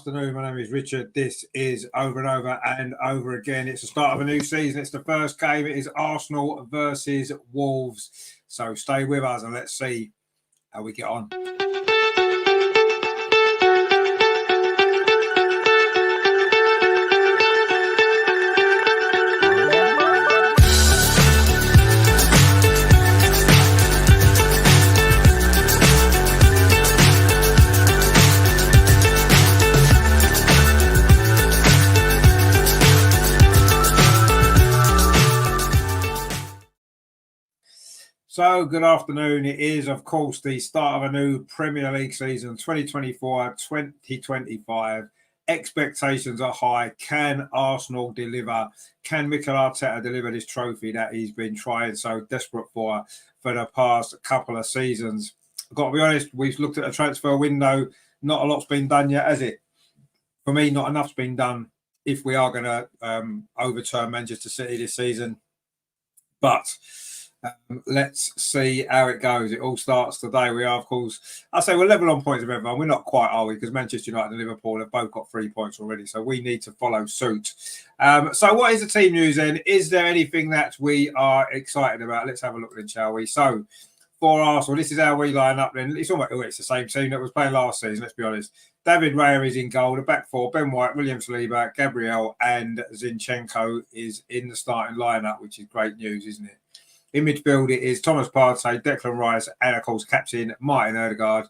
afternoon. My name is Richard. This is Over and Over and Over Again. It's the start of a new season. It's the first game. It is Arsenal versus Wolves. So stay with us and let's see how we get on. So, good afternoon. It is, of course, the start of a new Premier League season, 2024-2025. Expectations are high. Can Arsenal deliver? Can Mikel Arteta deliver this trophy that he's been trying so desperate for the past couple of seasons? I've got to be honest, we've looked at a transfer window. Not a lot's been done yet, has it? For me, not enough's been done if we are going to overturn Manchester City this season. But let's see how it goes. It all starts today. We are, of course, I say we're level on points with everyone. We're not quite, are we? Because Manchester United and Liverpool have both got 3 points already. So we need to follow suit. So what is the team news then? Is there anything that we are excited about? Let's have a look then, shall we? So for Arsenal, this is how we line up then. It's almost it's the same team that was playing last season, let's be honest. David Raya is in goal. The back four, Ben White, William Saliba, Gabriel and Zinchenko is in the starting lineup, which is great news, isn't it? In midfield, it is Thomas Partey, Declan Rice, and of course, captain Martin Odegaard.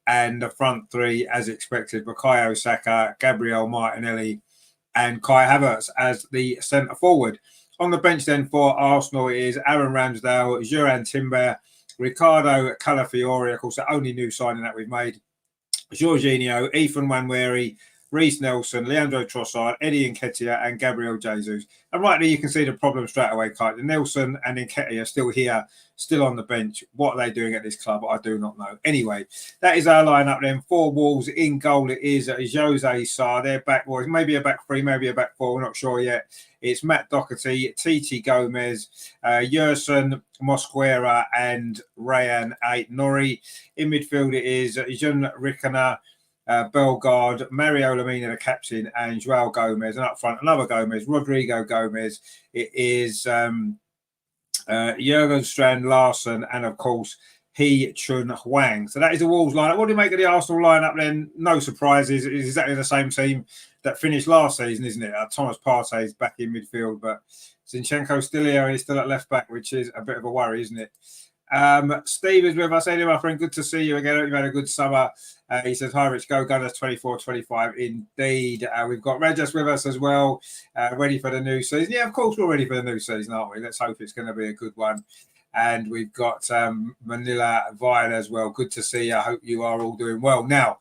And the front three, as expected, Bukayo Saka, Gabriel Martinelli, and Kai Havertz as the centre forward. On the bench then for Arsenal, it is Aaron Ramsdale, Juran Timber, Ricardo Calafiori, of course, the only new signing that we've made, Jorginho, Ethan Nwaneri, Reece Nelson, Leandro Trossard, Eddie Nketiah, and Gabriel Jesus. And right there, you can see the problem straight away, Kite. Nelson and Nketiah are still here, still on the bench. What are they doing at this club? I do not know. Anyway, that is our lineup then. For Wolves in goal, it is Jose Sarr. Their back was maybe a back three, maybe a back four. We're not sure yet. It's Matt Doherty, Titi Gomez, Yerson Mosquera, and Rayan Ait-Nouri. In midfield, it is Jean Ricana, Bellegarde, Mario Lemina, the captain, and Joao Gomez. And up front, another Gomez, Rodrigo Gomez. It is Jurgen Strand Larsen, and of course, He Chun Huang. So that is the Wolves lineup. What do you make of the Arsenal lineup then? No surprises. It's exactly the same team that finished last season, isn't it? Thomas Partey is back in midfield, but Zinchenko's still here and he's still at left back, which is a bit of a worry, isn't it? Steve is with us. Hey, my friend, good to see you again. You've had a good summer. He says, hi, Rich, go Gunners 24-25. Indeed. We've got Rajas with us as well, ready for the new season. Yeah, of course, we're ready for the new season, aren't we? Let's hope it's going to be a good one. And we've got Manila Vine as well. Good to see you. I hope you are all doing well. Now,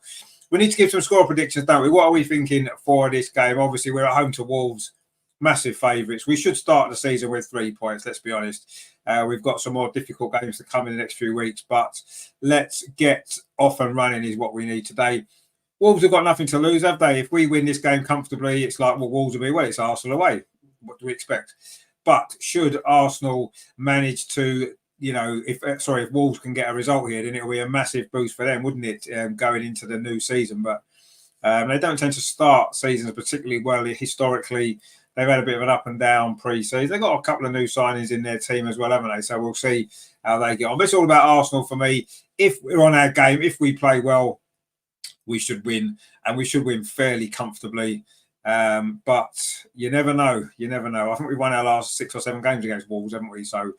we need to give some score predictions, don't we? What are we thinking for this game? Obviously, we're at home to Wolves. Massive favourites. We should start the season with 3 points, let's be honest. We've got some more difficult games to come in the next few weeks, but let's get off and running is what we need today. Wolves have got nothing to lose, have they? If we win this game comfortably, it's like, well, Wolves will be away. It's Arsenal away. What do we expect? But should Arsenal manage to, if Wolves can get a result here, then it'll be a massive boost for them, wouldn't it, going into the new season? But they don't tend to start seasons particularly well historically. They've had a bit of an up and down pre-season. They've got a couple of new signings in their team as well, haven't they? So we'll see how they get on. But it's all about Arsenal for me. If we're on our game, if we play well, we should win. And we should win fairly comfortably. But you never know. You never know. I think we won our last 6 or 7 games against Wolves, haven't we? So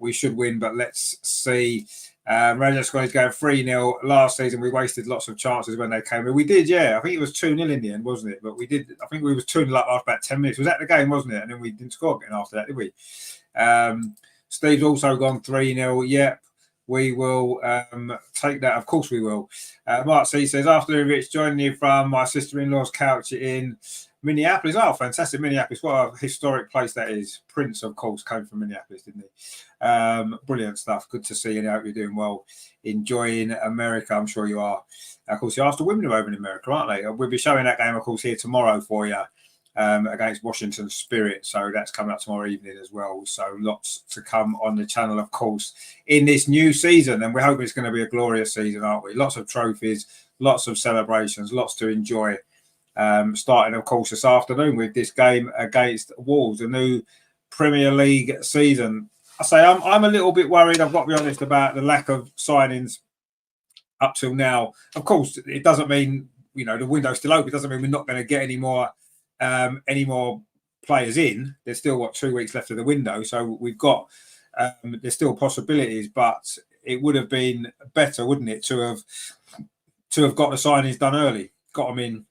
we should win. But let's see. Raja Squad is going 3-0. Last season, we wasted lots of chances when they came in. We did, yeah. I think it was 2-0 in the end, wasn't it? But we did. I think we was 2-0 up after about 10 minutes. Was that the game, wasn't it? And then we didn't score again after that, did we? Steve's also gone 3-0. Yep. We will take that. Of course we will. Mark C says, afternoon, Rich, joining you from my sister-in-law's couch in Minneapolis. Oh, fantastic, Minneapolis. What a historic place that is. Prince, of course, came from Minneapolis, didn't he? Brilliant stuff. Good to see you. I hope you're doing well. Enjoying America, I'm sure you are. Of course, the Arsenal women are over in America, aren't they? We'll be showing that game, of course, here tomorrow for you. Against Washington Spirit. So that's coming up tomorrow evening as well. So lots to come on the channel, of course, in this new season. And we hope it's going to be a glorious season, aren't we? Lots of trophies, lots of celebrations, lots to enjoy starting, of course, this afternoon with this game against Wolves, a new Premier League season. I say I'm a little bit worried, I've got to be honest, about the lack of signings up till now. Of course, it doesn't mean, the window's still open. It doesn't mean we're not going to get any more players in. There's still 2 weeks left of the window, so we've got there's still possibilities, but it would have been better, wouldn't it, to have got the signings done early, got them in.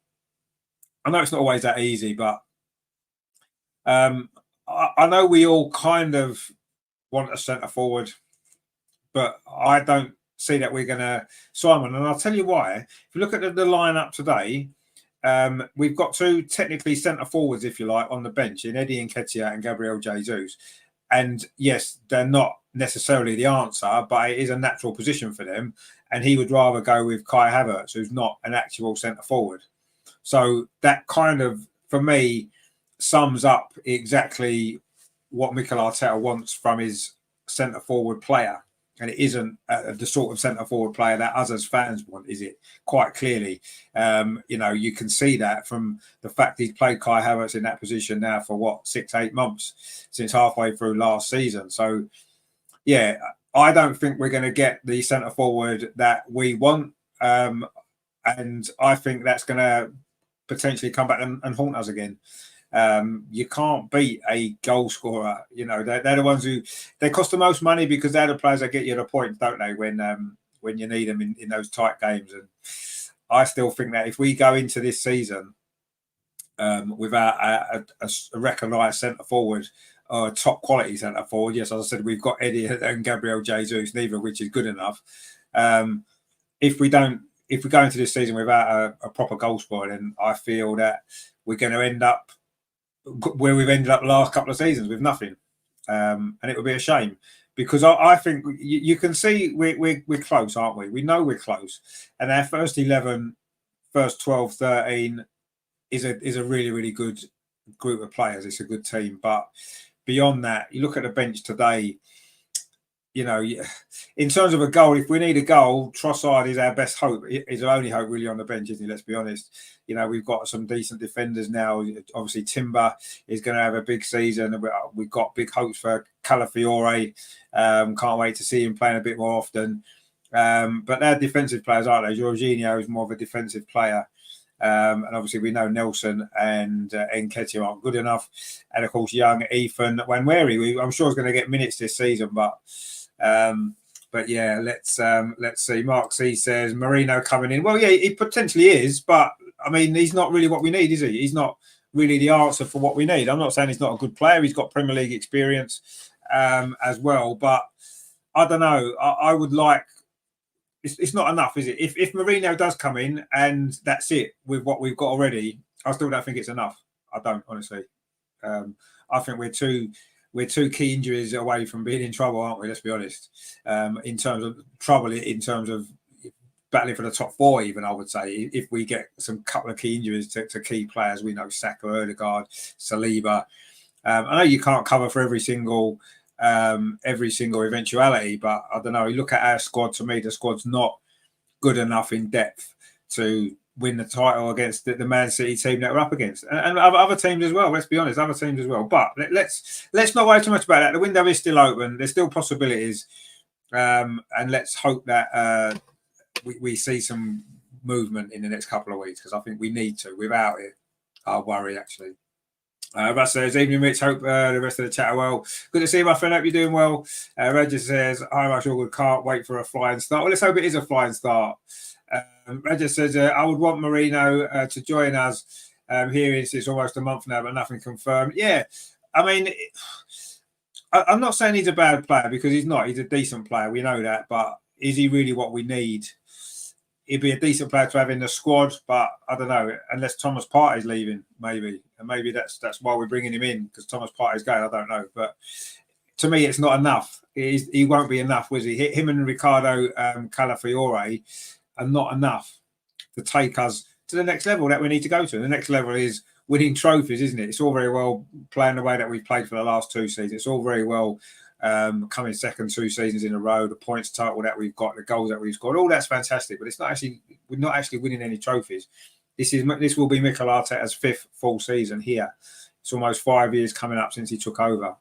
I know it's not always that easy, but I know we all kind of want a centre forward, but I don't see that we're going to sign one. And I'll tell you why. If you look at the lineup today, we've got two technically centre forwards, if you like, on the bench in Eddie Nketiah and Gabriel Jesus. And yes, they're not necessarily the answer, but it is a natural position for them. And he would rather go with Kai Havertz, who's not an actual centre forward. So that kind of, for me, sums up exactly what Mikel Arteta wants from his centre forward player. And it isn't the sort of centre forward player that us as fans want, is it? Quite clearly. You can see that from the fact he's played Kai Havertz in that position now for 6-8 months, since halfway through last season. So, yeah, I don't think we're going to get the centre forward that we want. And I think that's going to potentially come back and haunt us again. You can't beat a goal scorer. They're the ones who they cost the most money because they're the players that get you the points, don't they? When you need them in those tight games. And I still think that if we go into this season without a recognised centre forward or a top quality centre forward, yes, as I said, we've got Eddie and Gabriel Jesus, neither of which is good enough. If we go into this season without a proper goal scorer, then I feel that we're going to end up where we've ended up the last couple of seasons with nothing, and it would be a shame because I think you can see we're close, aren't we? We know we're close, and our first 11, first 12, 13 is a really, really good group of players. It's a good team, but beyond that, you look at the bench today. In terms of a goal, if we need a goal, Trossard is our best hope. He's our only hope really on the bench, isn't he? Let's be honest. We've got some decent defenders now. Obviously, Timber is going to have a big season. We've got big hopes for Calafiore. Can't wait to see him playing a bit more often. But they're defensive players, aren't they? Jorginho is more of a defensive player. And obviously, we know Nelson and Nketiah aren't good enough. And, of course, young Ethan Nwaneri, I'm sure is going to get minutes this season, but yeah, let's see. Mark C says Marino coming in. Well, yeah, he potentially is, but I mean, he's not really what we need, is he? He's not really the answer for what we need. I'm not saying he's not a good player. He's got Premier League experience as well, but I don't know. I would like. It's not enough, is it? If Marino does come in and that's it with what we've got already, I still don't think it's enough. I don't, honestly. I think we're two key injuries away from being in trouble, aren't we? Let's be honest. In terms of trouble, in terms of battling for the top four, even, I would say, if we get some couple of key injuries to key players, we know Saka, Odegaard, Saliba. I know you can't cover for every single eventuality, but I don't know. You look at our squad. To me, the squad's not good enough in depth to win the title against the Man City team that we're up against, and other teams as well. Let's be honest, other teams as well. But let's not worry too much about that. The window is still open. There's still possibilities, and let's hope that we see some movement in the next couple of weeks, because I think we need to. Without it, I'll worry actually. Russ says, evening, Mitch. Hope the rest of the chat are well. Good to see you, my friend. Hope you're doing well. Roger says, hi, Rush. All good. Can't wait for a flying start. Well, let's hope it is a flying start. Roger says, I would want Marino to join us here. It's almost a month now, but nothing confirmed. Yeah, I mean, I'm not saying he's a bad player, because he's not. He's a decent player. We know that. But is he really what we need? He'd be a decent player to have in the squad, but I don't know, unless Thomas Partey's leaving, maybe. And maybe that's why we're bringing him in, because Thomas Partey's going. I don't know. But to me, it's not enough. He won't be enough, was he? Him and Ricardo Calafiore are not enough to take us to the next level that we need to go to. And the next level is winning trophies, isn't it? It's all very well playing the way that we've played for the last two seasons. It's all very well coming second 2 seasons in a row, the points total that we've got, the goals that we've scored, all that's fantastic, but we're not actually winning any trophies. this will be Mikel Arteta's 5th full season here. It's almost 5 years coming up since he took over.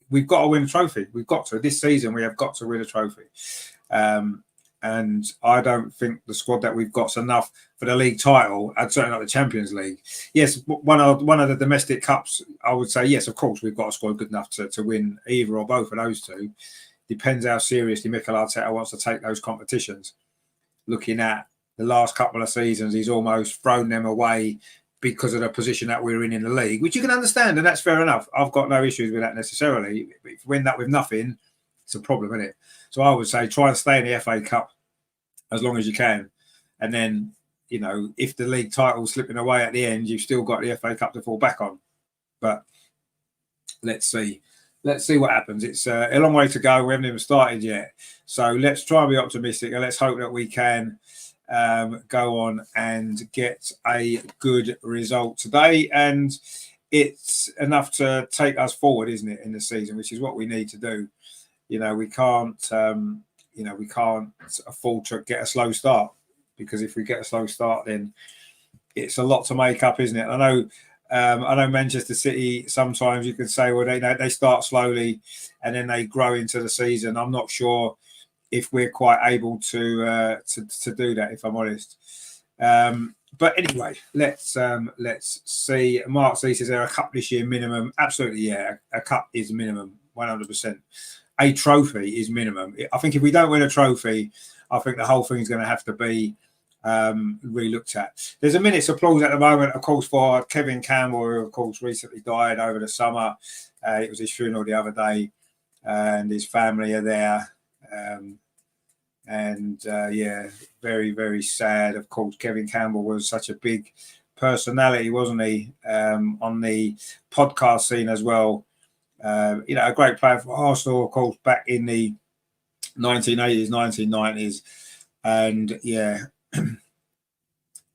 We've got to win a trophy. We've got to. This season, we have got to win a trophy. And I don't think the squad that we've got's enough for the league title, and certainly not the Champions League. Yes, one of the domestic cups, I would say, yes, of course, we've got a squad good enough to win either or both of those two. Depends how seriously Mikel Arteta wants to take those competitions. Looking at the last couple of seasons, he's almost thrown them away because of the position that we're in the league, which you can understand, and that's fair enough. I've got no issues with that necessarily. If you win that with nothing, it's a problem, isn't it? So I would say try and stay in the FA Cup as long as you can. And then, you know, if the league title's slipping away at the end, you've still got the FA Cup to fall back on. But let's see. Let's see what happens. It's a long way to go. We haven't even started yet. So let's try and be optimistic, and let's hope that we can go on and get a good result today. And it's enough to take us forward, isn't it, in the season, which is what we need to do. You know, we can't afford to get a slow start, because if we get a slow start, then it's a lot to make up, isn't it? I know Manchester City, sometimes you could say, well, they start slowly and then they grow into the season. I'm not sure if we're quite able to do that, if I'm honest. But anyway, let's see. Mark C says, there a cup this year minimum? Absolutely, yeah. A cup is minimum, 100%. A trophy is minimum. I think if we don't win a trophy, I think the whole thing is going to have to be re-looked at. There's a minute's applause at the moment, of course, for Kevin Campbell, who, of course, recently died over the summer. It was his funeral the other day, and his family are there. Yeah, very, very sad. Of course, Kevin Campbell was such a big personality, wasn't he, on the podcast scene as well. You know, a great player for Arsenal, of course, back in the 1980s, 1990s. And yeah,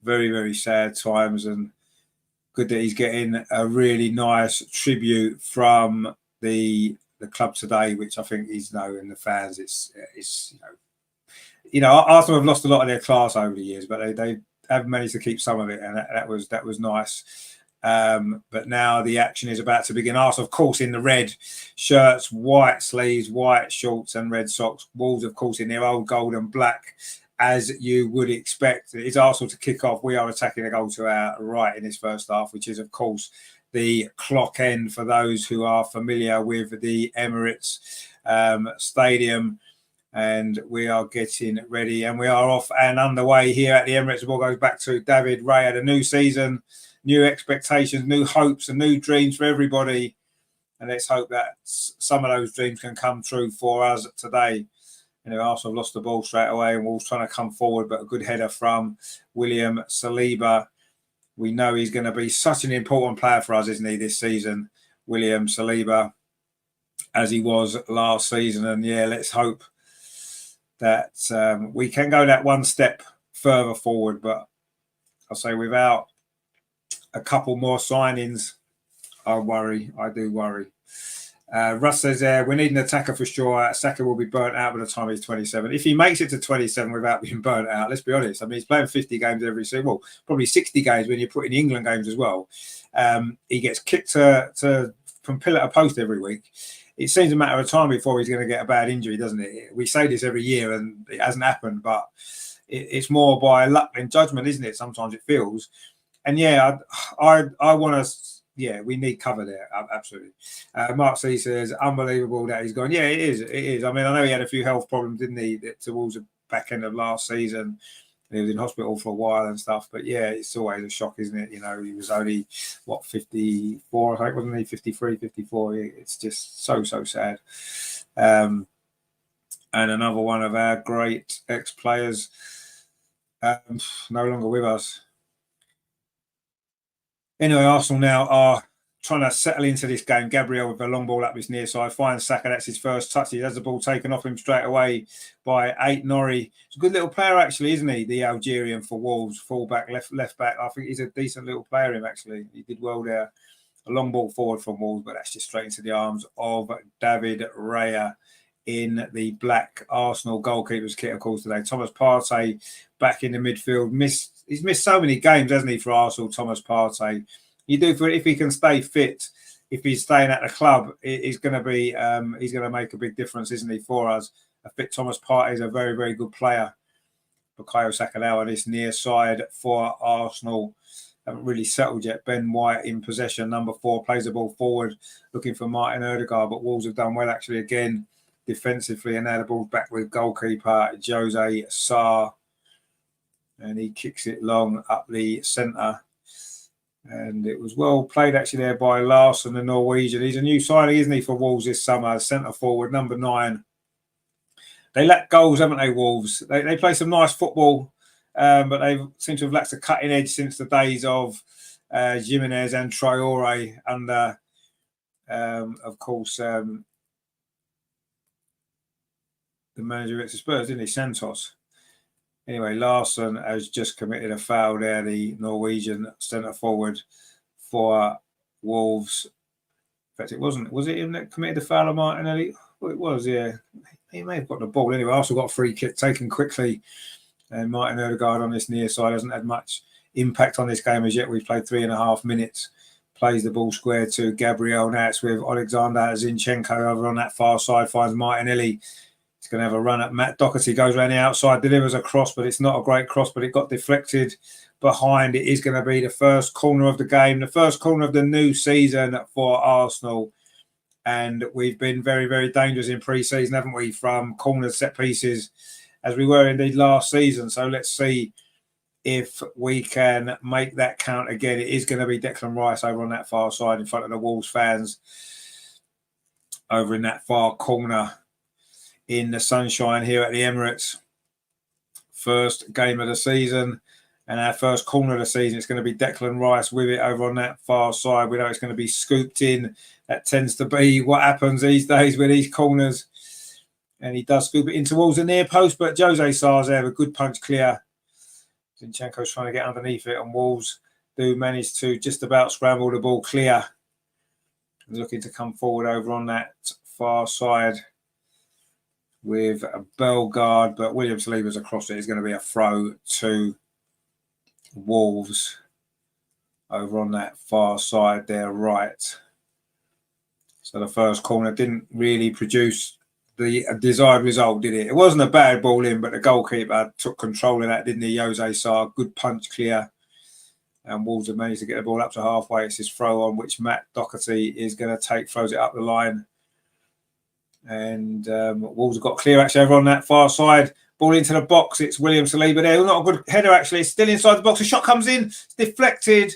very, very sad times, and good that he's getting a really nice tribute from the club today, which I think he's and the fans. It's Arsenal have lost a lot of their class over the years, but they have managed to keep some of it, and that was nice. But now the action is about to begin. Arsenal, of course, in the red shirts, white sleeves, white shorts, and red socks. Wolves, of course, in their old gold and black, as you would expect. It's Arsenal to kick off. We are attacking a goal to our right in this first half, which is, of course, the clock end for those who are familiar with the Emirates stadium. And we are getting ready, and we are off and underway here at the Emirates. The ball goes back to David Raya. The new season, new expectations, new hopes, and new dreams for everybody. And let's hope that some of those dreams can come true for us today. Arsenal lost the ball straight away, and Wolves trying to come forward, but a good header from William Saliba. We know he's going to be such an important player for us, isn't he, this season, William Saliba, as he was last season. And yeah, let's hope that we can go that one step further forward. But I'll say without a couple more signings, I do worry. Russ says we need an attacker for sure. Saka will be burnt out by the time he's 27. If he makes it to 27 without being burnt out, let's be honest. I mean, he's playing 50 games every season. Well, probably 60 games when you put in the England games as well. He gets kicked from pillar to post every week. It seems a matter of time before he's going to get a bad injury, doesn't it? We say this every year and it hasn't happened, but it's more by luck than judgment, isn't it? Sometimes it feels. And yeah, I want to. Yeah, we need cover there. Absolutely. Mark C says, unbelievable that he's gone. Yeah, it is. It is. I mean, I know he had a few health problems, didn't he, towards the back end of last season. He was in hospital for a while and stuff. But yeah, it's always a shock, isn't it? He was only, 54, I think, wasn't he? 53, 54. It's just so sad. And another one of our great ex-players no longer with us. Anyway, Arsenal now are trying to settle into this game. Gabriel with a long ball up his near side finds Saka. That's his first touch. He has the ball taken off him straight away by Ait-Nouri. He's a good little player, actually, isn't he? The Algerian for Wolves, fullback, left back. I think he's a decent little player, him, actually. He did well there. A long ball forward from Wolves, but that's just straight into the arms of David Raya in the black Arsenal goalkeeper's kit, of course, today. Thomas Partey back in the midfield. He's missed so many games, hasn't he, for Arsenal, Thomas Partey? You do for if he can stay fit, if he's staying at the club, he's going to be he's going to make a big difference, isn't he, for us? A fit Thomas Partey is a very, very good player. Bukayo Saka now on this near side for Arsenal. Haven't really settled yet. Ben White in possession, number 4, plays the ball forward, looking for Martin Odegaard, but Wolves have done well actually again defensively, and now the ball's back with goalkeeper Jose Sarr, and he kicks it long up the centre. And it was well played actually there by Larsson, the Norwegian. He's a new signing, isn't he, for Wolves this summer? Centre forward, number 9. They lack goals, haven't they, Wolves? They play some nice football, but they seem to have lacked a cutting edge since the days of Jimenez and Traore under, of course, the manager at Spurs, didn't he? Santos. Anyway, Larsson has just committed a foul there, the Norwegian centre forward for Wolves. In fact, it wasn't. Was it him that committed the foul of Martinelli? Well, it was, yeah. He may have got the ball anyway. Arsenal got a free kick taken quickly. And Martin Odegaard on this near side hasn't had much impact on this game as yet. We've played 3.5 minutes. Plays the ball square to Gabriel. Now it's with Alexander Zinchenko over on that far side. Finds Martinelli. He's going to have a run at Matt Doherty. Goes around the outside. Delivers a cross, but it's not a great cross. But it got deflected behind. It is going to be the first corner of the game. The first corner of the new season for Arsenal. And we've been very, very dangerous in pre-season, haven't we? From corners, set pieces, as we were indeed last season. So let's see if we can make that count again. It is going to be Declan Rice over on that far side in front of the Wolves fans over in that far corner in the sunshine here at the Emirates. First game of the season and our first corner of the season. It's going to be Declan Rice with it over on that far side. We know it's going to be scooped in. That tends to be what happens these days with these corners. And he does scoop it in towards the near post, but Jose Sarr's there, a good punch clear. Zinchenko's trying to get underneath it, and Wolves do manage to just about scramble the ball clear. And looking to come forward over on that far side with a Bellegarde, but William Saliba's across it. It's going to be a throw to Wolves over on that far side there, right. So the first corner didn't really produce the desired result, did it? It wasn't a bad ball in, but the goalkeeper took control of that, didn't he? Jose Sarr, good punch clear. And Wolves have managed to get the ball up to halfway. It's his throw on, which Matt Doherty is going to take, throws it up the line. And Wolves have got clear actually over on that far side. Ball into the box. It's William Saliba there. Not a good header actually. It's still inside the box. A shot comes in. It's deflected.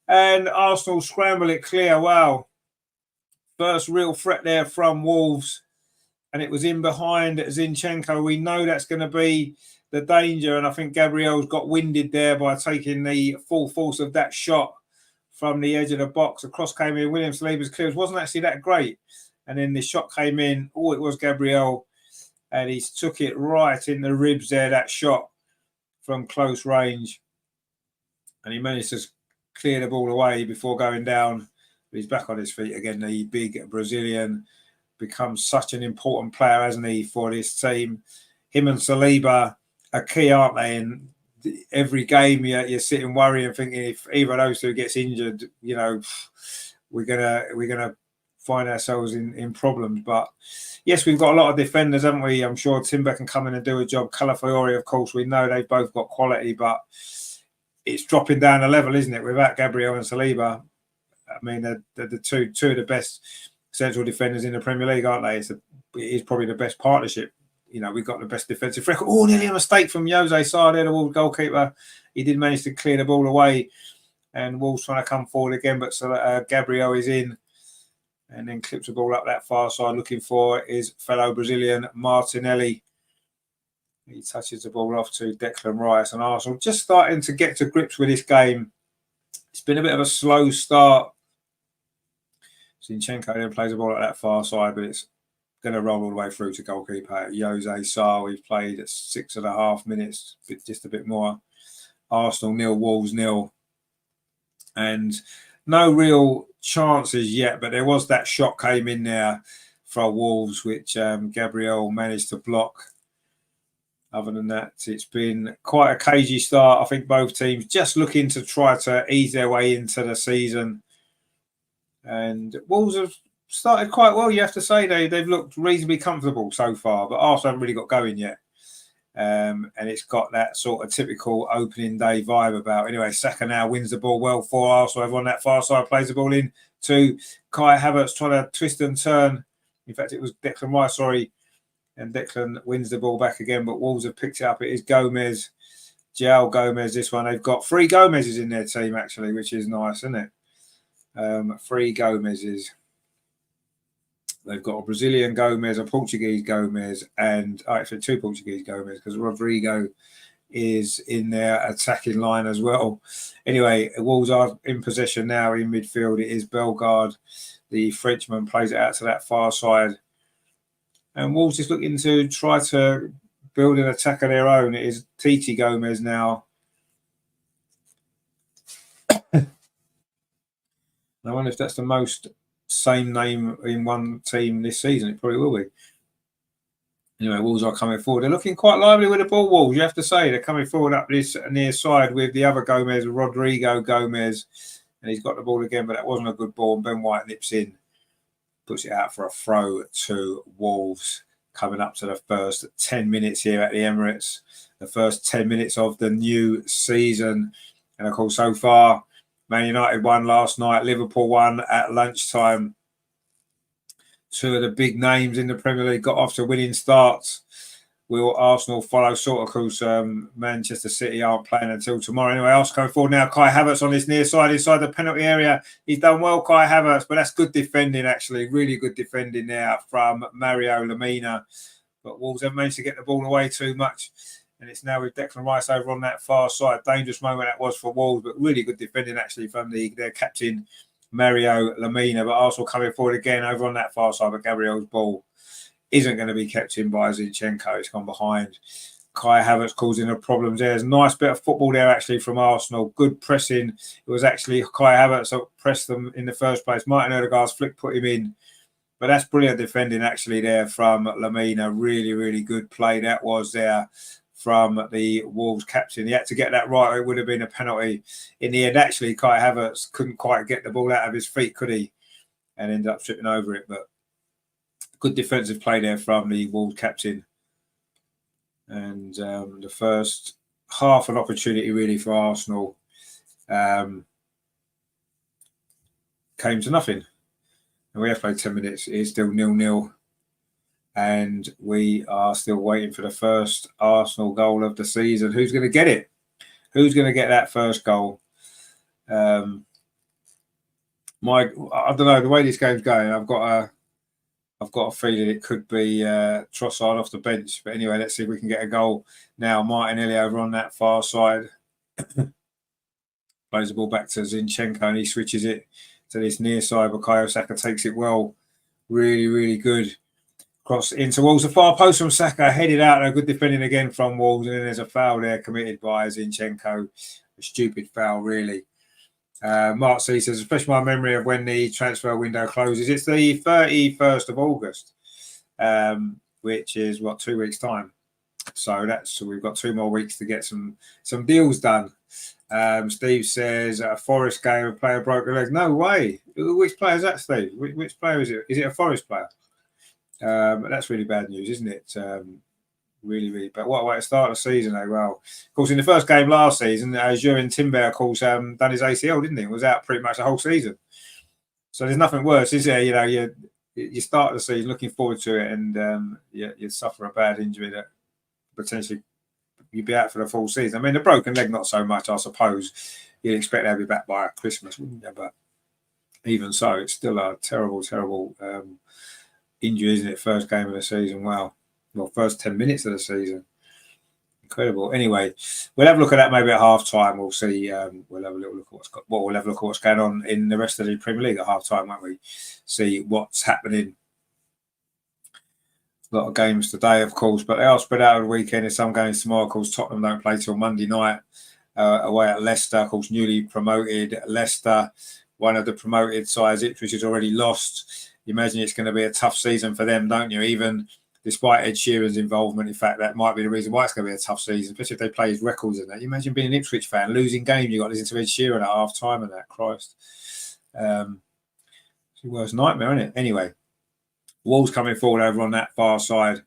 And Arsenal scramble it clear. Wow. First real threat there from Wolves. And it was in behind Zinchenko. We know that's going to be the danger. And I think Gabriel's got winded there by taking the full force of that shot from the edge of the box. The cross came in. William Saliba's clearance wasn't actually that great. And then the shot came in. Oh, it was Gabriel. And he took it right in the ribs there, that shot from close range. And he managed to clear the ball away before going down. But he's back on his feet again. The big Brazilian becomes such an important player, hasn't he, for this team. Him and Saliba are key, aren't they? And every game you're sitting worrying, thinking if either of those two gets injured, you know, we're gonna find ourselves in problems. But yes, we've got a lot of defenders, haven't we? I'm sure Timber can come in and do a job. Calafiori, of course, we know they've both got quality, but it's dropping down a level, isn't it? Without Gabriel and Saliba, I mean, they're the two of the best central defenders in the Premier League, aren't they? It is probably the best partnership. You know, we've got the best defensive record. Oh, nearly a mistake from Jose Sarr there, the Wolves goalkeeper. He did manage to clear the ball away, and Wolves trying to come forward again, but Gabriel is in and then clips the ball up that far side, looking for his fellow Brazilian Martinelli. He touches the ball off to Declan Rice, and Arsenal just starting to get to grips with this game. It's been a bit of a slow start. Zinchenko then plays the ball at that far side, but it's going to roll all the way through to goalkeeper Jose Sarr. We've played at 6.5 minutes, just a bit more. Arsenal 0, Wolves 0. And no real chances yet, but there was that shot came in there for Wolves, which Gabriel managed to block. Other than that, it's been quite a cagey start. I think both teams just looking to try to ease their way into the season. And Wolves have started quite well, you have to say. They've looked reasonably comfortable so far, but Arsenal haven't really got going yet. And it's got that sort of typical opening day vibe about it. Anyway, Saka now wins the ball well for Arsenal. Everyone on that far side plays the ball in to Kai Havertz, trying to twist and turn. In fact, it was Declan Rice, sorry. And Declan wins the ball back again, but Wolves have picked it up. It is Gomez, João Gomez, this one. They've got 3 Gomez's in their team, actually, which is nice, isn't it? 3 Gomez's. They've got a Brazilian Gomez, a Portuguese Gomez, and actually 2 Portuguese Gomez, because Rodrigo is in their attacking line as well. Anyway, Wolves are in possession now in midfield. It is Bellegarde, the Frenchman, plays it out to that far side. And Wolves is looking to try to build an attack of their own. It is Titi Gomez now. I wonder if that's the most same name in one team this season. It probably will be. Anyway, Wolves are coming forward. They're looking quite lively with the ball, Wolves, you have to say. They're coming forward up this near side with the other Gomez, Rodrigo Gomez. And he's got the ball again, but that wasn't a good ball. And Ben White nips in. Puts it out for a throw to Wolves, coming up to the first 10 minutes here at the Emirates. The first 10 minutes of the new season. And of course, so far, Man United won last night. Liverpool won at lunchtime. 2 of the big names in the Premier League got off to winning starts. Will Arsenal follow sort of course? Manchester City aren't playing until tomorrow. Anyway, Arsenal coming forward now. Kai Havertz on this near side, inside the penalty area. He's done well, Kai Havertz, but that's good defending, actually. Really good defending there from Mario Lemina. But Wolves haven't managed to get the ball away too much. And it's now with Declan Rice over on that far side. Dangerous moment that was for Wolves, but really good defending, actually, from their captain, Mario Lemina. But Arsenal coming forward again over on that far side, but Gabriel's ball isn't going to be kept in by Zinchenko. It's gone behind. Kai Havertz causing the problems there. There's a nice bit of football there, actually, from Arsenal. Good pressing. It was actually Kai Havertz that pressed them in the first place. Martin Odegaard's flick put him in. But that's brilliant defending, actually, there from Lemina. Really, really good play that was there from the Wolves captain. He had to get that right, or it would have been a penalty. In the end, actually, Kai Havertz couldn't quite get the ball out of his feet, could he? And ended up tripping over it. But good defensive play there from the Wolves captain. And the first half an opportunity, really, for Arsenal came to nothing. And we have played 10 minutes. It is still 0-0. And we are still waiting for the first Arsenal goal of the season. Who's going to get it? Who's going to get that first goal? I don't know, the way this game's going, I've got a feeling it could be Trossard off the bench. But anyway, let's see if we can get a goal now. Martinelli over on that far side. Plays the ball back to Zinchenko and he switches it to this near side. Bukayo Saka takes it well. Really, really good. Cross into Wolves. A far post from Saka. Headed out. A good defending again from Wolves. And then there's a foul there committed by Zinchenko. A stupid foul, really. Mark C says, especially my memory of when the transfer window closes. It's the 31st of August, which is, 2 weeks' time. So we've got 2 more weeks to get some deals done. Steve says, a Forest game, a player broke a leg. No way. Which player is that, Steve? Which player is it? Is it a Forest player? That's really bad news, isn't it? Really, really bad. What a way to start the season, though. Well, of course, in the first game last season, Jurin Timber, of course, done his ACL, didn't he? Was out pretty much the whole season. So there's nothing worse, is there? You know, you start the season looking forward to it, and you suffer a bad injury that potentially you'd be out for the full season. I mean, the broken leg, not so much, I suppose. You'd expect to be back by Christmas, wouldn't you? But even so, it's still a terrible, terrible injury, isn't it? First game of the season. Wow. Well, first 10 minutes of the season. Incredible. Anyway, we'll have a look at that maybe at half time. We'll see. We'll have a little look at we'll have a look at what's going on in the rest of the Premier League at half time, won't we? See what's happening. A lot of games today, of course, but they are spread out over the weekend. There's some games tomorrow. Of course, Tottenham don't play till Monday night away at Leicester. Of course, newly promoted Leicester, one of the promoted sides, Ipswich has already lost you imagine it's going to be a tough season for them, don't you? Even despite Ed Sheeran's involvement, in fact, that might be the reason why it's going to be a tough season, especially if they play his records in that. You imagine being an Ipswich fan, losing games, you got to listen to Ed Sheeran at half time and that. Christ. It's the worst nightmare, isn't it? Anyway, Wolves coming forward over on that far side.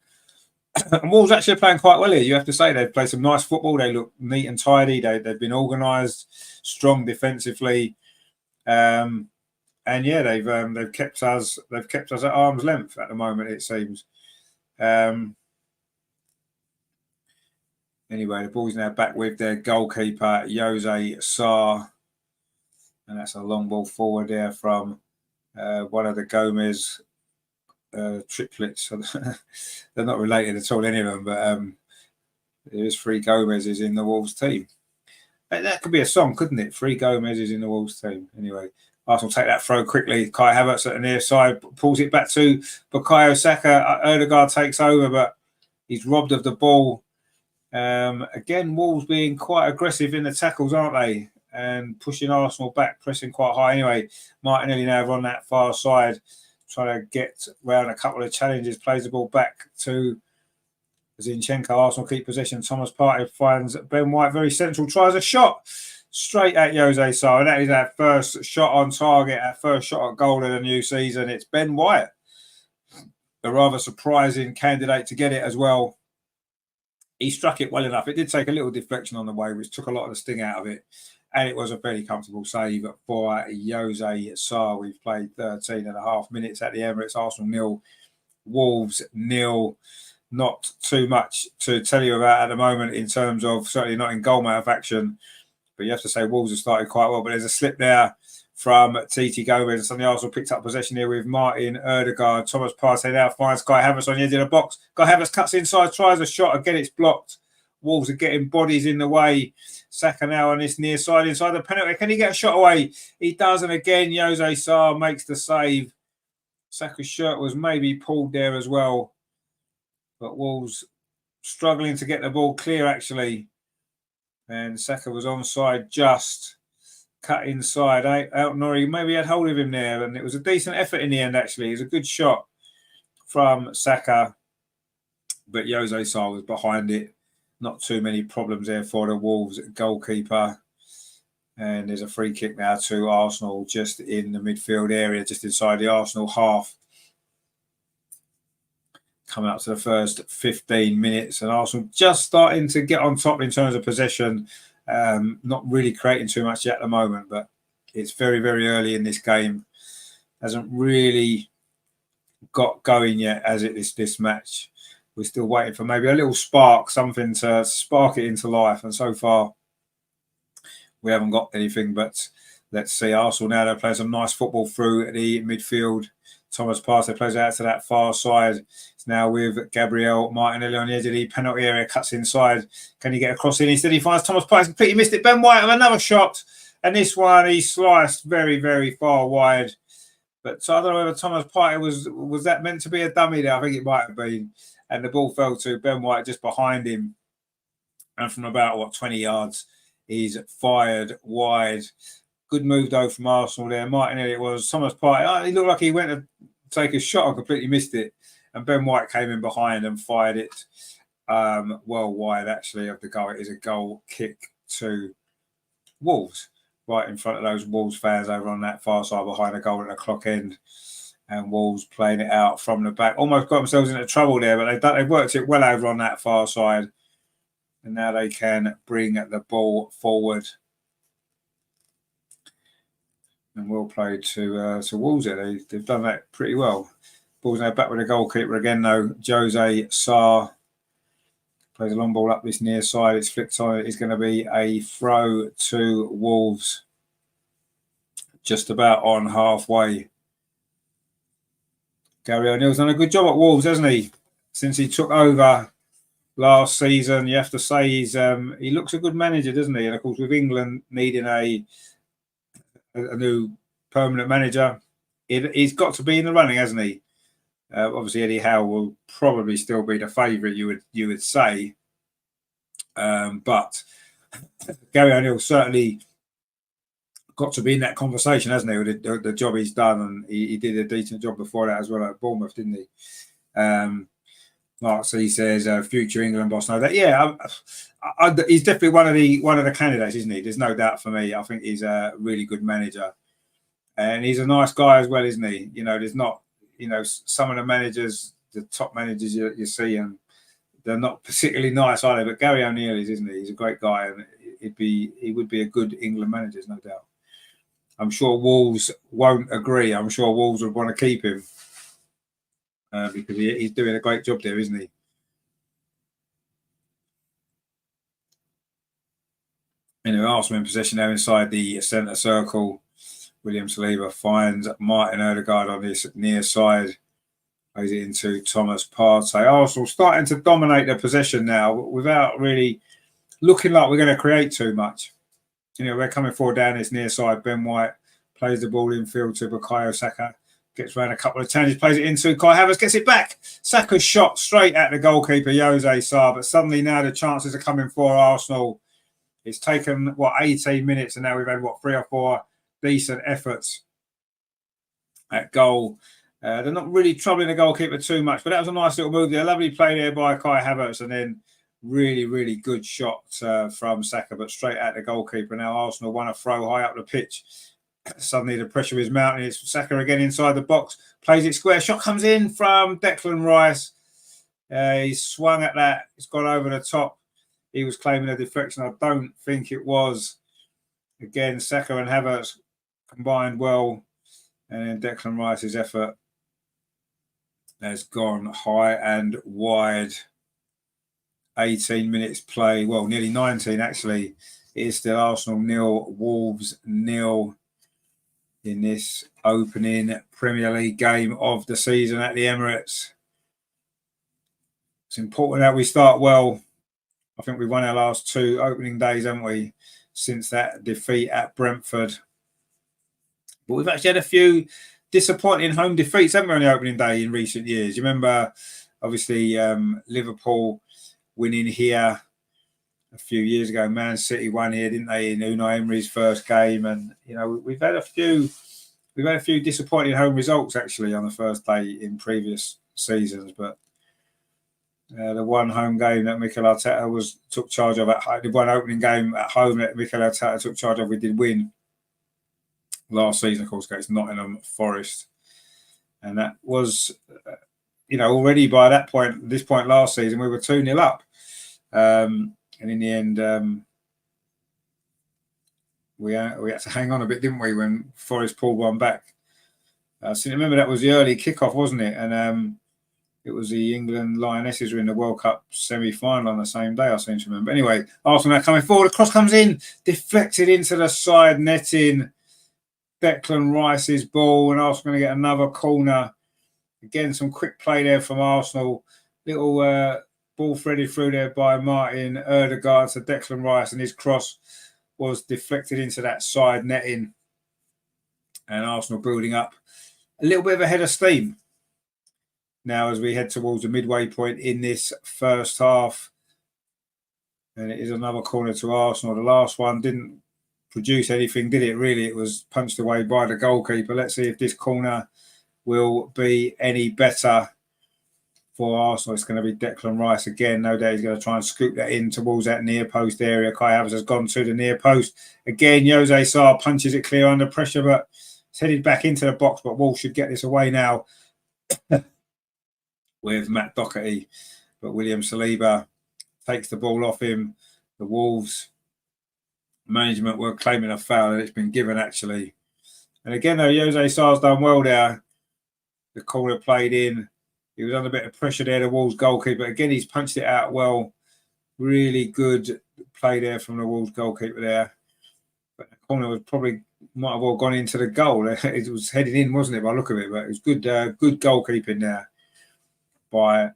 And Wolves actually playing quite well here. You have to say they've played some nice football. They look neat and tidy. They've been organised, strong defensively, and yeah, they've kept us at arm's length at the moment. It seems. Anyway, the ball's now back with their goalkeeper Jose Sarr, and that's a long ball forward there from one of the Gomez triplets. They're not related at all, any of them, but there's 3 Gomez's in the Wolves team. That could be a song, couldn't it? 3 Gomez's in the Wolves team. Anyway, Arsenal take that throw quickly. Kai Havertz at the near side pulls it back to Bukayo Saka. Ødegaard takes over, but he's robbed of the ball. Again, Wolves being quite aggressive in the tackles, aren't they? And pushing Arsenal back, pressing quite high. Anyway, Martinelli now on that far side, trying to get round a couple of challenges, plays the ball back to Zinchenko. Arsenal keep possession. Thomas Partey finds Ben White very central, tries a shot straight at Jose Sarr. And that is our first shot on target, our first shot at goal of the new season. It's Ben White, a rather surprising candidate to get it as well. He struck it well enough. It did take a little deflection on the way, which took a lot of the sting out of it. And it was a fairly comfortable save for Jose Sarr. We've played 13 and a half minutes at the Emirates. Arsenal 0, Wolves 0. Not too much to tell you about at the moment in terms of, certainly not in goal action. But you have to say Wolves have started quite well. But there's a slip there from Titi Gomez. And suddenly Arsenal picked up possession here with Martin Ødegaard. Thomas Partey now finds Kai Havertz on the edge of the box. Kai Havertz cuts inside, tries a shot. Again, it's blocked. Wolves are getting bodies in the way. Saka now on this near side inside the penalty. Can he get a shot away? He does, and again, Jose Sarr makes the save. Saka's shirt was maybe pulled there as well. But Wolves struggling to get the ball clear, actually. And Saka was onside just. Cut inside. Out-Nori maybe had hold of him there. And it was a decent effort in the end, actually. It was a good shot from Saka. But Jose Sarr was behind it. Not too many problems there for the Wolves goalkeeper. And there's a free kick now to Arsenal just in the midfield area, just inside the Arsenal half. Coming up to the first 15 minutes. And Arsenal just starting to get on top in terms of possession. Not really creating too much yet at the moment, but it's very, very early in this game. Hasn't really got going yet as it is this match. We're still waiting for maybe a little spark, something to spark it into life. And so far, we haven't got anything. But let's see. Arsenal now, they're playing some nice football through the midfield. Thomas Partey plays out to that far side. It's now with Gabriel Martinelli on the edge of the penalty area. Cuts inside. Can he get across in? Instead, he finds Thomas Partey. Completely missed it. Ben White with another shot. And this one, he sliced very, very far wide. But so I don't know whether Thomas Partey was that meant to be a dummy there. I think it might have been. And the ball fell to Ben White just behind him. And from about, 20 yards, he's fired wide. Good move, though, from Arsenal there. Martinelli, it was. Thomas Partey, he looked like he went to take a shot and completely missed it. And Ben White came in behind and fired it well wide, actually, of the goal. It is a goal kick to Wolves, right in front of those Wolves fans over on that far side behind the goal at the clock end. And Wolves playing it out from the back. Almost got themselves into trouble there, but they've worked it well over on that far side. And now they can bring the ball forward. And well played to Wolves there. They've done that pretty well. Ball's now back with the goalkeeper again, though. Jose Sarr plays a long ball up this near side. It's flicked on. It's going to be a throw to Wolves. Just about on halfway. Gary O'Neill's done a good job at Wolves, hasn't he? Since he took over last season, you have to say he looks a good manager, doesn't he? And of course, with England needing a new permanent manager, he's got to be in the running, hasn't he? Obviously, Eddie Howe will probably still be the favourite, you would say, but Gary O'Neill certainly got to be in that conversation, hasn't he, with the job he's done, and he did a decent job before that as well at Bournemouth, didn't he? Like, so he says, future England boss. No, that he's definitely one of the candidates, isn't he? There's no doubt for me. I think he's a really good manager, and he's a nice guy as well, isn't he? You know, there's not, you know, some of the managers, the top managers you see, and they're not particularly nice, are they? But Gary O'Neill isn't he? He's a great guy, and he would be a good England manager, there's no doubt. I'm sure Wolves won't agree. I'm sure Wolves would want to keep him because he's doing a great job there, isn't he? Anyway, Arsenal in possession now inside the centre circle. William Saliba finds Martin Odegaard on this near side. Plays it into Thomas Partey. Arsenal starting to dominate the possession now without really looking like we're going to create too much. You know, we're coming forward down this near side. Ben White plays the ball infield to Bukayo Saka. Gets around a couple of challenges, plays it into Kai Havertz, gets it back. Saka's shot straight at the goalkeeper, Jose Sarr. But suddenly now the chances are coming for Arsenal. It's taken, 18 minutes, and now we've had, 3 or 4 decent efforts at goal. They're not really troubling the goalkeeper too much, but that was a nice little move there. Lovely play there by Kai Havertz, and then really, really good shot from Saka, but straight at the goalkeeper. Now Arsenal want to throw high up the pitch. Suddenly the pressure is mounting. It's Saka again inside the box. Plays it square. Shot comes in from Declan Rice. He swung at that. It's gone over the top. He was claiming a deflection. I don't think it was. Again, Saka and Havertz combined well. And then Declan Rice's effort has gone high and wide. 18 minutes play. Well, nearly 19 actually. It is still Arsenal 0, Wolves 0 in this opening Premier League game of the season at the Emirates. It's important that we start well. I think we've won our last 2 opening days, haven't we, since that defeat at Brentford. But we've actually had a few disappointing home defeats, haven't we, on the opening day in recent years? You remember, obviously, Liverpool winning here a few years ago. Man City won here, didn't they, in Unai Emery's first game? And, you know, we've had a few disappointing home results, actually, on the first day in previous seasons. But the one home game that Mikel Arteta took charge of the one opening game at home that Mikel Arteta took charge of, we did win last season, of course, against Nottingham Forest. And that was, already by this point last season, we were 2-0 up. And in the end, we had to hang on a bit, didn't we, when Forest pulled one back. So remember, that was the early kickoff, wasn't it? And it was the England Lionesses were in the World Cup semi-final on the same day, I seem to remember. Anyway, Arsenal now coming forward. The cross comes in, deflected into the side netting. Declan Rice's ball, and Arsenal going to get another corner. Again, some quick play there from Arsenal. Little ball threaded through there by Martin Odegaard to Declan Rice, and his cross was deflected into that side netting. And Arsenal building up a little bit of a head of steam now as we head towards the midway point in this first half. And it is another corner to Arsenal. The last one didn't produce anything, did it, really? It was punched away by the goalkeeper. Let's see if this corner will be any better for Arsenal. It's going to be Declan Rice again. No doubt he's going to try and scoop that in towards that near post area. Kai Havertz has gone to the near post. Again, Jose Sarr punches it clear under pressure, but it's headed back into the box. But Wolves should get this away now with Matt Doherty. But William Saliba takes the ball off him. The Wolves management were claiming a foul, and it's been given, actually. And again, though, Jose Sarr's done well there. The corner played in. He was under a bit of pressure there, the Wolves goalkeeper. Again, he's punched it out well. Really good play there from the Wolves goalkeeper there. But the corner might have all gone into the goal. It was headed in, wasn't it, by the look of it? But it was good goalkeeping there by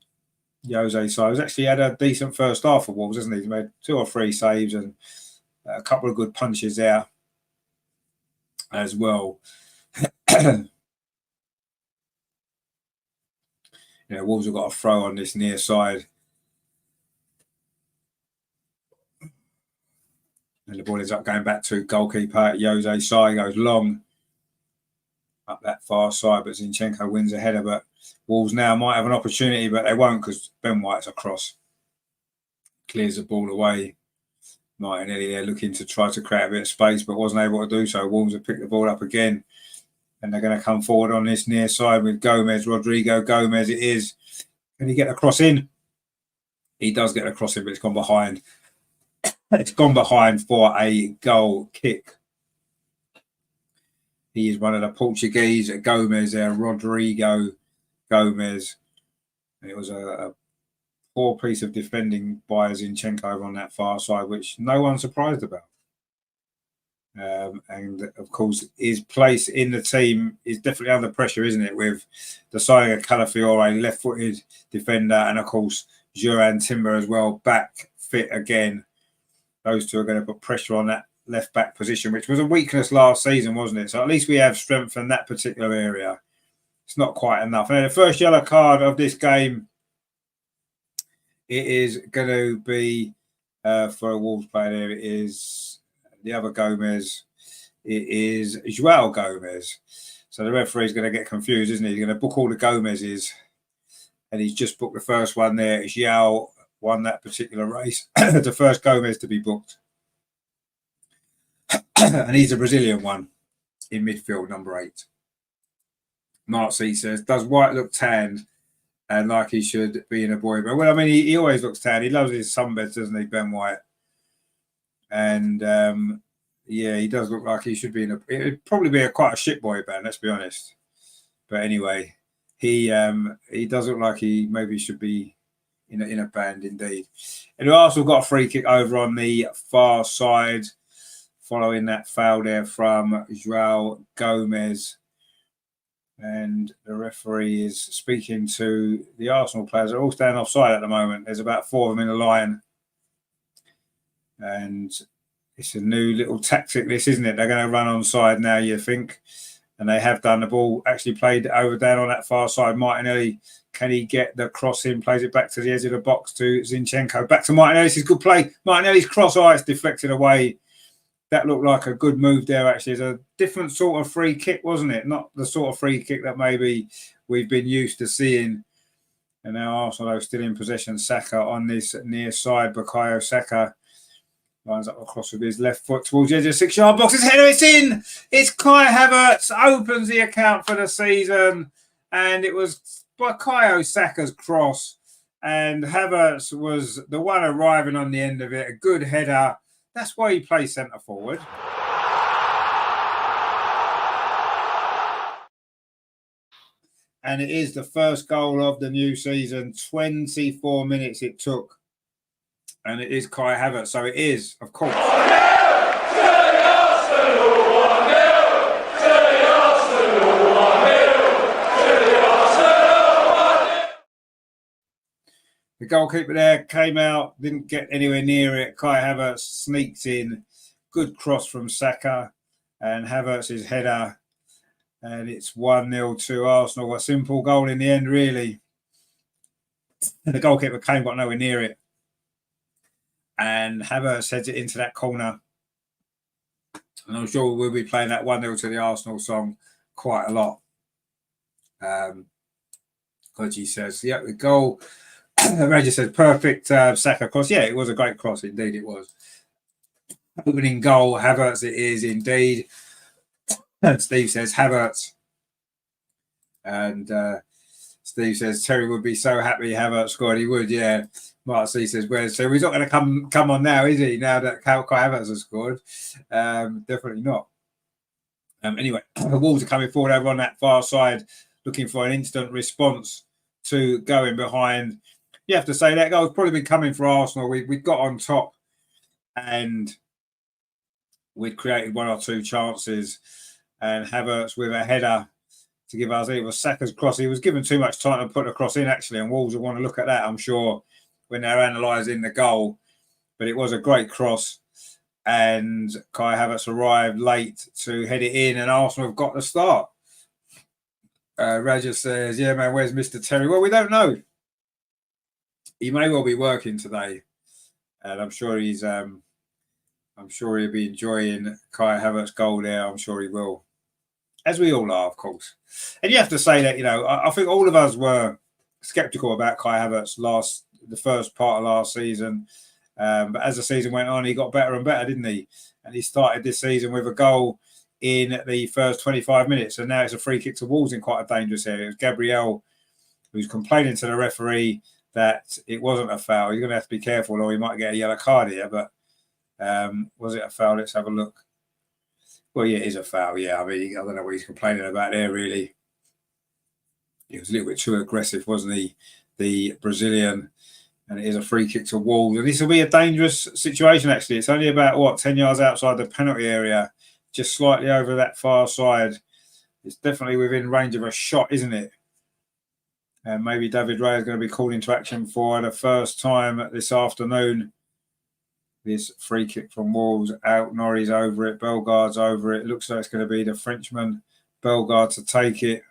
Jose Sarr. He's actually had a decent first half for Wolves, hasn't he? He's made 2 or 3 saves and a couple of good punches there as well. Wolves have got a throw on this near side. And the ball ends up going back to goalkeeper Jose Sai, goes long up that far side, but Zinchenko wins a header. But Wolves now might have an opportunity, but they won't because Ben White's across. Clears the ball away. Martinelli there looking to try to create a bit of space, but wasn't able to do so. Wolves have picked the ball up again. And they're going to come forward on this near side with Gomez, Rodrigo Gomez. It is. Can he get a cross in? He does get a cross in, but it's gone behind. It's gone behind for a goal kick. He is one of the Portuguese. Gomez there, Rodrigo Gomez. And it was a poor piece of defending by Zinchenko over on that far side, which no one's surprised about. And of course, his place in the team is definitely under pressure, isn't it? With the signing of Calafiore, left-footed defender, and of course, Juran Timber as well, back fit again. Those two are going to put pressure on that left-back position, which was a weakness last season, wasn't it? So at least we have strength in that particular area. It's not quite enough. And the first yellow card of this game, it is going to be for a Wolves player there. It is the other Gomez. It is Joao Gomez. So the referee is going to get confused, isn't he? He's going to book all the Gomez's. And he's just booked the first one there. Joao won that particular race. The first Gomez to be booked. And he's a Brazilian one in midfield, number 8. Mark C says, does White look tanned and like he should be in a boy band? Well, I mean, he always looks tanned. He loves his sunbeds, doesn't he, Ben White? And yeah, he does look like he should be in a. It'd probably be quite a shit boy band, let's be honest. But anyway, he does look like he maybe should be in a band indeed. And Arsenal got a free kick over on the far side, following that foul there from Joao Gomez. And the referee is speaking to the Arsenal players. They're all standing offside at the moment. There's about 4 of them in the line. And it's a new little tactic, this, isn't it? They're going to run onside now, you think. And they have done. The ball actually played over down on that far side. Martinelli, can he get the cross in? Plays it back to the edge of the box to Zinchenko. Back to Martinelli. This is good play. Martinelli's cross, it's deflected away. That looked like a good move there, actually. It's a different sort of free kick, wasn't it? Not the sort of free kick that maybe we've been used to seeing. And now Arsenal still in possession. Saka on this near side. Bukayo Saka lines up across with his left foot towards the edge of the 6-yard box. His header, it's in! It's Kai Havertz, opens the account for the season. And it was Bukayo Saka's cross. And Havertz was the one arriving on the end of it. A good header. That's why he plays centre forward. And it is the first goal of the new season. 24 minutes it took. And it is Kai Havertz. So it is, of course. The goalkeeper there came out, didn't get anywhere near it. Kai Havertz sneaked in. Good cross from Saka. And Havertz's header. And it's 1-0 to Arsenal. A simple goal in the end, really. And the goalkeeper got nowhere near it. And Havertz heads it into that corner. And I'm sure we'll be playing that 1-0 to the Arsenal song quite a lot. Koji says, yeah, the goal. Raya says, perfect Saka cross. Yeah, it was a great cross. Indeed, it was. Opening goal, Havertz it is indeed. And Steve says, Havertz. And Steve says, Terry would be so happy Havertz scored. He would, yeah. Mark C says, where's so he's not going to come on now, is he? Now that Kai Havertz has scored. Definitely not. Anyway, the Wolves are coming forward over on that far side, looking for an instant response to going behind. You have to say that goal's probably been coming for Arsenal. We got on top and we'd created 1 or 2 chances. And Havertz with a header to give us, it was Saka's cross. He was given too much time to put the cross in, actually, and Wolves will want to look at that, I'm sure, when they're analysing the goal. But it was a great cross, and Kai Havertz arrived late to head it in, and Arsenal have got the start. Raja says, yeah, man, where's Mr. Terry? Well, we don't know. He may well be working today, and I'm sure he's I'm sure he'll be enjoying Kai Havertz's goal there. I'm sure he will, as we all are, of course. And you have to say that, I think all of us were sceptical about Kai Havertz the first part of last season. But as the season went on, he got better and better, didn't he? And he started this season with a goal in the first 25 minutes. And now it's a free kick to Wolves in quite a dangerous area. It was Gabriel who's complaining to the referee that it wasn't a foul. He's going to have to be careful or he might get a yellow card here. But was it a foul? Let's have a look. Well, yeah, it is a foul. Yeah, I mean, I don't know what he's complaining about there, really. He was a little bit too aggressive, wasn't he? The Brazilian. And it is a free kick to Wolves. And this will be a dangerous situation, actually. It's only about, 10 yards outside the penalty area, just slightly over that far side. It's definitely within range of a shot, isn't it? And maybe David Raya is going to be called into action for the first time this afternoon. This free kick from Wolves out. Norrie's over it. Bellegarde's over it. Looks like it's going to be the Frenchman, Bellegarde, to take it.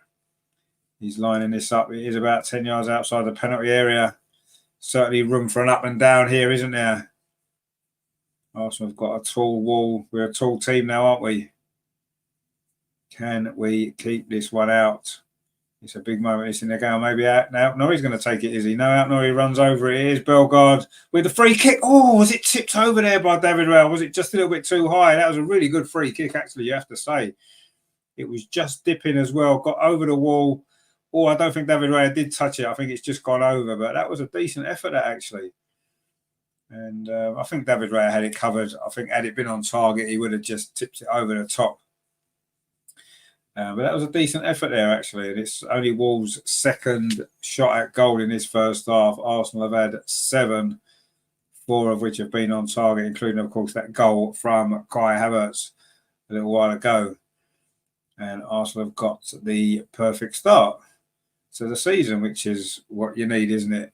He's lining this up. It is about 10 yards outside the penalty area. Certainly room for an up and down here, isn't there? Arsenal have got a tall wall. We're a tall team now, aren't we? Can we keep this one out? It's a big moment. It's in the game. Maybe out now. Norrie's going to take it, is he? No, out Norrie runs over it. Here's Bellegarde with the free kick. Oh, was it tipped over there by David Raya? Was it just a little bit too high? That was a really good free kick, actually, you have to say. It was just dipping as well. Got over the wall. Oh, I don't think David Raya did touch it. I think it's just gone over. But that was a decent effort, that, actually. And I think David Raya had it covered. I think had it been on target, he would have just tipped it over the top. But that was a decent effort there, actually. And it's only Wolves' second shot at goal in this first half. Arsenal have had 7, 4 of which have been on target, including, of course, that goal from Kai Havertz a little while ago. And Arsenal have got the perfect start to the season, which is what you need, isn't it?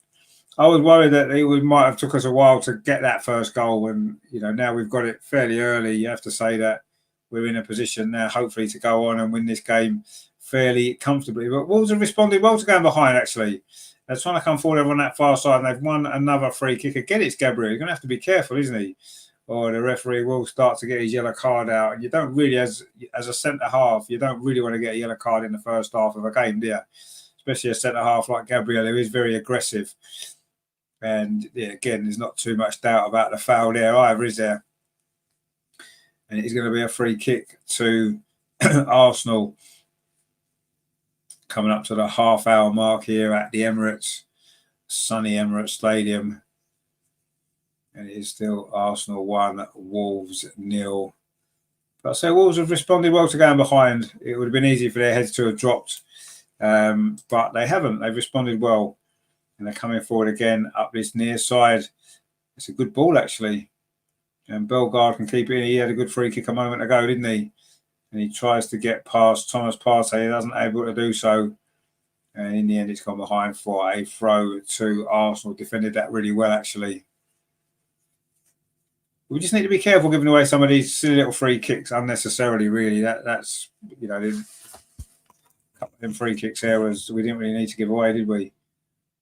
I was worried that it might have took us a while to get that first goal. And, now we've got it fairly early. You have to say that we're in a position now, hopefully, to go on and win this game fairly comfortably. But Wolves have responded well to going behind, actually. They're trying to come forward over on that far side, and they've won another free kick. Again, it's Gabriel. You're going to have to be careful, isn't he? Or the referee will start to get his yellow card out. And you don't really, as a centre-half, you don't really want to get a yellow card in the first half of a game, do you? Especially a centre-half like Gabriel, who is very aggressive. And, yeah, again, there's not too much doubt about the foul there either, is there? And it's going to be a free kick to Arsenal coming up to the half-hour mark here at the Emirates, sunny Emirates Stadium. And it is still Arsenal 1, Wolves 0. But I say Wolves have responded well to going behind. It would have been easy for their heads to have dropped. But they haven't. They've responded well. And they're coming forward again up this near side. It's a good ball, actually. And Bellegarde can keep it in. He had a good free kick a moment ago, didn't he? And he tries to get past Thomas Partey. He doesn't able to do so. And in the end, it's gone behind for a throw to Arsenal. Defended that really well, actually. We just need to be careful giving away some of these silly little free kicks unnecessarily, really. That's, a couple of them free kicks there we didn't really need to give away, did we?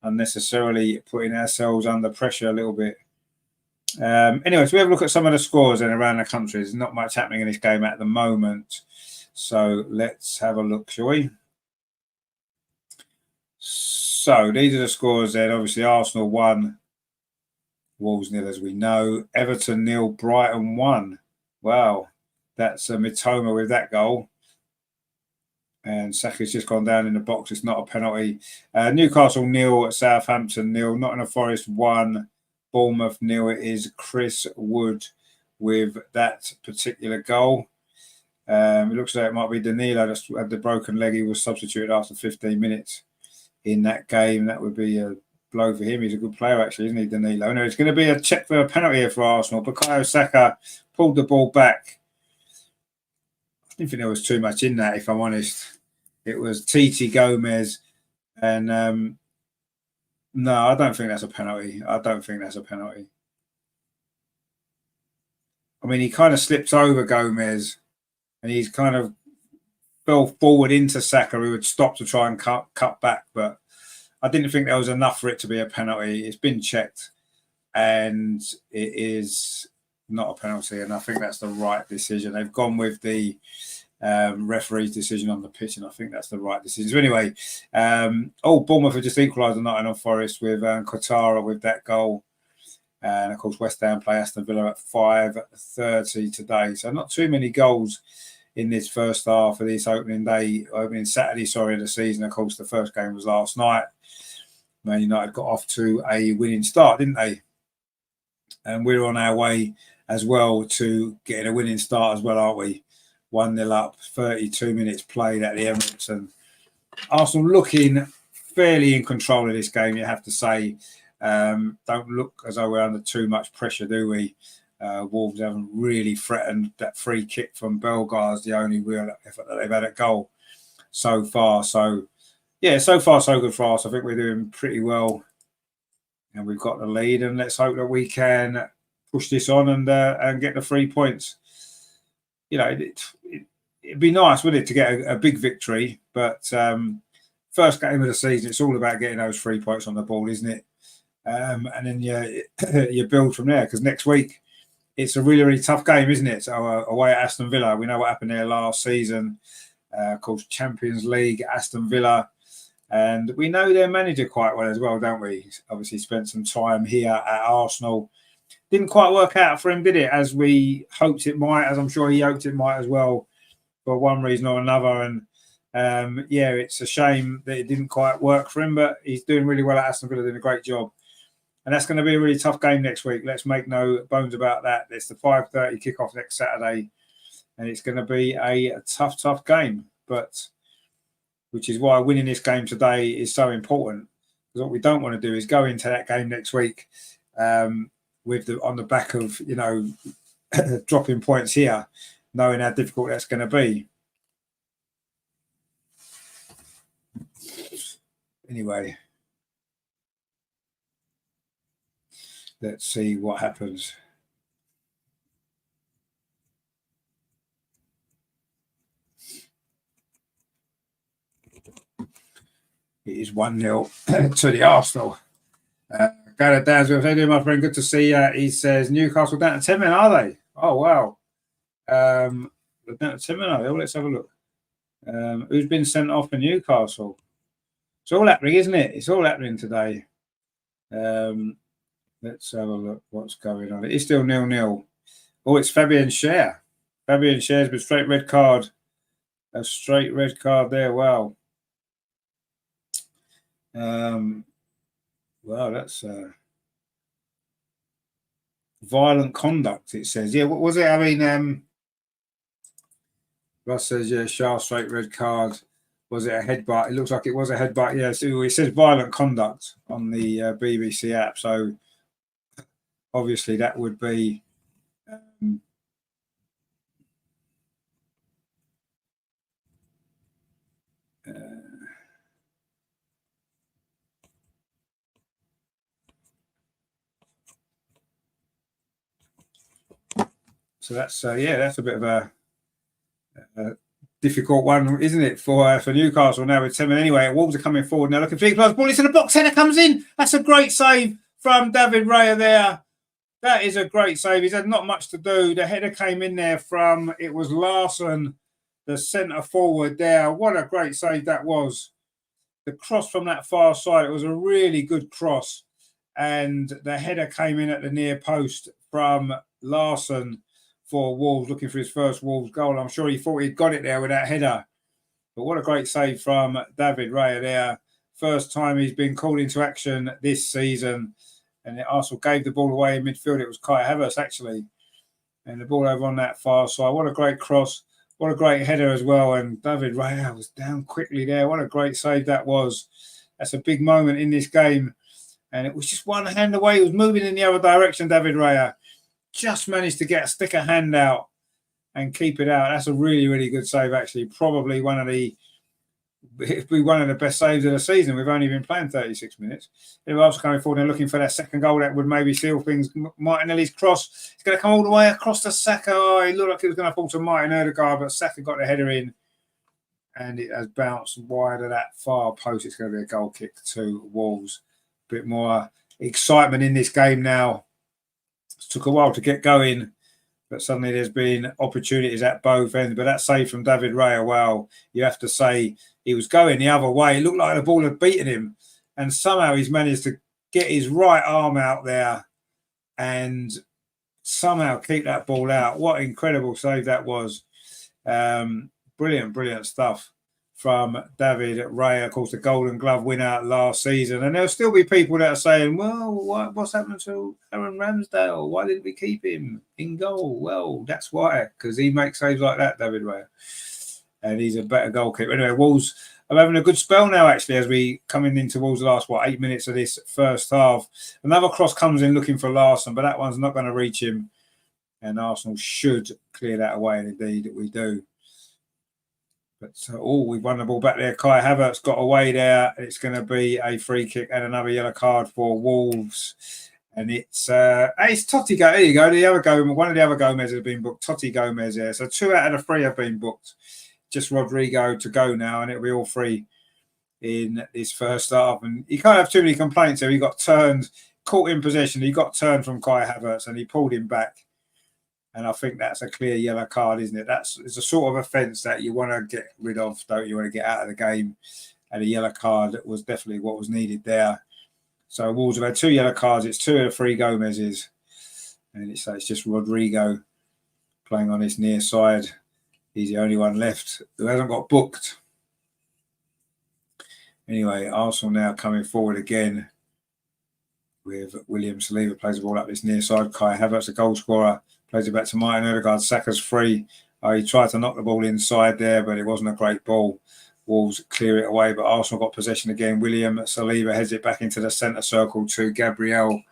Unnecessarily putting ourselves under pressure a little bit. Anyway, so we have a look at some of the scores then around the country. There's not much happening in this game at the moment. So let's have a look, shall we? So these are the scores then. Obviously, Arsenal 1, Wolves 0, as we know. Everton 0, Brighton 1. Wow, that's Mitoma with that goal. And Saka's just gone down in the box. It's not a penalty. Newcastle 0, Southampton 0, Nottingham Forest 1, Bournemouth 0. It is Chris Wood with that particular goal. It looks like it might be Danilo that had the broken leg. He was substituted after 15 minutes in that game. That would be a blow for him. He's a good player, actually, isn't he, Danilo? No, it's going to be a check for a penalty here for Arsenal. Bukayo Saka pulled the ball back. I didn't think there was too much in that, if I'm honest. It was Titi Gomez. And no, I don't think that's a penalty. I mean, he kind of slipped over Gomez and he's kind of fell forward into Saka, who would stop to try and cut back. But I didn't think there was enough for it to be a penalty. It's been checked and it is not a penalty, and I think that's the right decision. They've gone with the referee's decision on the pitch, and I think that's the right decision. So anyway, Bournemouth have just equalised the Nottingham Forest with Qatar with that goal. And of course, West Ham play Aston Villa at 5:30 today. So not too many goals in this first half of this opening Saturday, of the season. Of course, the first game was last night. Man United got off to a winning start, didn't they? And we're on our way as well to getting a winning start as well, aren't we? 1-0 up, 32 minutes played at the Emirates, and Arsenal looking fairly in control of this game, you have to say. Don't look as though we're under too much pressure, do we? Wolves haven't really threatened. That free kick from Bellegarde's the only real effort that they've had at goal so far. So, yeah, so far so good for us. I think we're doing pretty well, and we've got the lead. And let's hope that we can push this on and get the 3 points. You know, it'd be nice, wouldn't it, to get a big victory? But first game of the season, it's all about getting those 3 points on the board, isn't it? And then you build from there, because next week it's a really, really tough game, isn't it? So away at Aston Villa, we know what happened there last season. Of course, Champions League, Aston Villa, and we know their manager quite well as well, don't we? Obviously, spent some time here at Arsenal. Didn't quite work out for him, did it? As we hoped it might, as I'm sure he hoped it might as well, for one reason or another. And it's a shame that it didn't quite work for him, but he's doing really well at Aston Villa, doing a great job. And that's going to be a really tough game next week. Let's make no bones about that. It's the 5:30 kickoff next Saturday, and it's going to be a tough game. But which is why winning this game today is so important. Because what we don't want to do is go into that game next week on the back of dropping points here, knowing how difficult that's going to be. Anyway. Let's see what happens. It is 1-0 to the Arsenal. Gareth Dansworth, how you doing, my friend? Good to see you. He says Newcastle down to 10 men, are they? Oh, wow. They're down to 10 men, are they? Well, let's have a look. Who's been sent off for Newcastle? It's all happening, isn't it? It's all happening today. Let's have a look what's going on. It is still 0-0. Oh, it's Fabian Schär. Fabian Schär's been straight red card. A straight red card there. Wow. Wow, that's violent conduct, it says. Yeah, what was it? I mean, Ross says, yeah, Schär straight red card. Was it a headbutt? It looks like it was a headbutt. Yeah, so it says violent conduct on the BBC app. So obviously, that would be so that's that's a bit of a difficult one, isn't it, for Newcastle now with 10 men. Anyway, Wolves are coming forward now. Looking for big ball into the box. Header comes in. That's a great save from David Raya there. That is a great save. He's had not much to do. The header came in there from, it was Larson, the centre forward there. What a great save that was. The cross from that far side, it was a really good cross. And the header came in at the near post from Larson for Wolves, looking for his first Wolves goal. I'm sure he thought he'd got it there with that header. But what a great save from David Raya there. First time he's been called into action this season. And Arsenal gave the ball away in midfield. It was Kai Havertz, actually. And the ball over on that far side. What a great cross. What a great header as well. And David Raya was down quickly there. What a great save that was. That's a big moment in this game. And it was just one hand away. He was moving in the other direction, David Raya. Just managed to stick a hand out and keep it out. That's a really, really good save, actually. Probably one of the best saves of the season. We've only been playing 36 minutes. They're also coming forward and looking for that second goal that would maybe seal things. Martinelli's cross. It's going to come all the way across to Saka. Oh, it looked like it was going to fall to Martin Odegaard, but Saka got the header in. And it has bounced wide of that far post. It's going to be a goal kick to Wolves. A bit more excitement in this game now. It took a while to get going. But suddenly there's been opportunities at both ends. But that save from David Raya, wow, you have to say he was going the other way. It looked like the ball had beaten him. And somehow he's managed to get his right arm out there and somehow keep that ball out. What incredible save that was. Brilliant stuff from David Raya, of course, the Golden Glove winner last season. And there'll still be people that are saying, well, what's happened to Aaron Ramsdale? Why didn't we keep him in goal? Well, that's why, because he makes saves like that, David Raya. And he's a better goalkeeper. Anyway, Wolves are having a good spell now, actually, as we coming into Wolves' last, 8 minutes of this first half. Another cross comes in looking for Larson, but that one's not going to reach him. And Arsenal should clear that away, and indeed we do. But we've won the ball back there. Kai Havertz got away there. It's going to be a free kick and another yellow card for Wolves. And it's Totti. There you go. One of the other Gomez has been booked. Totti Gomez there. So 2 out of the 3 have been booked. Just Rodrigo to go now, and it'll be all 3 in this first half. And you can't have too many complaints there. He got turned, caught in possession. He got turned from Kai Havertz, and he pulled him back. And I think that's a clear yellow card, isn't it? It's a sort of offence that you want to get rid of, don't you? Want to get out of the game. And a yellow card was definitely what was needed there. So Wolves have had 2 yellow cards. It's 2 of the 3 Gomez's. And it's just Rodrigo playing on his near side. He's the only one left who hasn't got booked. Anyway, Arsenal now coming forward again with William Saliba plays the ball up this near side. Kai Havertz, the goal scorer, plays it back to Martin Odegaard. Saka's free. He tried to knock the ball inside there, but it wasn't a great ball. Wolves clear it away, but Arsenal got possession again. William Saliba heads it back into the centre circle to Gabriel.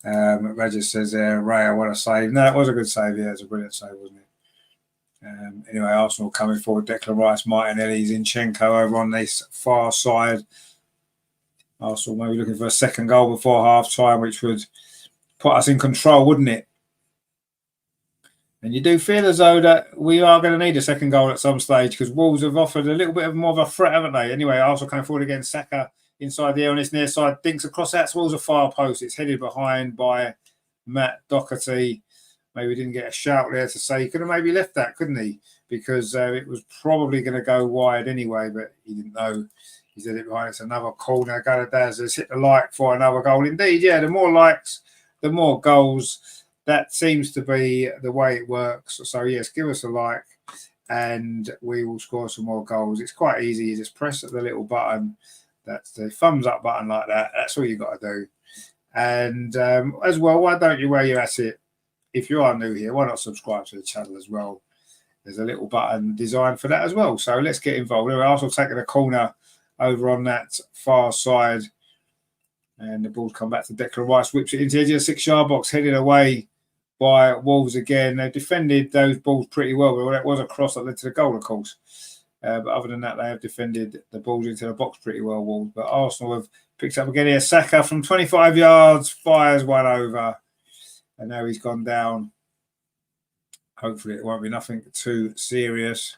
Raja says there, Raya, what a save. No, it was a good save. Yeah, it was a brilliant save, wasn't it? Anyway, Arsenal coming forward. Declan Rice, Martinelli, Zinchenko over on this far side. Arsenal maybe looking for a second goal before half-time, which would put us in control, wouldn't it? And you do feel as though that we are going to need a second goal at some stage because Wolves have offered a little bit of more of a threat, haven't they? Anyway, Arsenal coming forward again. Saka inside the air on this near side. Dinks across that towards a far post. It's headed behind by Matt Doherty. Maybe didn't get a shout there to say he could have maybe left that, couldn't he? Because it was probably going to go wide anyway, but he didn't know. He's had it behind. It's another corner. Galadaz has hit the like for another goal. Indeed, yeah, the more likes, the more goals. That seems to be the way it works. So, yes, give us a like and we will score some more goals. It's quite easy. You just press the little button. That's the thumbs up button like that. That's all you got to do. And as well, why don't you, where you're at it, if you are new here, why not subscribe to the channel as well? There's a little button designed for that as well. So let's get involved. We're also taking a corner over on that far side. And the ball's come back to Declan Rice, whips it into the edge of the 6-yard box, headed away by Wolves again. They defended those balls pretty well. Well, that was a cross that led to the goal, of course. But other than that, they have defended the balls into the box pretty well, Wolves. But Arsenal have picked up again here. Saka from 25 yards, fires one over. And now he's gone down. Hopefully it won't be nothing too serious.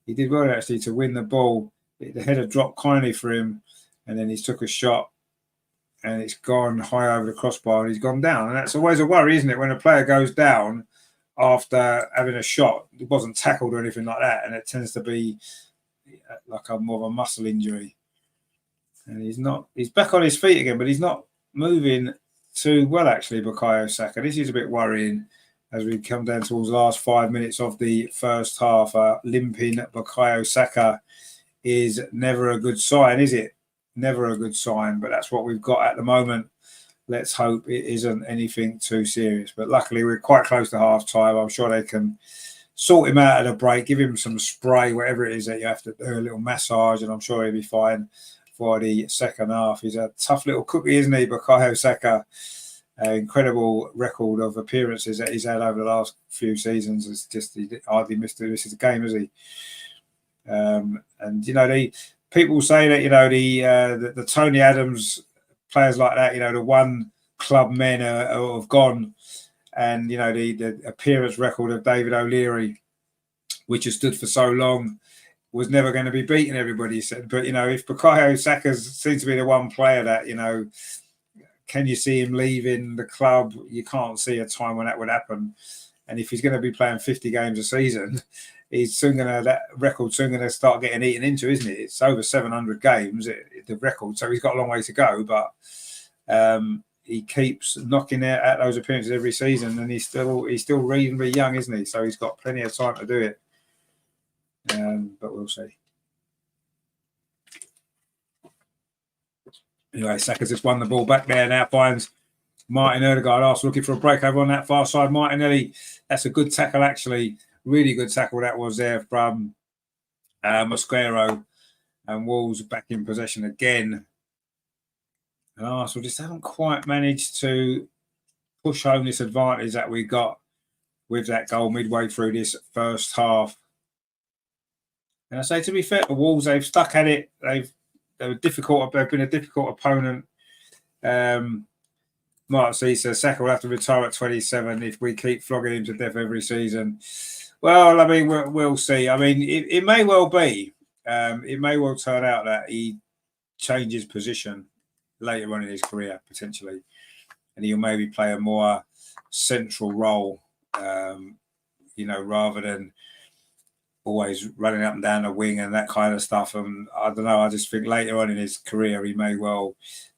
He did well, actually, to win the ball. The header dropped kindly for him. And then he took a shot. And it's gone high over the crossbar and he's gone down. And that's always a worry, isn't it? When a player goes down after having a shot, it wasn't tackled or anything like that. And it tends to be like more of a muscle injury. And he's back on his feet again, but he's not moving too well, actually, Bukayo Saka. This is a bit worrying as we come down towards the last 5 minutes of the first half. Limping Bukayo Saka is never a good sign, is it? Never a good sign, but that's what we've got at the moment. Let's hope it isn't anything too serious. But luckily, we're quite close to half-time. I'm sure they can sort him out at a break, give him some spray, whatever it is that you have to do, a little massage, and I'm sure he'll be fine for the second half. He's a tough little cookie, isn't he, Bukayo Saka? Incredible record of appearances that he's had over the last few seasons. It's just he hardly missed a game, has he? And, you know, people say that, you know, the Tony Adams players like that, you know, the one club men have gone, and, you know, the appearance record of David O'Leary, which has stood for so long, was never going to be beaten, everybody said. But, you know, if Bukayo Saka seems to be the one player that, you know, can you see him leaving the club? You can't see a time when that would happen. And if he's going to be playing 50 games a season, that record's soon going to start getting eaten into, isn't it? It's over 700 games, the record. So he's got a long way to go, but he keeps knocking at those appearances every season, and he's still reasonably young, isn't he? So he's got plenty of time to do it. But we'll see. Anyway, Saka's just won the ball back there, now finds Martin Odegaard. Arsenal looking for a breakover on that far side. Martinelli, that's a good tackle, actually. Really good tackle that was there from Mosquero. And Wolves back in possession again. And Arsenal just haven't quite managed to push home this advantage that we got with that goal midway through this first half. And I say, to be fair to Wolves, they've stuck at it. They've been a difficult opponent. Mark C says Saka will have to retire at 27 if we keep flogging him to death every season. Well, I mean, we'll see. I mean, it may well be. It may well turn out that he changes position later on in his career, potentially. And he'll maybe play a more central role, rather than always running up and down the wing and that kind of stuff. And I don't know, I just think later on in his career,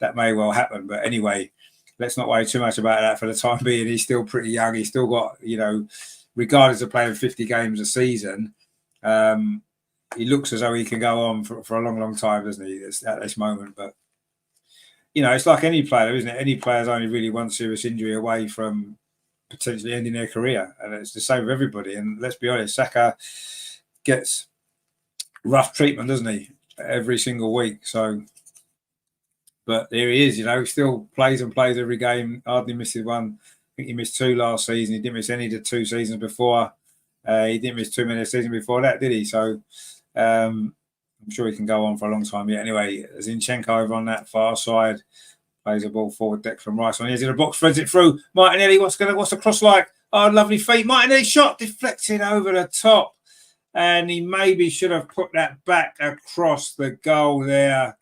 that may well happen. But anyway, let's not worry too much about that for the time being. He's still pretty young. He's still got, regardless of playing 50 games a season, he looks as though he can go on for a long, long time, doesn't he, at this moment. But, it's like any player, isn't it? Any player's only really one serious injury away from potentially ending their career. And it's the same with everybody. And let's be honest, Saka gets rough treatment, doesn't he, every single week. So, but there he is, he still plays every game, hardly misses one. I think he missed 2 last season. He didn't miss any of the 2 seasons before. He didn't miss too many seasons before that, did he? So I'm sure he can go on for a long time. Yeah, anyway, Zinchenko over on that far side plays the ball forward. Declan Rice on the edge of the box, threads it through. Martinelli, what's the cross like? Oh, lovely feet. Martinelli shot deflected over the top. And he maybe should have put that back across the goal there.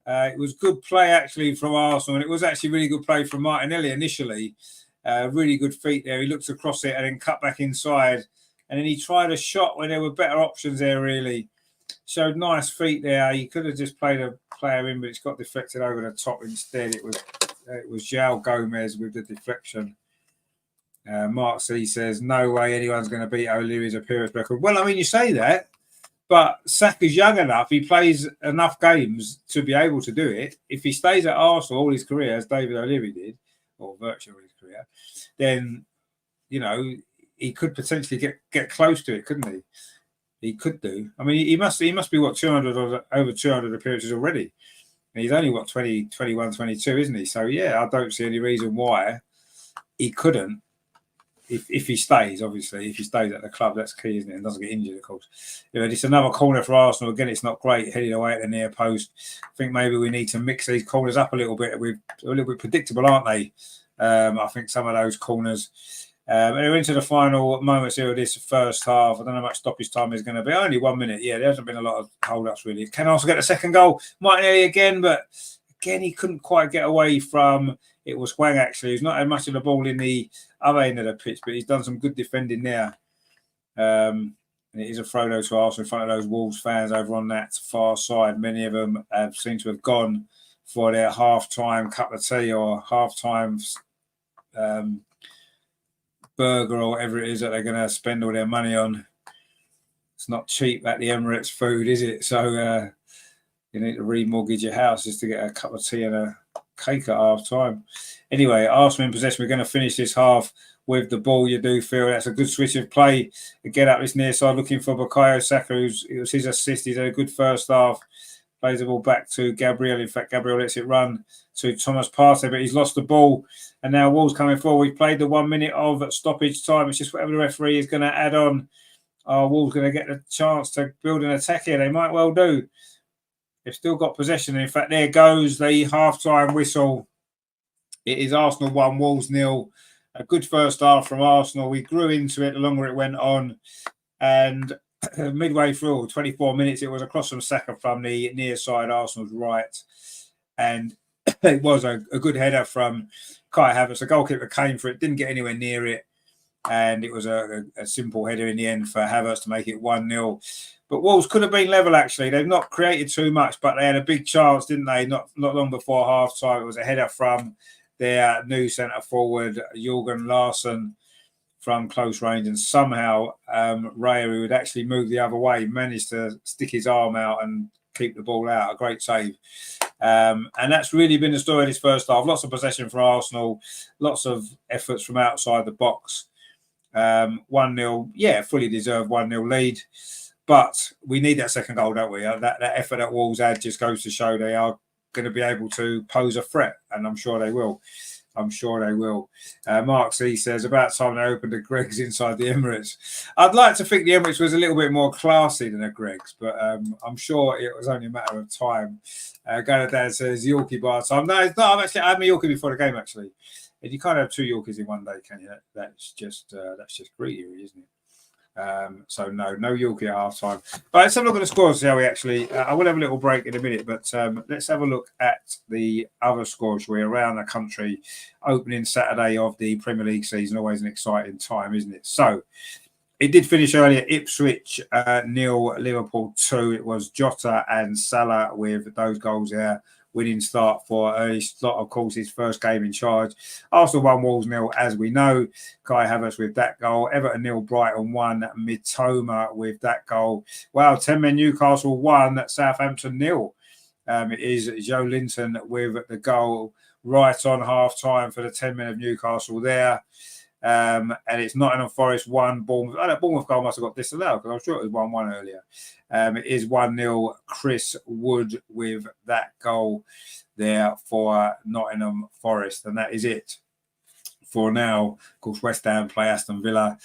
It was good play, actually, from Arsenal. And it was actually really good play from Martinelli initially. Really good feet there. He looked across it and then cut back inside. And then he tried a shot when there were better options there, really. Showed nice feet there. He could have just played a player in, but it's got deflected over the top instead. It was João Gomez with the deflection. Mark C says, no way anyone's going to beat O'Leary's appearance record. Well, I mean, you say that, but Saka's young enough. He plays enough games to be able to do it. If he stays at Arsenal all his career, as David O'Leary did, or virtually his career, then, he could potentially get close to it, couldn't he? He could do. I mean, he must be, what, 200 or over 200 appearances already. And he's only, 20, 21, 22, isn't he? So, yeah, I don't see any reason why he couldn't. If he stays, obviously, if he stays at the club, that's key, isn't it? And doesn't get injured, of course. It's another corner for Arsenal. Again, it's not great, heading away at the near post. I think maybe we need to mix these corners up a little bit. We're a little bit predictable, aren't they? I think some of those corners. We're into the final moments here of this first half. I don't know how much stoppage time is going to be. Only 1 minute. Yeah, there hasn't been a lot of hold-ups, really. Can also get a second goal. Martinelli again, but again, he couldn't quite get away from... It was Hwang, actually. He's not had much of the ball in the other end of the pitch, but he's done some good defending there. And it is a throw though to Arsenal in front of those Wolves fans over on that far side. Many of them seem to have gone for their half-time cup of tea or half-time burger or whatever it is that they're going to spend all their money on. It's not cheap at the Emirates food, is it? So you need to remortgage your house just to get a cup of tea and a cake at half time. Anyway, Arsenal in possession. We're going to finish this half with the ball. You do feel that's a good switch of play. Get up this near side looking for Bukayo Saka, it was his assist. He's had a good first half. Plays the ball back to Gabriel. In fact, Gabriel lets it run to Thomas Partey, but he's lost the ball. And now Wolves coming forward. We've played the 1 minute of stoppage time. It's just whatever the referee is going to add on. Are Wolves going to get the chance to build an attack here? They might well do. They've still got possession. In fact, there goes the half-time whistle. It is Arsenal 1, Wolves 0. A good first half from Arsenal. We grew into it the longer it went on. And midway through, 24 minutes, it was a cross from Saka from the near side, Arsenal's right. And it was a good header from Kai Havertz. The goalkeeper came for it, didn't get anywhere near it. and it was a simple header in the end for Havertz to make it 1-0. But Wolves could have been level, actually. They've not created too much, but they had a big chance, didn't they? Not long before half-time. It was a header from their new centre-forward, Jürgen Larsson, from close range. And somehow Raya, who would actually move the other way, managed to stick his arm out and keep the ball out. A great save. And that's really been the story of this first half. Lots of possession for Arsenal. Lots of efforts from outside the box. 1-0, yeah, fully deserved 1-0 lead. But we need that second goal, don't we? That effort that Wolves had just goes to show they are going to be able to pose a threat, and I'm sure they will. Mark C says, about time they opened a Greggs inside the Emirates. I'd like to think the Emirates was a little bit more classy than a Greggs, but I'm sure it was only a matter of time. Dad says, Yorkie bar time. No, it's not. I had my Yorkie before the game, actually. And you can't have 2 Yorkies in one day, can you? That's just greedy, isn't it? So no Yorkie at half time. But let's have a look at the scores, see how we actually. I will have a little break in a minute, but let's have a look at the other scores. We're around the country, opening Saturday of the Premier League season. Always an exciting time, isn't it? So it did finish earlier. Ipswich 0, Liverpool 2. It was Jota and Salah with those goals there. Winning start for early slot, of course, his first game in charge. Arsenal 1, Wolves 0, as we know. Kai Havertz with that goal. Everton 0, Brighton 1. Mitoma with that goal. Wow, 10 men Newcastle 1, Southampton 0. It is Joe Linton with the goal right on half time for the 10 men of Newcastle there. And it's Nottingham Forest 1, Bournemouth. Oh, that Bournemouth goal must have got disallowed because I'm sure it was 1-1 earlier. It is 1-0. Chris Wood with that goal there for Nottingham Forest. And that is it for now. Of course, West Ham play Aston Villa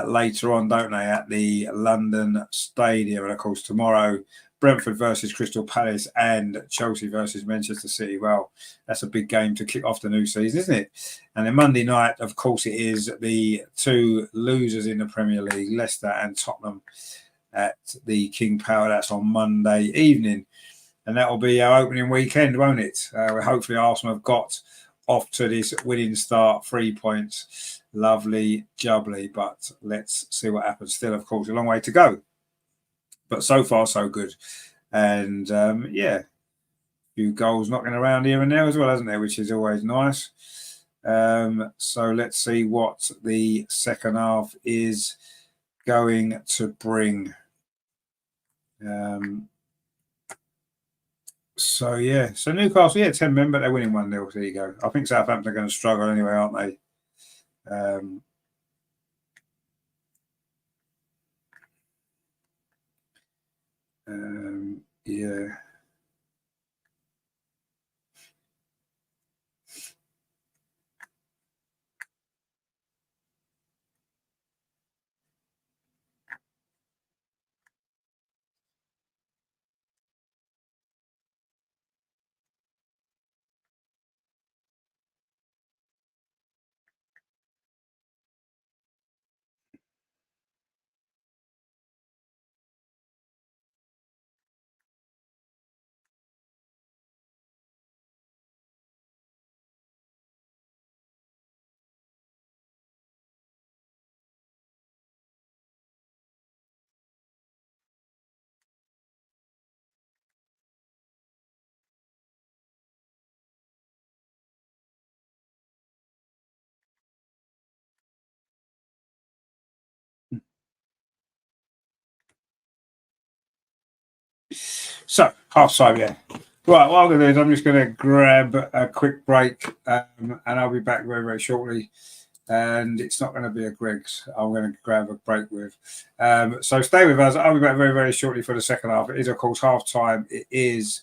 later on, don't they, at the London Stadium. And of course, tomorrow, Brentford versus Crystal Palace and Chelsea versus Manchester City. Well, that's a big game to kick off the new season, isn't it? And then Monday night, of course, it is the 2 losers in the Premier League, Leicester and Tottenham, at the King Power. That's on Monday evening. And that will be our opening weekend, won't it? Hopefully Arsenal have got off to this winning start, 3 points. Lovely jubbly, but let's see what happens. Still, of course, a long way to go. But so far, so good. And, yeah, a few goals knocking around here and there as well, hasn't there, which is always nice. So let's see what the second half is going to bring. So Newcastle, 10 men, but they're winning 1-0. There you go. I think Southampton are going to struggle anyway, aren't they? Yeah. So, half time, yeah. Right, what I'm going to do is I'm just going to grab a quick break and I'll be back very, very shortly. And it's not going to be a Greggs. I'm going to grab a break with. So stay with us. I'll be back very, very shortly for the second half. It is, of course, half time. It is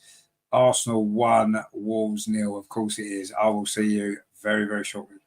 Arsenal 1, Wolves 0. Of course it is. I will see you very, very shortly.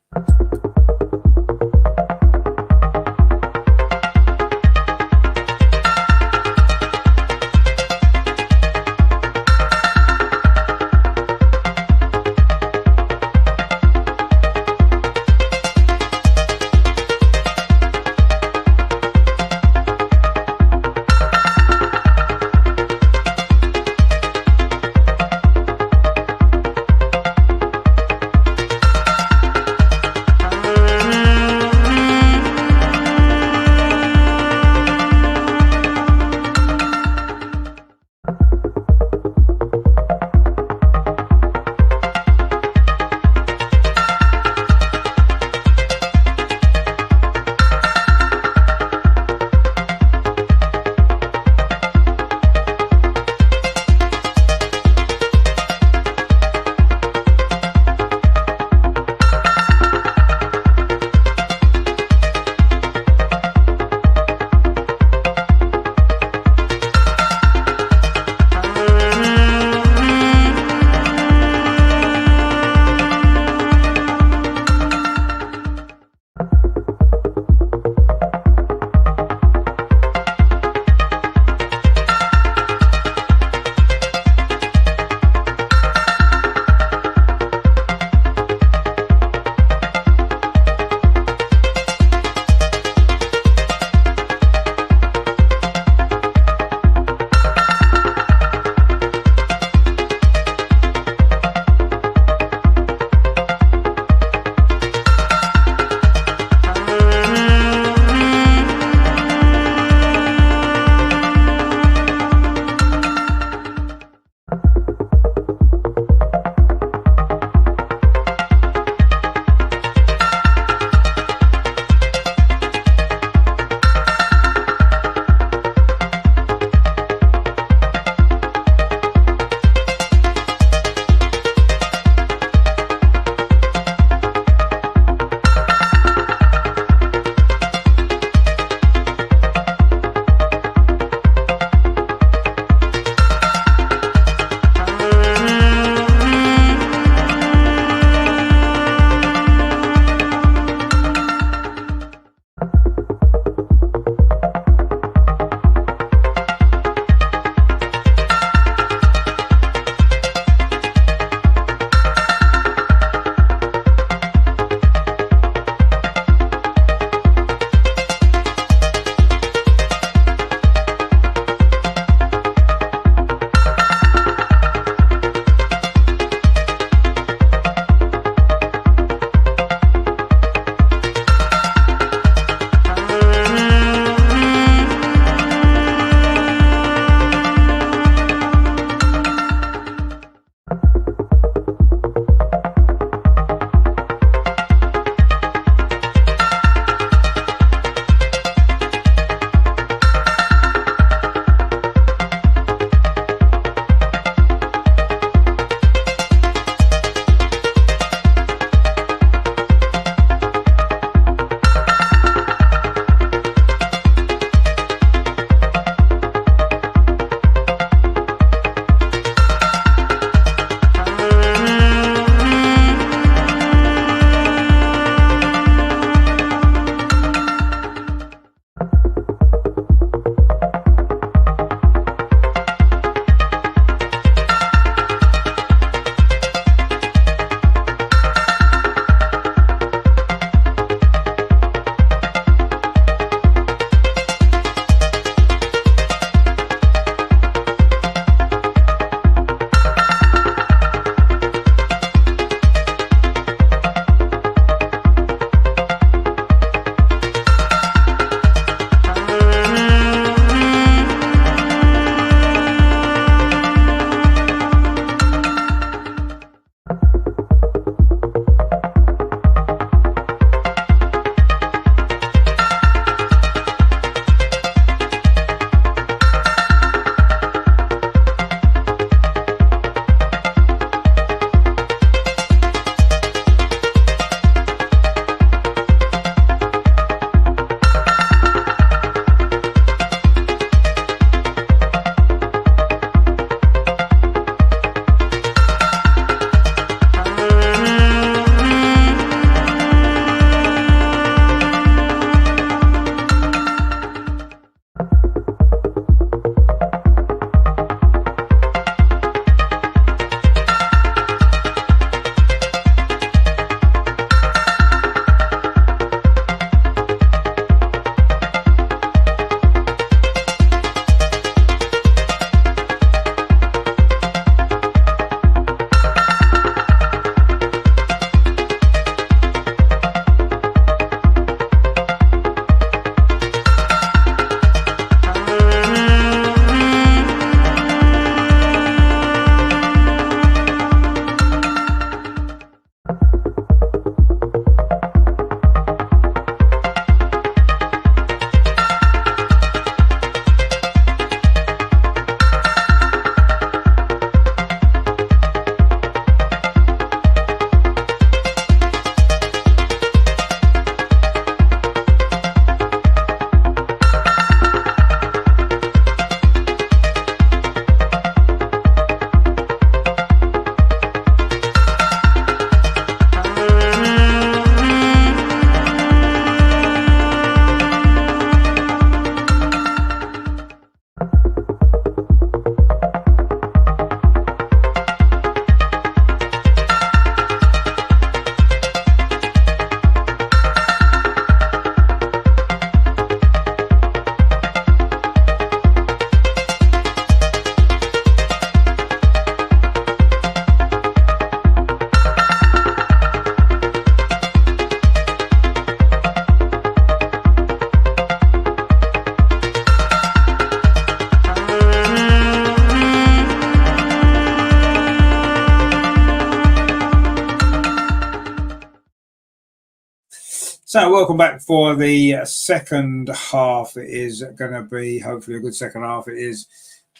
So welcome back for the second half. It is going to be hopefully a good second half. It is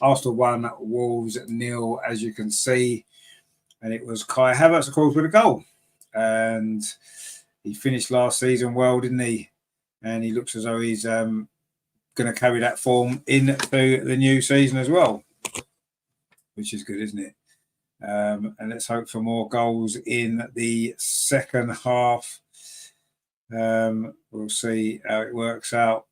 Arsenal 1, Wolves 0, as you can see. And it was Kai Havertz, of course, with a goal. And he finished last season well, didn't he? And he looks as though he's going to carry that form into the new season as well, which is good, isn't it? And let's hope for more goals in the second half. We'll see how it works out.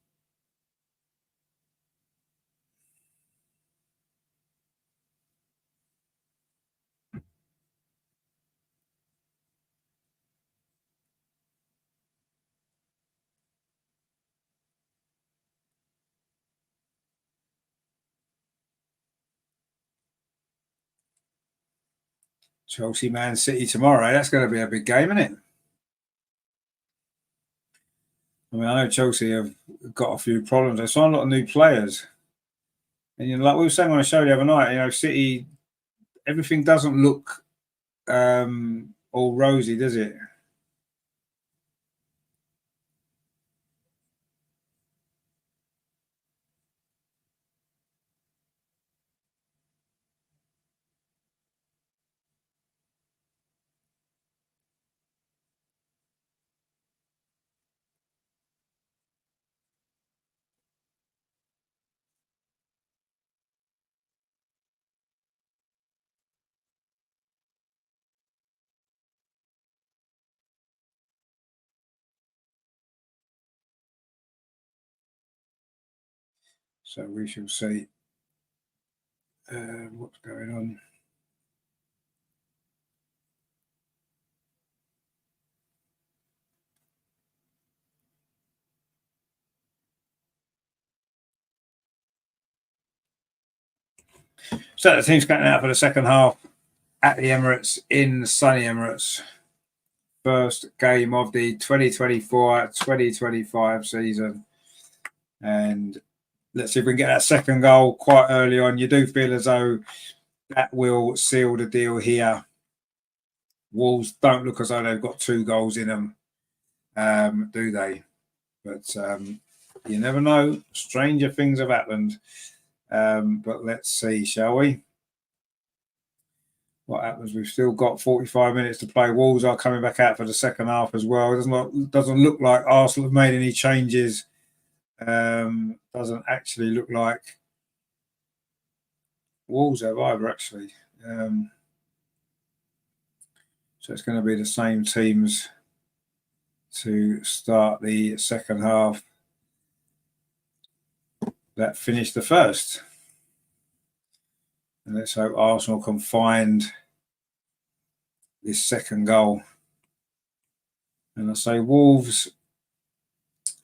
Chelsea, Man City tomorrow. That's going to be a big game, isn't it? I mean, I know Chelsea have got a few problems. They signed a lot of new players. And, you know, like we were saying on a show the other night, you know, City, everything doesn't look all rosy, does it? So we shall see what's going on. So the team's going out for the second half at the Emirates in sunny Emirates. First game of the 2024-2025 season. And let's see if we can get that second goal quite early on. You do feel as though that will seal the deal here. Wolves don't look as though they've got 2 goals in them, do they? But you never know. Stranger things have happened. But let's see, shall we? What happens? We've still got 45 minutes to play. Wolves are coming back out for the second half as well. It doesn't look like Arsenal have made any changes. Doesn't actually look like Wolves have either, actually. So it's going to be the same teams to start the second half that finished the first. And let's hope Arsenal can find this second goal. And I say Wolves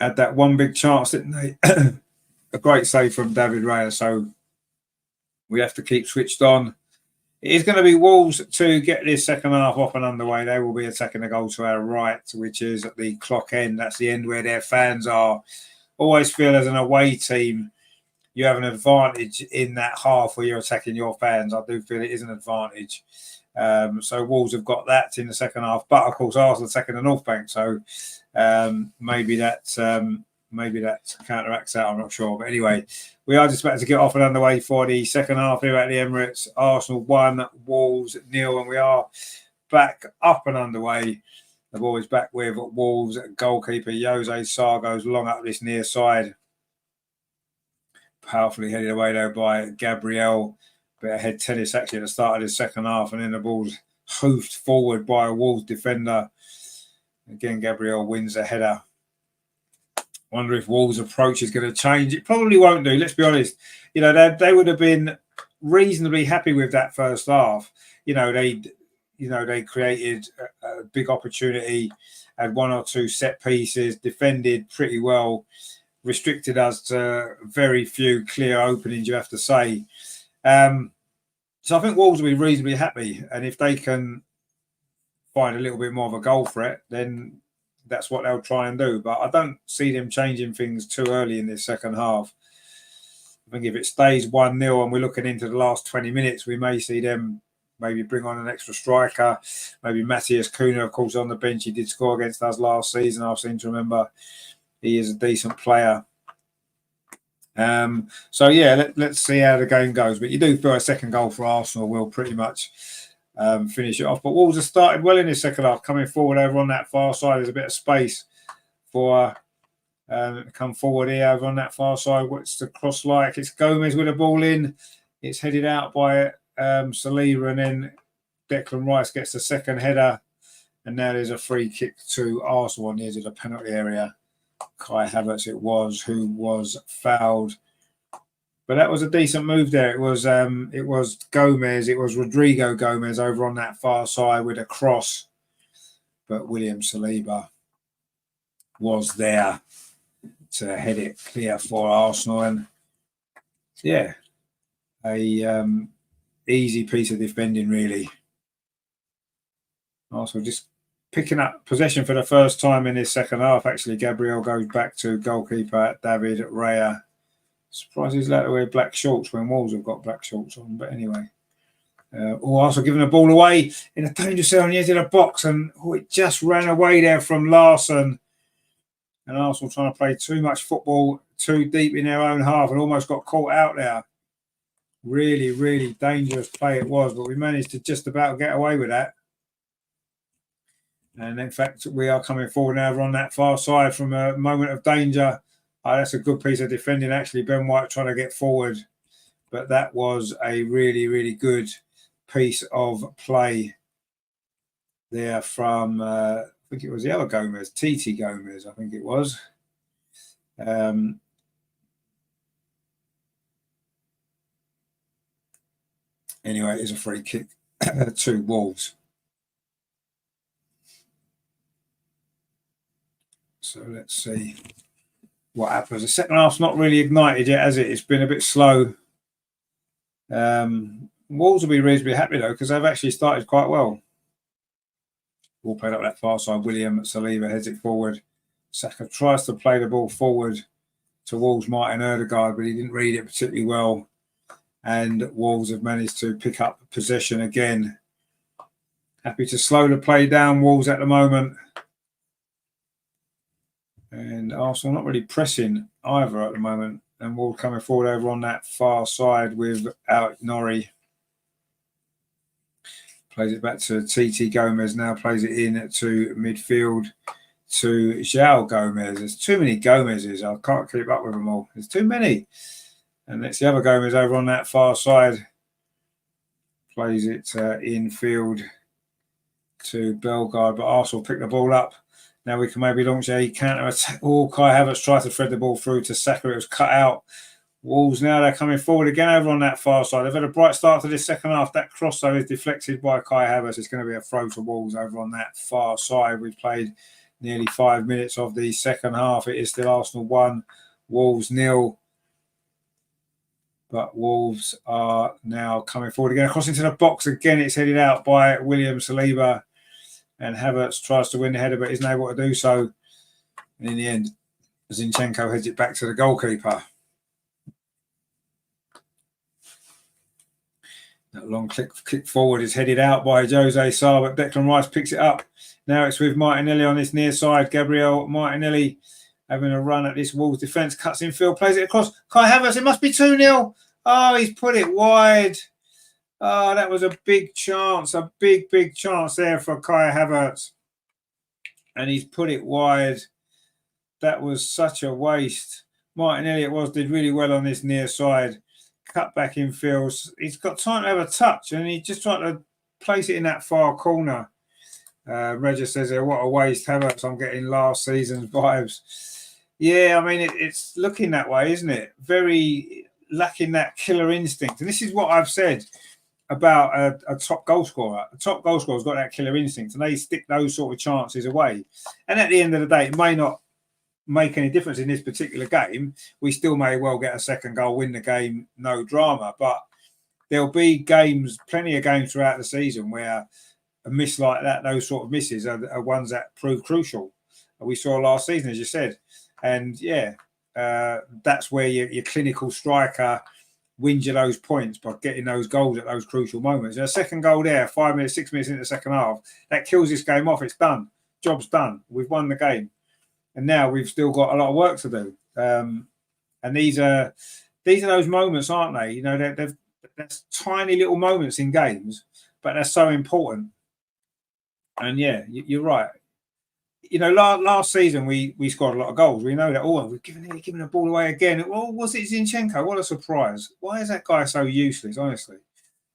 had that one big chance, didn't they? A great save from David Raya. So we have to keep switched on. It is going to be Wolves to get this second half off and underway. They will be attacking the goal to our right, which is at the clock end. That's the end where their fans are. Always feel as an away team, you have an advantage in that half where you're attacking your fans. I do feel it is an advantage. So Wolves have got that in the second half. But, of course, Arsenal attacking the North Bank. So maybe that counteracts that. I'm not sure. But anyway, we are just about to get off and underway for the second half here at the Emirates. Arsenal 1, Wolves 0, and we are back up and underway. The ball is back with Wolves goalkeeper Jose Sá goes long up this near side. Powerfully headed away though by Gabriel. Bit of head tennis actually at the start of the second half, and then the ball's hoofed forward by a Wolves defender. Again, Gabriel wins the header. Wonder if Wolves' approach is going to change. It probably won't do. Let's be honest. You know, they would have been reasonably happy with that first half. They created a big opportunity, had 1 or 2 set pieces, defended pretty well, restricted us to very few clear openings, you have to say. So I think Wolves will be reasonably happy, and if they can find a little bit more of a goal threat, then that's what they'll try and do. But I don't see them changing things too early in this second half. I think if it stays 1-0 and we're looking into the last 20 minutes, we may see them maybe bring on an extra striker. Maybe Matthias Cunha, of course, on the bench. He did score against us last season, I seem to remember. He is a decent player. So yeah, let's see how the game goes. But you do feel a second goal for Arsenal will pretty much finish it off. But Wolves have started well in the second half, coming forward over on that far side. There's a bit of space for come forward here over on that far side. What's the cross like? It's Gomez with the ball in. It's headed out by Saliba, and then Declan Rice gets the second header. And now there's a free kick to Arsenal on the edge of the penalty area. Kai Havertz it was who was fouled. But that was a decent move there. It was Gomez, it was Rodrigo Gomez over on that far side with a cross. But William Saliba was there to head it clear for Arsenal. And yeah, a easy piece of defending, really. Arsenal just picking up possession for the first time in this second half. Actually, Gabriel goes back to goalkeeper David Raya. Surprised he's allowed to wear black shorts when Wolves have got black shorts on. But anyway, Arsenal giving the ball away in a dangerous zone on the edge of the box, and it just ran away there from Larson. And Arsenal trying to play too much football, too deep in their own half, and almost got caught out there. Really, really dangerous play it was, but we managed to just about get away with that. And in fact, we are coming forward now on that far side from a moment of danger. That's a good piece of defending, actually. Ben White trying to get forward. But that was a really, really good piece of play there from, I think it was the other Gomez, Titi Gomez, I think it was. Anyway, it's a free kick to Wolves. So let's see what happens. The second half's not really ignited yet, has it? It's been a bit slow. Wolves will be reasonably happy, though, because they've actually started quite well. Ball played up that far side. William Saliba heads it forward. Saka tries to play the ball forward towards Martin Odegaard, but he didn't read it particularly well. And Wolves have managed to pick up possession again. Happy to slow the play down, Wolves, at the moment. And Arsenal not really pressing either at the moment. And Wolves coming forward over on that far side with Nori. Plays it back to Titi Gomez. Now plays it in to midfield to João Gomez. There's too many Gomez's. I can't keep up with them all. There's too many. And it's the other Gomez over on that far side. Plays it infield to Bellegarde. But Arsenal pick the ball up. Now we can maybe launch a counter attack. Oh, Kai Havertz tried to thread the ball through to Saka. It was cut out. Wolves now, they're coming forward again over on that far side. They've had a bright start to this second half. That cross, though, is deflected by Kai Havertz. It's going to be a throw to Wolves over on that far side. We've played nearly 5 minutes of the second half. It is still Arsenal 1, Wolves 0. But Wolves are now coming forward again. Across into the box again. It's headed out by William Saliba. And Havertz tries to win the header, but isn't able to do so. And in the end, Zinchenko heads it back to the goalkeeper. That long kick forward is headed out by Jose Sa, but Declan Rice picks it up. Now it's with Martinelli on this near side. Gabriel Martinelli having a run at this Wolves defence. Cuts in field, plays it across. Kai Havertz, it must be 2-0. Oh, he's put it wide. Oh, that was a big chance, a big, big chance there for Kai Havertz. And he's put it wide. That was such a waste. Martinelli, did really well on this near side. Cut back in field. He's got time to have a touch, and he just tried to place it in that far corner. Roger says there, what a waste, Havertz. I'm getting last season's vibes. Yeah, I mean, it's looking that way, isn't it? Very lacking that killer instinct. And this is what I've said about a top goal scorer. A top goal scorer's got that killer instinct, and they stick those sort of chances away. And at the end of the day, it may not make any difference in this particular game. We still may well get a second goal, win the game, no drama. But there'll be games, plenty of games throughout the season where a miss like that, those sort of misses are ones that prove crucial. We saw last season, as you said. And yeah, that's where your clinical striker wins you those points by getting those goals at those crucial moments. And a second goal there, 5 minutes, 6 minutes into the second half, that kills this game off. It's done. Job's done. We've won the game. And now we've still got a lot of work to do. And these are those moments, aren't they? You know, they're tiny little moments in games, but they're so important. And yeah, you're right. You know, last season we scored a lot of goals. We know that. Oh, we've given the ball away again. Well, was it Zinchenko? What a surprise! Why is that guy so useless? Honestly,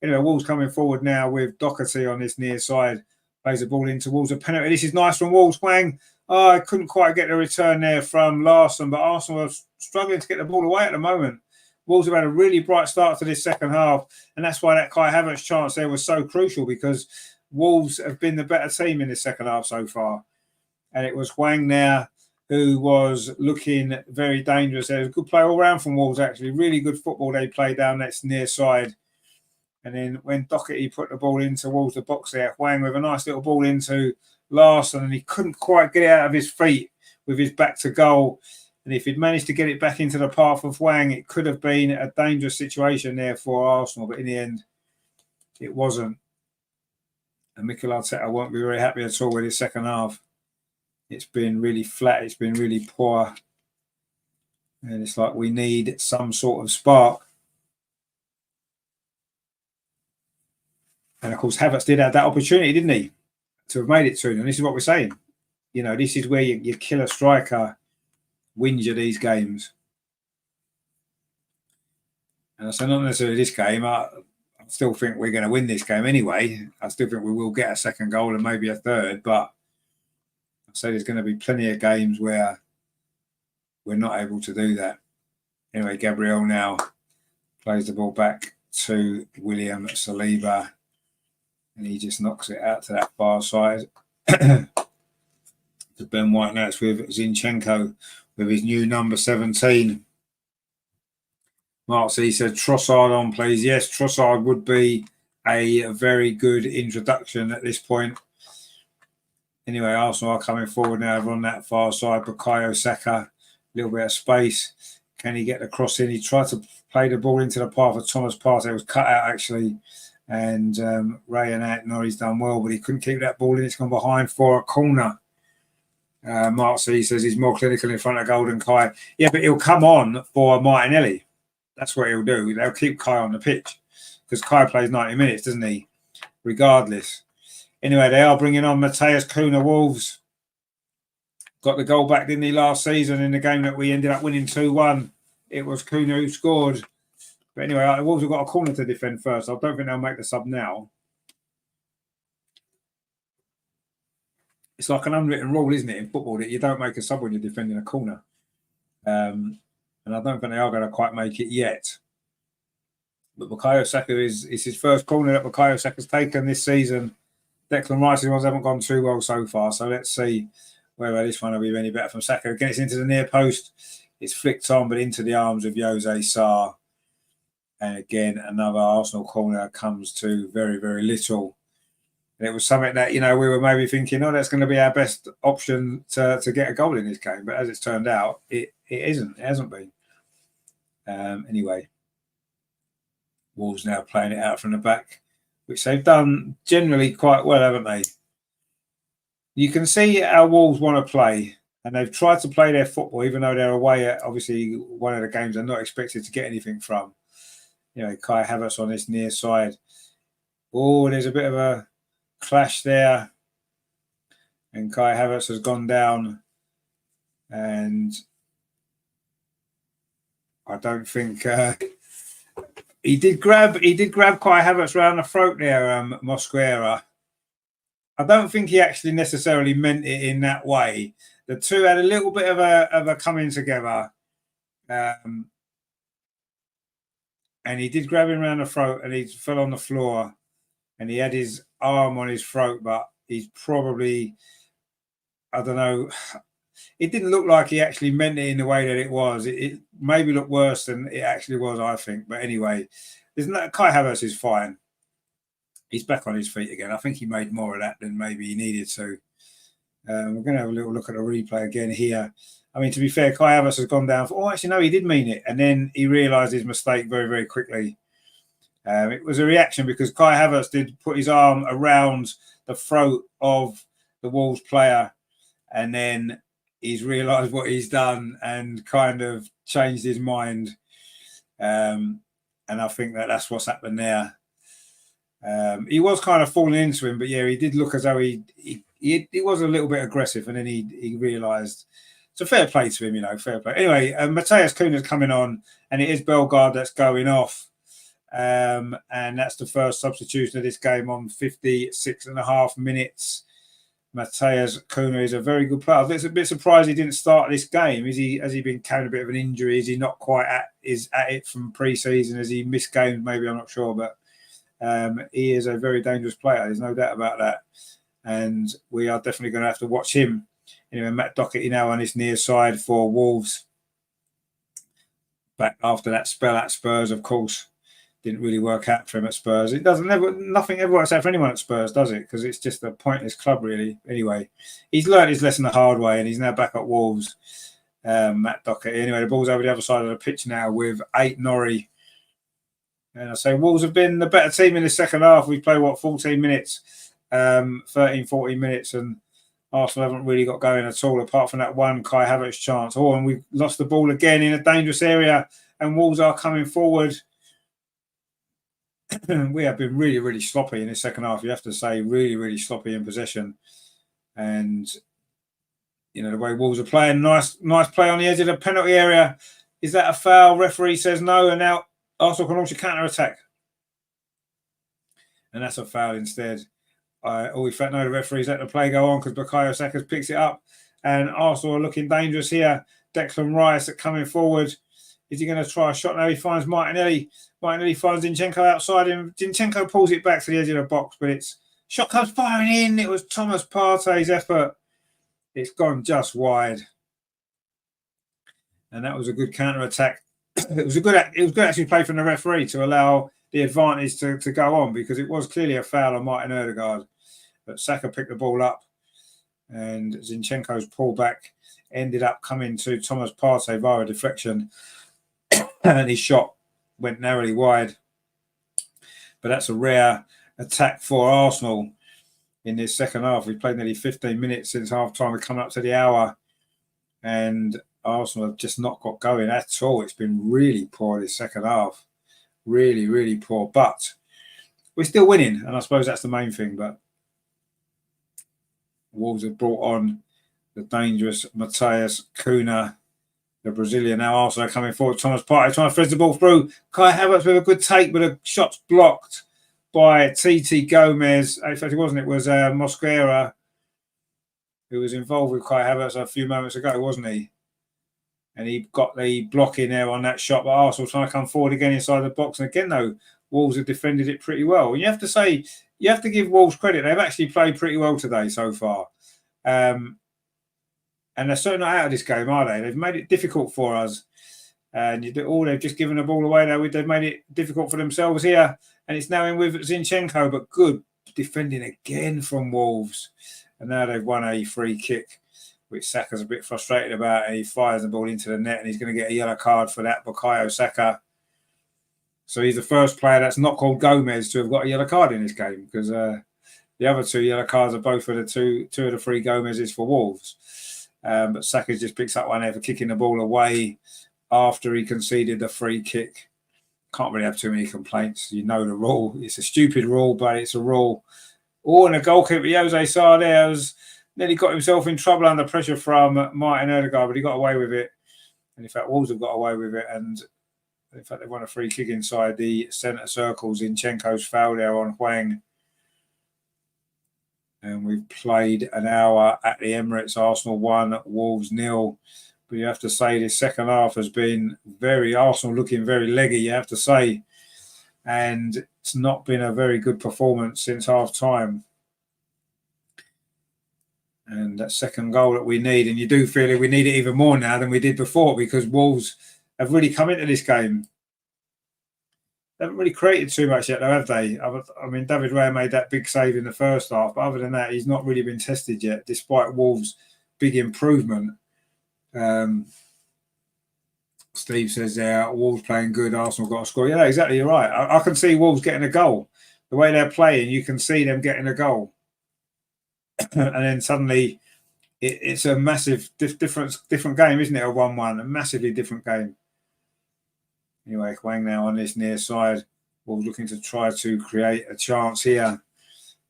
anyway, Wolves coming forward now with Doherty on this near side. Plays the ball into Wolves. A penalty. This is nice from Wolves. Hwang. Oh, I couldn't quite get the return there from Larson, but Arsenal are struggling to get the ball away at the moment. Wolves have had a really bright start to this second half, and that's why that Kai Havertz chance there was so crucial, because Wolves have been the better team in the second half so far. And it was Hwang there who was looking very dangerous. There was a good play all round from Wolves, actually. Really good football they played down that near side. And then when Doherty put the ball into Wolves, the box there, Hwang with a nice little ball into Larson, and he couldn't quite get it out of his feet with his back to goal. And if he'd managed to get it back into the path of Hwang, it could have been a dangerous situation there for Arsenal. But in the end, it wasn't. And Mikel Arteta won't be very happy at all with his second half. It's been really flat. It's been really poor. And it's like we need some sort of spark. And, of course, Havertz did have that opportunity, didn't he, to have made it 2-0. And this is what we're saying. You know, this is where your killer striker wins you these games. And I say not necessarily this game. I still think we're going to win this game anyway. I still think we will get a second goal and maybe a third. But so there's going to be plenty of games where we're not able to do that. Anyway, Gabriel now plays the ball back to William Saliba, and he just knocks it out to that far side. To Ben White. Now it's with Zinchenko with his new number 17. Mark C said Trossard on, please. Yes, Trossard would be a very good introduction at this point. Anyway, Arsenal are coming forward now on that far side. Bukayo Saka, a little bit of space. Can he get the cross in? He tried to play the ball into the path of Thomas Partey. It was cut out, actually. And Raya Norrie's done well, but he couldn't keep that ball in. It's gone behind for a corner. Mark C says he's more clinical in front of Golden Kai. Yeah, but he'll come on for Martinelli. That's what he'll do. They'll keep Kai on the pitch because Kai plays 90 minutes, doesn't he? Regardless. Anyway, they are bringing on Matheus Cunha. Wolves got the goal back, didn't he, last season in the game that we ended up winning 2-1. It was Cunha who scored. But anyway, the Wolves have got a corner to defend first. I don't think they'll make the sub now. It's like an unwritten rule, isn't it, in football, that you don't make a sub when you're defending a corner. And I don't think they are going to quite make it yet. But Bukayo Saka is his first corner that Bukayo Saka's taken this season. Declan Rice's ones haven't gone too well so far, so let's see whether this one will be any better from Saka. Again, it's into the near post. It's flicked on, but into the arms of Jose Sarr. And again, another Arsenal corner comes to very, very little. And it was something that, you know, we were maybe thinking, oh, that's going to be our best option to get a goal in this game. But as it's turned out, it isn't. It hasn't been. Anyway, Wolves now playing it out from the back, which they've done generally quite well, haven't they? You can see how Wolves want to play, and they've tried to play their football, even though they're away at, obviously, one of the games they're not expected to get anything from. You know, Kai Havertz on this near side. Oh, there's a bit of a clash there. And Kai Havertz has gone down. And I don't think... He did grab Kai Havertz round the throat there, Mosquera. I don't think he actually necessarily meant it in that way. The two had a little bit of a coming together. And he did grab him round the throat and he fell on the floor and he had his arm on his throat, but he's probably, I don't know, it didn't look like he actually meant it in the way that it was. It maybe looked worse than it actually was, I think. But anyway, Kai Havertz is fine. He's back on his feet again. I think he made more of that than maybe he needed to. We're going to have a little look at the replay again here. I mean, to be fair, Kai Havertz has gone down for, actually, no, he did mean it. And then he realised his mistake very, very quickly. It was a reaction because Kai Havertz did put his arm around the throat of the Wolves player, and then he's realised what he's done and kind of changed his mind. And I think that's what's happened there. He was kind of falling into him, but yeah, he did look as though he was a little bit aggressive, and then he realised. It's a fair play to him, fair play. Anyway, Matheus Cunha's coming on, and it is Bellegarde that's going off. And that's the first substitution of this game on 56.5 minutes. Matheus Cunha is a very good player. I was a bit surprised he didn't start this game. Has he been carrying a bit of an injury? Is he not quite at it from pre-season? Has he missed games? Maybe, I'm not sure, but he is a very dangerous player. There's no doubt about that. And we are definitely going to have to watch him. Anyway, Matt Doherty now on his near side for Wolves. Back after that spell at Spurs, of course. Didn't really work out for him at Spurs. Nothing ever works out for anyone at Spurs, does it? Because it's just a pointless club, really. Anyway, he's learned his lesson the hard way, and he's now back at Wolves. Matt Doherty. Anyway, the ball's over the other side of the pitch now with Ait-Nouri. And I say Wolves have been the better team in the second half. We played 14 minutes, 13, 14 minutes, and Arsenal haven't really got going at all, apart from that one Kai Havertz chance. And we've lost the ball again in a dangerous area, and Wolves are coming forward. We have been really, really sloppy in the second half. You have to say, really, really sloppy in possession. And, the way Wolves are playing, nice play on the edge of the penalty area. Is that a foul? Referee says no, and now Arsenal can launch a counter-attack. And that's a foul instead. We felt no, the referee's let the play go on because Bukayo Saka picks it up. And Arsenal are looking dangerous here. Declan Rice coming forward. Is he going to try a shot now? He finds Martinelli. Martinelli finds Zinchenko outside him. Zinchenko pulls it back to the edge of the box, but shot comes firing in. It was Thomas Partey's effort. It's gone just wide. And that was a good counter-attack. It was good actually play from the referee to allow the advantage to go on, because it was clearly a foul on Martin Ødegaard. But Saka picked the ball up, and Zinchenko's pullback ended up coming to Thomas Partey via a deflection. And his shot went narrowly wide. But that's a rare attack for Arsenal in this second half. We've played nearly 15 minutes since half-time. We're coming up to the hour. And Arsenal have just not got going at all. It's been really poor this second half. Really, really poor. But we're still winning. And I suppose that's the main thing. But Wolves have brought on the dangerous Matheus Cunha. The Brazilian now Arsenal coming forward. Thomas Partey trying to thread the ball through. Kai Havertz with a good take, but the shot's blocked by Titi Gomez. In fact, it wasn't. It was Mosquera who was involved with Kai Havertz a few moments ago, wasn't he? And he got the block in there on that shot. But Arsenal trying to come forward again inside the box. And again, though, Wolves have defended it pretty well. And you have to give Wolves credit. They've actually played pretty well today so far. And they're certainly not out of this game, are they? They've made it difficult for us. And they've just given the ball away now. They've made it difficult for themselves here. And it's now in with Zinchenko, but good defending again from Wolves. And now they've won a free kick, which Saka's a bit frustrated about. And he fires the ball into the net, and he's going to get a yellow card for that, Bukayo Saka. So he's the first player that's not called Gomez to have got a yellow card in this game, because the other two yellow cards are both for the two of the three Gomez's for Wolves. But Saka just picks up one there for kicking the ball away after he conceded the free kick. Can't really have too many complaints. You know the rule. It's a stupid rule, but it's a rule. And the goalkeeper, Jose Sarr, there nearly got himself in trouble under pressure from Martin Ødegaard, but he got away with it. And in fact, Wolves have got away with it. And in fact, they won a free kick inside the centre circles. Zinchenko's foul there on Hwang. And we've played an hour at the Emirates. Arsenal 1, Wolves 0. But you have to say this second half has been Arsenal looking very leggy, you have to say. And it's not been a very good performance since half-time. And that second goal that we need, and you do feel that we need it even more now than we did before, because Wolves have really come into this game. They haven't really created too much yet, though, have they? I mean, David Raya made that big save in the first half, but other than that, he's not really been tested yet, despite Wolves' big improvement. Steve says there, Wolves playing good, Arsenal got a score. Yeah, exactly, you're right. I can see Wolves getting a goal. The way they're playing, you can see them getting a goal. And then suddenly it's a massive different game, isn't it? A 1-1, a massively different game. Anyway, Hwang now on this near side. Wolves looking to try to create a chance here.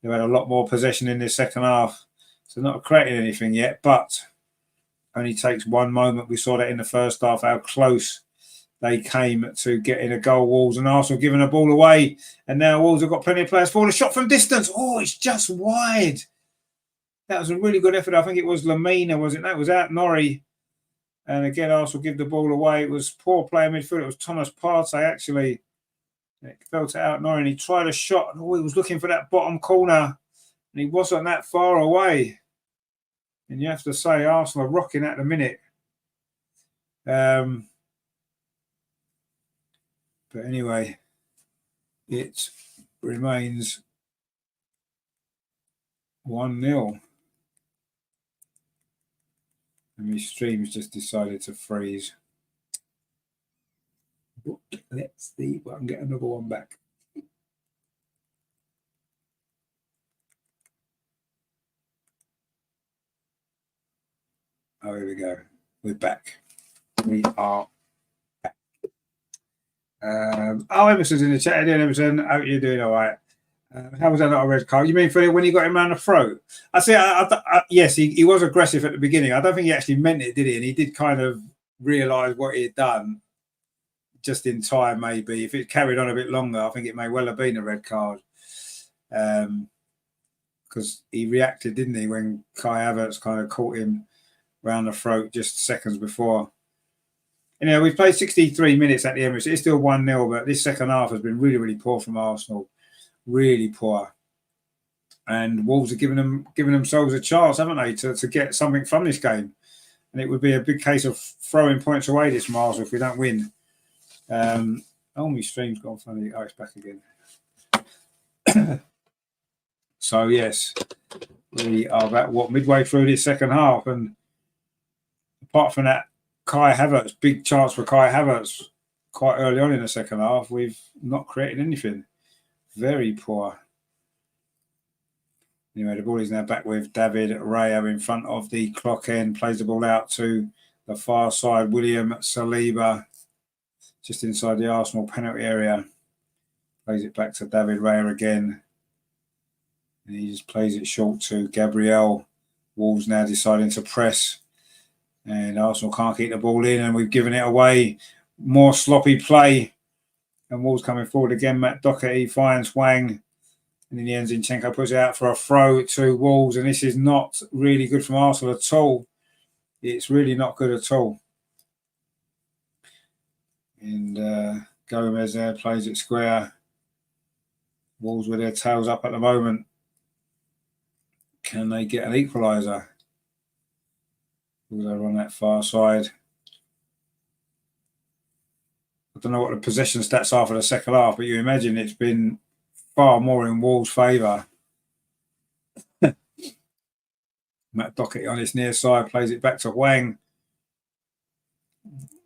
They've had a lot more possession in this second half. So not creating anything yet, but only takes one moment. We saw that in the first half, how close they came to getting a goal. Wolves and Arsenal giving the ball away. And now Wolves have got plenty of players forward. A shot from distance. Oh, it's just wide. That was a really good effort. I think it was Lamina, was it? That was out Norrie. And again, Arsenal give the ball away. It was poor play in midfield. It was Thomas Partey, actually. It fell to out Norrie, and he tried a shot. Oh, he was looking for that bottom corner. And he wasn't that far away. And you have to say, Arsenal are rocking at the minute. But anyway, it remains 1-0. And my stream's just decided to freeze. But let's see if I can get another one back. Oh, here we go. We're back. We are back. Emerson's in the chat. Emerson, how are you doing? All right. How was that not a red card? You mean for when he got him around the throat? I say, yes, he was aggressive at the beginning. I don't think he actually meant it, did he? And he did kind of realise what he had done just in time, maybe. If it carried on a bit longer, I think it may well have been a red card. Because he reacted, didn't he, when Kai Havertz kind of caught him round the throat just seconds before. You know, we've played 63 minutes at the Emirates. It's still 1-0, but this second half has been really, really poor from Arsenal. Really poor. And Wolves are giving themselves a chance, haven't they, to get something from this game. And it would be a big case of throwing points away this from Arsenal if we don't win. Oh, my stream's gone funny. Oh, it's back again. So, yes, we are about, midway through this second half. And apart from that, Kai Havertz, big chance for Kai Havertz quite early on in the second half, we've not created anything. Very poor. Anyway, the ball is now back with David Raya in front of the clock end. Plays the ball out to the far side. William Saliba just inside the Arsenal penalty area. Plays it back to David Raya again. And he just plays it short to Gabriel. Wolves now deciding to press. And Arsenal can't keep the ball in, and we've given it away. More sloppy play. And Wolves coming forward again. Matt Doherty finds Hwang. And in the end, Zinchenko puts it out for a throw to Wolves. And this is not really good from Arsenal at all. It's really not good at all. And Gomez there plays it square. Wolves with their tails up at the moment. Can they get an equaliser? Wolves over on that far side. I don't know what the possession stats are for the second half, but you imagine it's been far more in Wolves' favour. Matt Doherty on his near side plays it back to Hwang.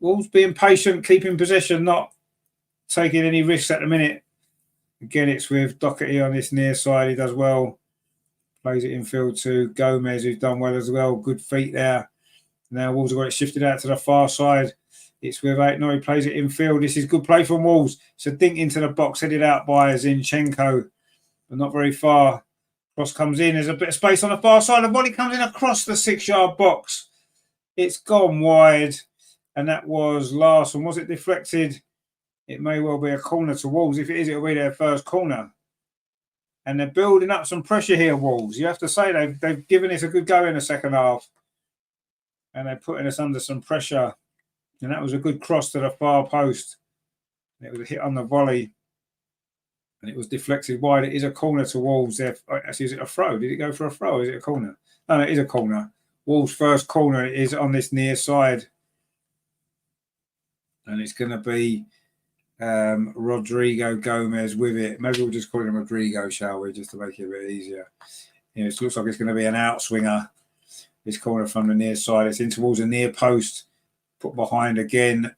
Wolves being patient, keeping possession, not taking any risks at the minute. Again, it's with Doherty on this near side. He does well. Plays it infield to Gomez, who's done well as well. Good feet there. Now Wolves have got it shifted out to the far side. It's with Aitno. He plays it infield. This is good play from Wolves. It's a dink into the box, headed out by Zinchenko, but not very far. Cross comes in. There's a bit of space on the far side. The body comes in across the 6-yard box. It's gone wide. And that was Larson. Was it deflected? It may well be a corner to Wolves. If it is, it'll be their first corner. And they're building up some pressure here, Wolves. You have to say they've given us a good go in the second half. And they're putting us under some pressure. And that was a good cross to the far post. It was a hit on the volley. And it was deflected wide. It is a corner to Wolves. Actually, is it a throw? Did it go for a throw or is it a corner? No, it is a corner. Wolves' first corner is on this near side. And it's going to be Rodrigo Gomez with it. Maybe we'll just call him Rodrigo, shall we, just to make it a bit easier. You know, it looks like it's going to be an outswinger. This corner from the near side. It's in towards the near post. Put behind again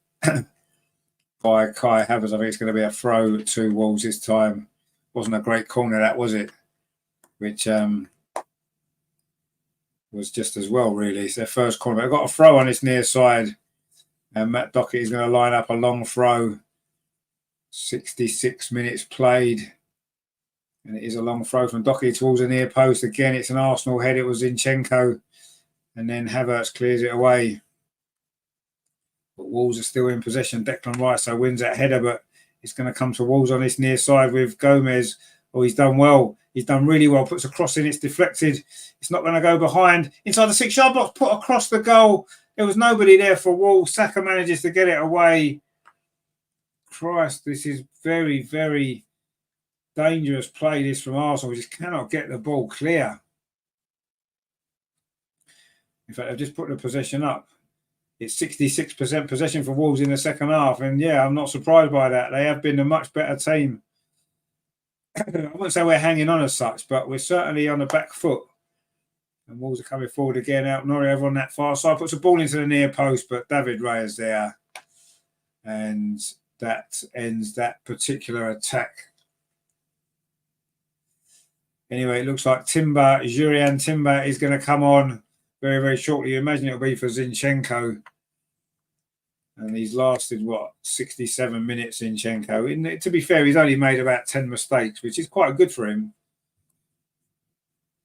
by Kai Havertz. I think it's going to be a throw to Wolves this time. Wasn't a great corner, that, was it? Which was just as well, really. It's their first corner. They've got a throw on this near side. And Matt Dockett is going to line up a long throw. 66 minutes played. And it is a long throw from Dockett towards the near post. Again, it's an Arsenal head. It was Zinchenko. And then Havertz clears it away. But Wolves are still in possession. Declan Rice wins that header, but it's going to come to Wolves on this near side with Gomez. Oh, he's done well. He's done really well. Puts a cross in. It's deflected. It's not going to go behind. Inside the 6-yard box, put across the goal. There was nobody there for Wolves. Saka manages to get it away. Christ, this is very, very dangerous play, this from Arsenal. We just cannot get the ball clear. In fact, I've just put the possession up. It's 66% possession for Wolves in the second half. And yeah, I'm not surprised by that. They have been a much better team. I wouldn't say we're hanging on as such, but we're certainly on the back foot. And Wolves are coming forward again. Out Nori over on that far side. Puts a ball into the near post, but David Raya is there. And that ends that particular attack. Anyway, it looks like Jurian Timber is going to come on very, very shortly. You imagine it'll be for Zinchenko. And he's lasted, 67 minutes, Zinchenko. And to be fair, he's only made about 10 mistakes, which is quite good for him.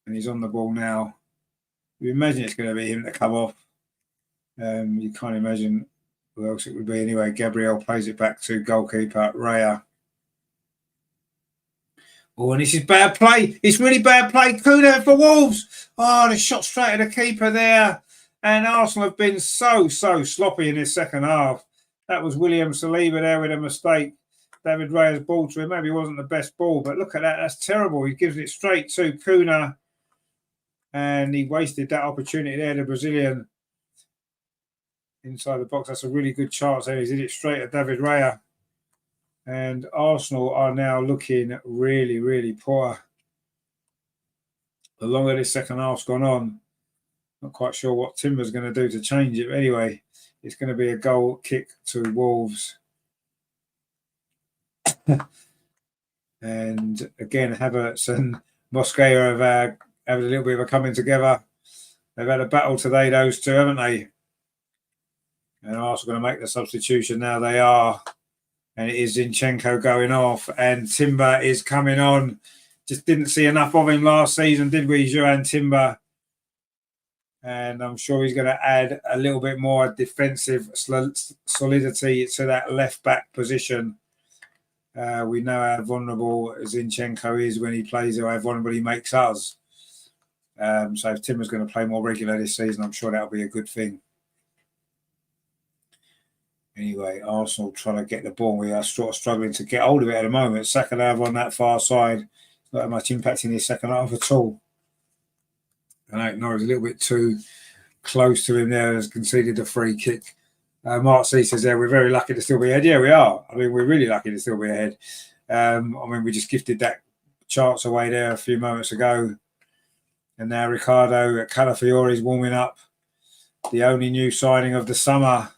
And he's on the ball now. You imagine it's going to be him to come off. You can't imagine who else it would be. Anyway, Gabriel plays it back to goalkeeper Raya. Oh, and this is bad play. It's really bad play. Kuna for Wolves. Oh, the shot straight at the keeper there. And Arsenal have been so sloppy in this second half. That was William Saliba there with a mistake. David Raya's ball to him. Maybe it wasn't the best ball, but look at that. That's terrible. He gives it straight to Kuna. And he wasted that opportunity there, the Brazilian. Inside the box. That's a really good chance there. He's hit it straight at David Raya. And Arsenal are now looking really, really poor. The longer this second half's gone on, not quite sure what Timber's going to do to change it. But anyway, it's going to be a goal kick to Wolves. And again, Havertz and Mosquera have had a little bit of a coming together. They've had a battle today, those two, haven't they? And Arsenal going to make the substitution now. They are. And it is Zinchenko going off. And Timber is coming on. Just didn't see enough of him last season, did we, Joan Timber? And I'm sure he's going to add a little bit more defensive solidity to that left-back position. We know how vulnerable Zinchenko is when he plays, or how vulnerable he makes us. So if Timber's going to play more regular this season, I'm sure that'll be a good thing. Anyway, Arsenal trying to get the ball. We are sort of struggling to get hold of it at the moment. Saka on that far side. Not that much impact in the second half at all. And I know it's a little bit too close to him there. Has conceded a free kick. Mark C says there, we're very lucky to still be ahead. Yeah, we are. I mean, we're really lucky to still be ahead. I mean, we just gifted that chance away there a few moments ago. And now Ricardo Calafiore is warming up. The only new signing of the summer.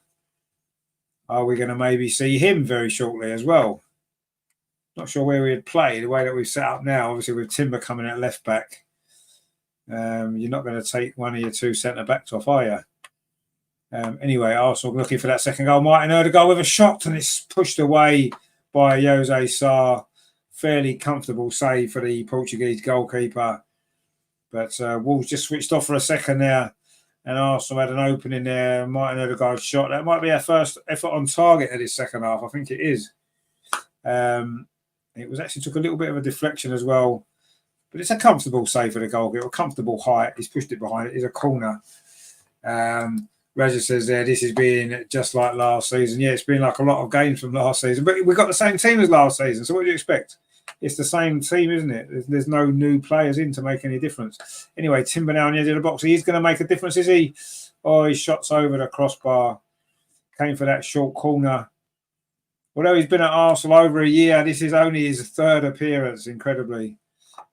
Are we going to maybe see him very shortly as well? Not sure where we'd play, the way that we've set up now, obviously with Timber coming at left back. You're not going to take one of your two centre-backs off, are you? Anyway, Arsenal looking for that second goal. Martin Odegaard with a shot, and it's pushed away by Jose Sarr. Fairly comfortable save for the Portuguese goalkeeper. But Wolves just switched off for a second there. And Arsenal had an opening there. Martin Odegaard shot. That might be our first effort on target of this second half. I think it is. It was actually took a little bit of a deflection as well. But it's a comfortable save for the goalkeeper. A comfortable height. He's pushed it behind it. It's a corner. Raja says there, this is being just like last season. Yeah, it's been like a lot of games from last season. But we've got the same team as last season. So what do you expect? It's the same team, isn't it? There's no new players in to make any difference. Anyway, Timber now on the edge of the box. He's going to make a difference, is he? Oh, he shots over the crossbar. Came for that short corner. although he's been at Arsenal over a year, this is only his third appearance, incredibly.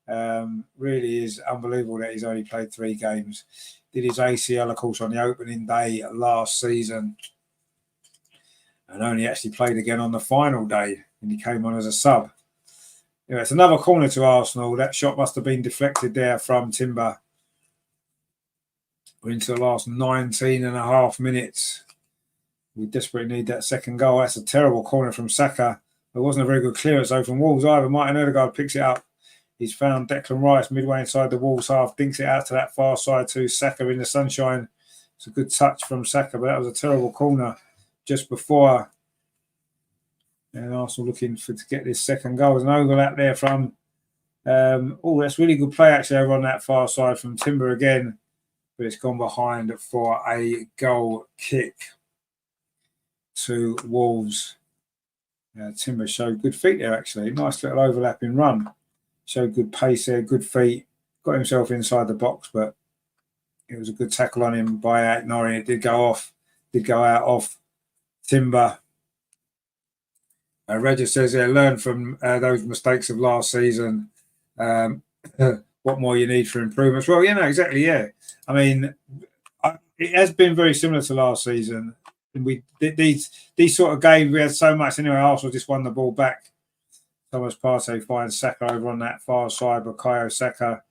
Really is unbelievable that he's only played 3 games. Did his ACL, of course, on the opening day last season, and only actually played again on the final day, and he came on as a sub. Anyway, it's another corner to Arsenal. That shot must have been deflected there from Timber. We're into the last 19 and a half minutes. We desperately need that second goal. That's a terrible corner from Saka. There wasn't a very good clearance though from Wolves either. Martin Odegaard picks it up. He's found Declan Rice midway inside the Wolves half, dinks it out to that far side to Saka in the sunshine. It's a good touch from Saka, but that was a terrible corner just before. And Arsenal looking to get this second goal. There's an overlap there from, that's really good play actually over on that far side from Timber again. But it's gone behind for a goal kick to Wolves. Timber showed good feet there actually. Nice little overlapping run. Showed good pace there, good feet. Got himself inside the box, but it was a good tackle on him by Nori. It did go off, did go out off Timber. Raya says, learn from those mistakes of last season. What more you need for improvements? Well, exactly, yeah. I mean, it has been very similar to last season. We these sort of games, we had so much anyway. Arsenal just won the ball back. Thomas Partey finds Saka over on that far side. Bukayo Saka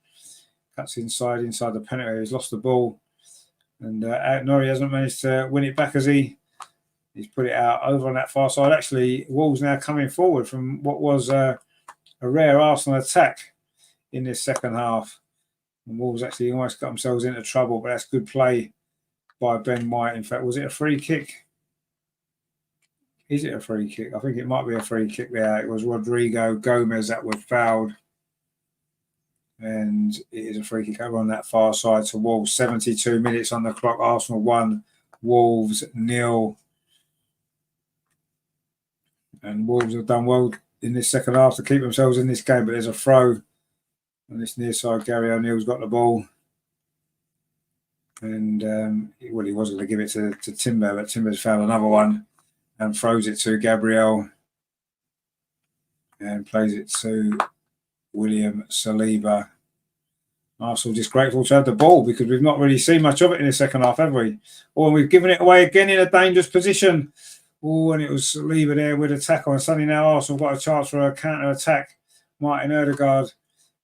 cuts inside the penalty. He's lost the ball. And Nori hasn't managed to win it back, has he? He's put it out over on that far side. Actually, Wolves now coming forward from what was a rare Arsenal attack in this second half. And Wolves actually almost got themselves into trouble, but that's good play by Ben White. In fact, was it a free kick? Is it a free kick? I think it might be a free kick there. It was Rodrigo Gomez that was fouled. And it is a free kick over on that far side to Wolves. 72 minutes on the clock. Arsenal 1, Wolves 0. And Wolves have done well in this second half to keep themselves in this game. But there's a throw on this near side. Gary O'Neill's got the ball. And, he was going to give it to Timber, but Timber's found another one. And throws it to Gabriel and plays it to William Saliba. Arsenal just grateful to have the ball because we've not really seen much of it in the second half, have we? And we've given it away again in a dangerous position. And it was Saliba there with a tackle. And suddenly now Arsenal got a chance for a counter-attack. Martin Odegaard.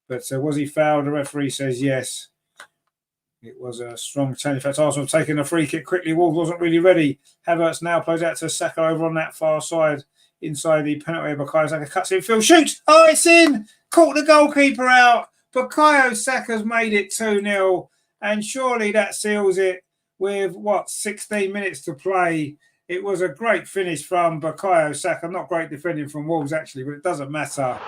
But was he fouled? The referee says yes. It was a strong change. In fact, Arsenal taking a free kick quickly. Wolves wasn't really ready. Havertz now plays out to Saka over on that far side. Inside the penalty, Bukayo Saka cuts in field, shoots. Oh, it's in. Caught the goalkeeper out. Bukayo Saka's made it 2-0. And surely that seals it with, 16 minutes to play. It was a great finish from Bukayo Saka. Not great defending from Wolves, actually, but it doesn't matter.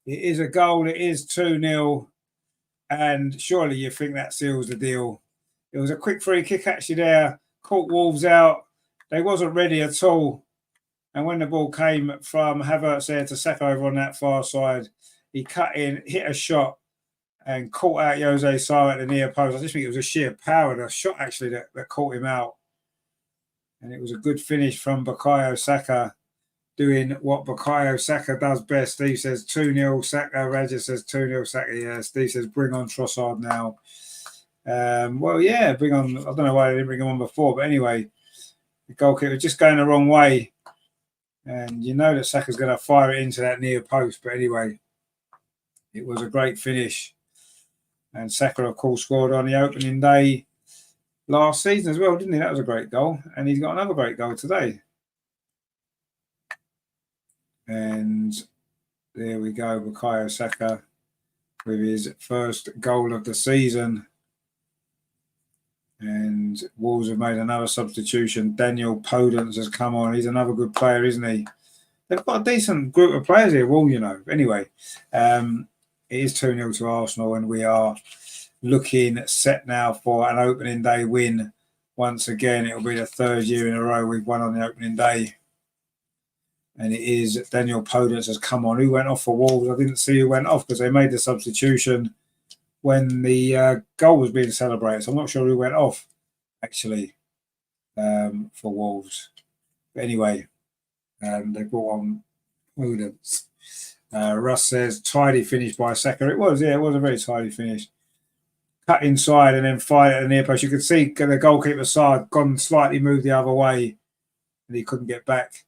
It is a goal. It is 2-0. And surely you think that seals the deal. It was a quick free kick actually there. Caught Wolves out. They wasn't ready at all. And when the ball came from Havertz there to Saka over on that far side, he cut in, hit a shot and caught out Jose Sa at the near post. I just think it was a sheer power, the shot actually that caught him out. And it was a good finish from Bukayo Saka. Doing what Bukayo Saka does best. Steve says 2-0 Saka. Raya says 2-0 Saka. Yeah, Steve says bring on Trossard now. Bring on. I don't know why they didn't bring him on before, but anyway, the goalkeeper was just going the wrong way. And you know that Saka's going to fire it into that near post. But anyway, it was a great finish. And Saka, of course, scored on the opening day last season as well, didn't he? That was a great goal. And he's got another great goal today. And there we go, Bukayo Saka with his first goal of the season. And Wolves have made another substitution. Daniel Podence has come on. He's another good player, isn't he? They've got a decent group of players here, Wolves, Anyway, it is 2-0 to Arsenal, and we are looking set now for an opening day win. Once again, it will be the third year in a row we've won on the opening day. And it is Daniel Podence has come on. Who went off for Wolves? I didn't see who went off because they made the substitution when the goal was being celebrated. So I'm not sure who went off. actually, for Wolves. But anyway, they brought on Prudence. Russ says, tidy finish by Saka. It was a very tidy finish. Cut inside and then fired at the near post. You could see the goalkeeper's side gone slightly moved the other way and he couldn't get back.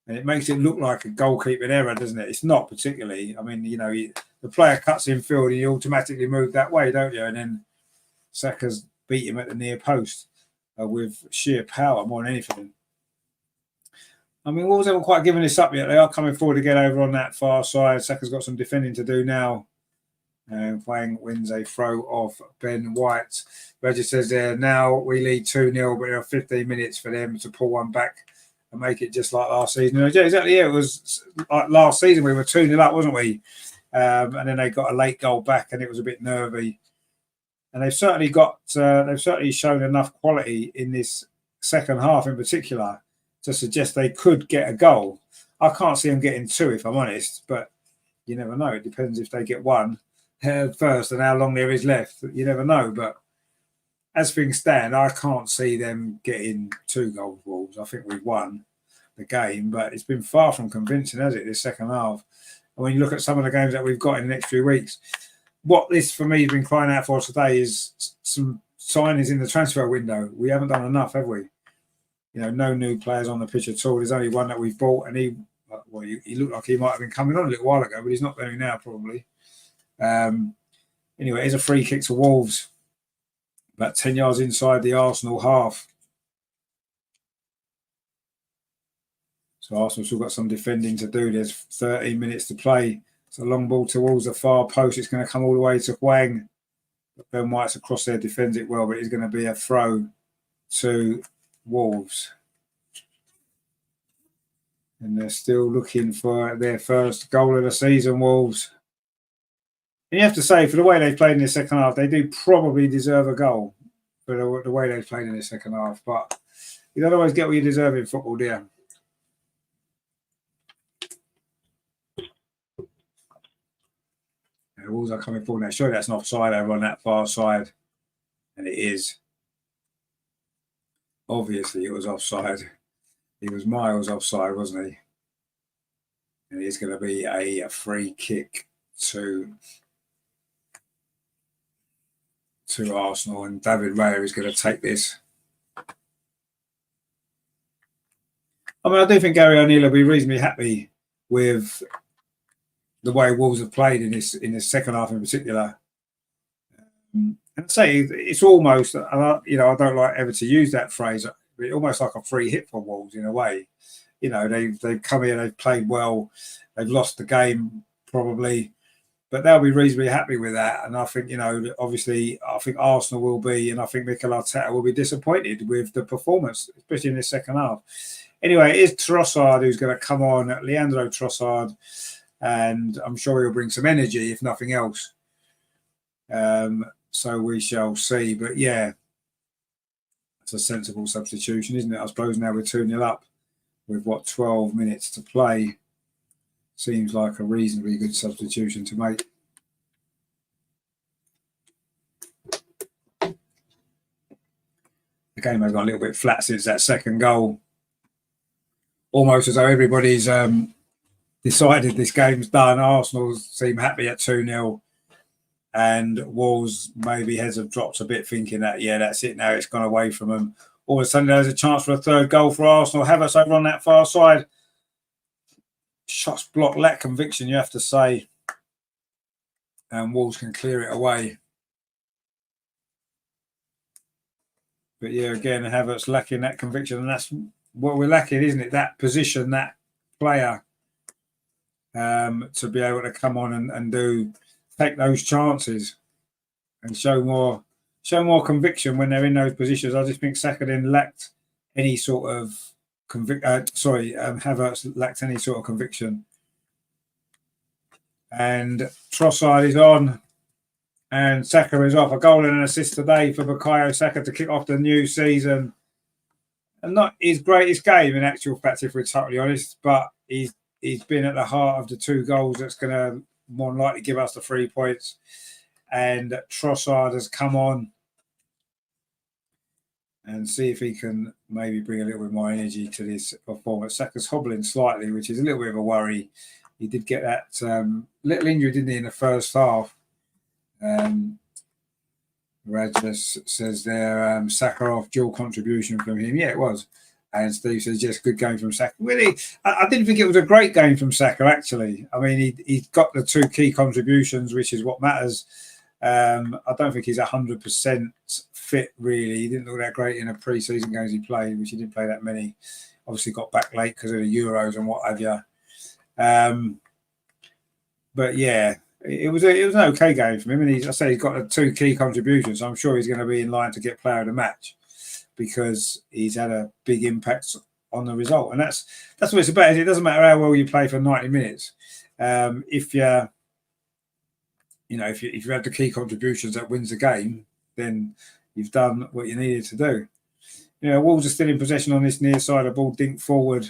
And it makes it look like a goalkeeping error, doesn't it? It's not particularly. I mean, the player cuts in field and you automatically move that way, don't you? And then Saka's beat him at the near post with sheer power more than anything. I mean, Wolves haven't quite given this up yet. They are coming forward to get over on that far side. Saka's got some defending to do now. And Hwang wins a throw off Ben White. Roger says there, now we lead 2-0, but there are 15 minutes for them to pull one back and make it just like last season. Exactly, yeah, it was like last season we were 2-0 up, wasn't we? And then they got a late goal back and it was a bit nervy. And they've certainly shown enough quality in this second half in particular to suggest they could get a goal. I can't see them getting two, if I'm honest, but you never know. It depends if they get one first and how long there is left. You never know. But as things stand, I can't see them getting 2 goals, Wolves. I think we've won the game, but it's been far from convincing, has it, this second half? And when you look at some of the games that we've got in the next few weeks, what this for me has been crying out for today is some signings in the transfer window. We haven't done enough, have we? No new players on the pitch at all. There's only one that we've bought, and he looked like he might have been coming on a little while ago, but he's not there now, probably. Anyway, it's a free kick to Wolves, about 10 yards inside the Arsenal half. So Arsenal's still got some defending to do. There's 13 minutes to play. It's a long ball towards the far post. It's going to come all the way to Hwang. Ben White's across there, defends it well, but it's going to be a throw to Wolves. And they're still looking for their first goal of the season, Wolves. And you have to say, for the way they've played in the second half, they do probably deserve a goal for the way they've played in the second half. But you don't always get what you deserve in football, do you? The Wolves are coming forward now. Sure, that's an offside over on that far side. And it is. Obviously, it was offside. He was miles offside, wasn't he? And it's going to be a free kick to Arsenal. And David Raya is going to take this. I mean, I do think Gary O'Neill will be reasonably happy with the way Wolves have played in this second half in particular. And I say it's almost, I don't like ever to use that phrase, but almost like a free hit for Wolves in a way. They've come here, they've played well, they've lost the game probably, but they'll be reasonably happy with that. And I think, obviously, I think Arsenal will be, and I think Mikel Arteta will be disappointed with the performance, especially in this second half. Anyway, it is Trossard who's going to come on, Leandro Trossard, and I'm sure he'll bring some energy, if nothing else. So we shall see. But yeah, it's a sensible substitution, isn't it? I suppose now we're 2-0 up with 12 minutes to play. Seems like a reasonably good substitution to make. The game has got a little bit flat since that second goal. Almost as though everybody's decided this game's done. Arsenal seem happy at 2-0. And Wolves maybe heads have dropped a bit, thinking that, yeah, that's it now. It's gone away from them. All of a sudden, there's a chance for a third goal for Arsenal. Havertz over on that far side. Shots blocked, lack conviction, you have to say. And Wolves can clear it away. But yeah, again, Havertz lacking that conviction. And that's what we're lacking, isn't it? That position, that player to be able to come on and take those chances and show more conviction when they're in those positions. I just think Saka then lacked any sort of Havertz lacked any sort of conviction. And Trossard is on, and Saka is off. A goal and an assist today for Bukayo Saka to kick off the new season. And not his greatest game in actual fact, if we're totally honest, but he's been at the heart of the 2 goals that's going to more than likely give us the 3 points. And Trossard has come on. and see if he can maybe bring a little bit more energy to this performance. Saka's hobbling slightly, which is a little bit of a worry. He did get that little injury, didn't he, in the first half? Rajas says there, Sakharov dual contribution from him. Yeah, it was. And Steve says, yes, good game from Saka. Really, I didn't think it was a great game from Saka, actually. I mean, he got the 2 key contributions, which is what matters. I don't think he's 100% fit, really. He didn't look that great in the pre-season games he played, which he didn't play that many. Obviously got back late because of the Euros and what have you. But yeah, it was an okay game from him. And he's got the 2 key contributions. So I'm sure he's going to be in line to get player of the match, because he's had a big impact on the result. And that's what it's about. It doesn't matter how well you play for 90 minutes. If you have the key contributions that wins the game, then you've done what you needed to do. Wolves are still in possession on this near side. The ball dinked forward.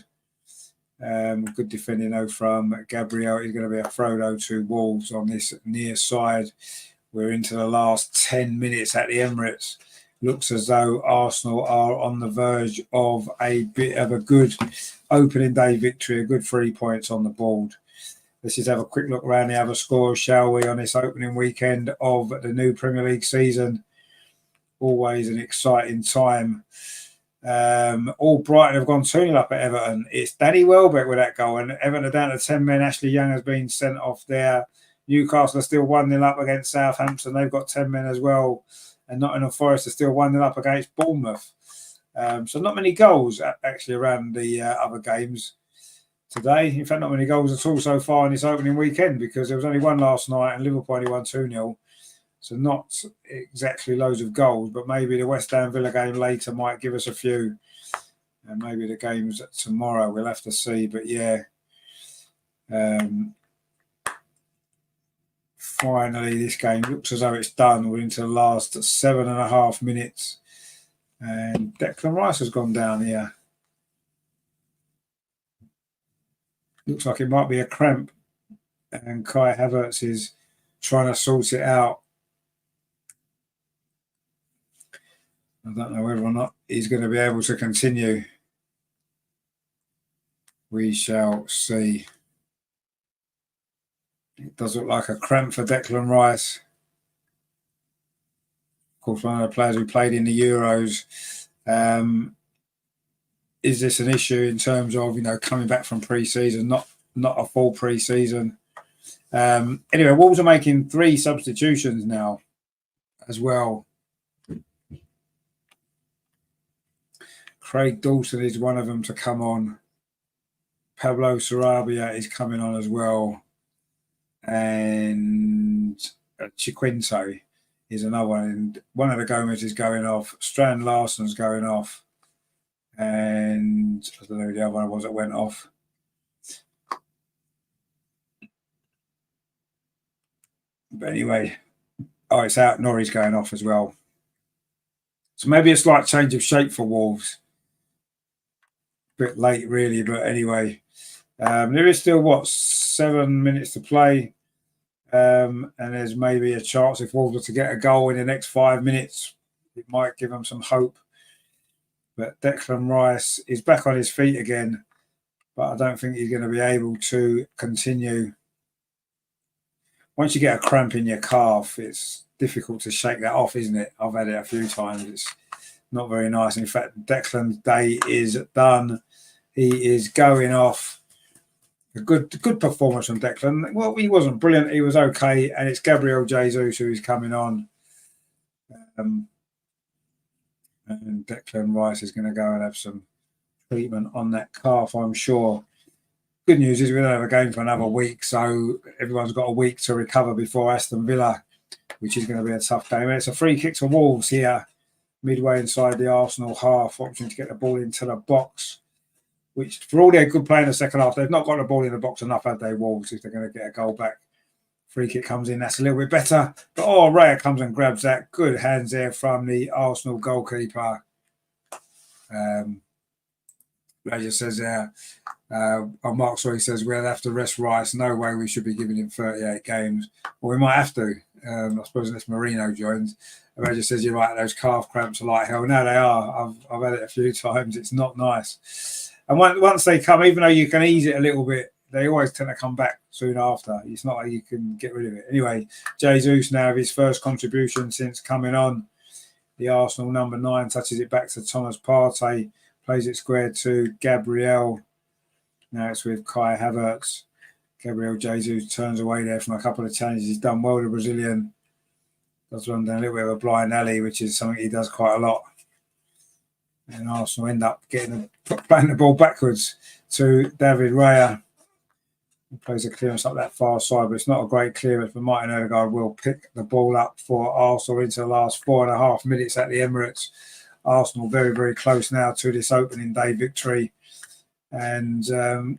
Good defending though from Gabriel. It's going to be a throw though to Wolves on this near side. We're into the last 10 minutes at the Emirates. Looks as though Arsenal are on the verge of a bit of a good opening day victory, a good 3 points on the board. Let's just have a quick look around the other scores, shall we, on this opening weekend of the new Premier League season. Always an exciting time. All Brighton have gone 2-0 up at Everton. It's Danny Welbeck with that goal, and Everton are down to 10 men. Ashley Young has been sent off there. Newcastle are still 1-0 up against Southampton. They've got 10 men as well. And Nottingham Forest are still 1-0 up against Bournemouth. So not many goals actually around the other games today. In fact, not many goals at all so far in this opening weekend, because there was only one last night and Liverpool only won 2-0. So not exactly loads of goals, but maybe the West Ham Villa game later might give us a few. And maybe the games tomorrow, we'll have to see. But yeah, finally, this game looks as though it's done. We're into the last 7.5 minutes. And Declan Rice has gone down here. Looks like it might be a cramp. And Kai Havertz is trying to sort it out. I don't know whether or not he's going to be able to continue. We shall see. It does look like a cramp for Declan Rice. Of course, one of the players who played in the Euros. Is this an issue in terms of, coming back from pre-season, not a full pre-season? Anyway, Wolves are making 3 substitutions now as well. Craig Dawson is one of them to come on. Pablo Sarabia is coming on as well. And Chiquinto is another one. And one of the Gomez is going off. Strand Larsen's going off. And I don't know who the other one was that went off. But anyway, it's out. Norrie's going off as well. So maybe a slight change of shape for Wolves. Bit late, really, but anyway, there is still 7 minutes to play, and there's maybe a chance if Wolves are to get a goal in the next 5 minutes, it might give them some hope. But Declan Rice is back on his feet again, but I don't think he's going to be able to continue. Once you get a cramp in your calf, it's difficult to shake that off, isn't it? I've had it a few times. It's not very nice. In fact, Declan's day is done. He is going off. A good performance from Declan. Well, he wasn't brilliant. He was okay. And it's Gabriel Jesus who is coming on. And Declan Rice is going to go and have some treatment on that calf, I'm sure. Good news is we don't have a game for another week, so everyone's got a week to recover before Aston Villa, which is going to be a tough game. It's a free kick to Wolves here, midway inside the Arsenal half, option to get the ball into the box, which for all their good play in the second half, they've not got the ball in the box enough, have they, Wolves, if they're going to get a goal back. Free kick comes in, that's a little bit better. But Raya comes and grabs that. Good hands there from the Arsenal goalkeeper. Raya says there, on Mark Story says, we'll have to rest Rice. No way we should be giving him 38 games. Well, we might have to. I suppose unless Marino joins. Ray just says, you're right, those calf cramps are like hell. No, they are. I've had it a few times. It's not nice. And once they come, even though you can ease it a little bit, they always tend to come back soon after. It's not like you can get rid of it. Anyway, Jesus now with his first contribution since coming on. The Arsenal number 9 touches it back to Thomas Partey, plays it square to Gabriel. Now it's with Kai Havertz. Gabriel Jesus turns away there from a couple of challenges. He's done well, the Brazilian. Does run down a little bit of a blind alley, which is something he does quite a lot. And Arsenal end up playing the ball backwards to David Raya. He plays a clearance up that far side, but it's not a great clearance. But Martin Odegaard will pick the ball up for Arsenal into the last 4.5 minutes at the Emirates. Arsenal very, very close now to this opening day victory. And,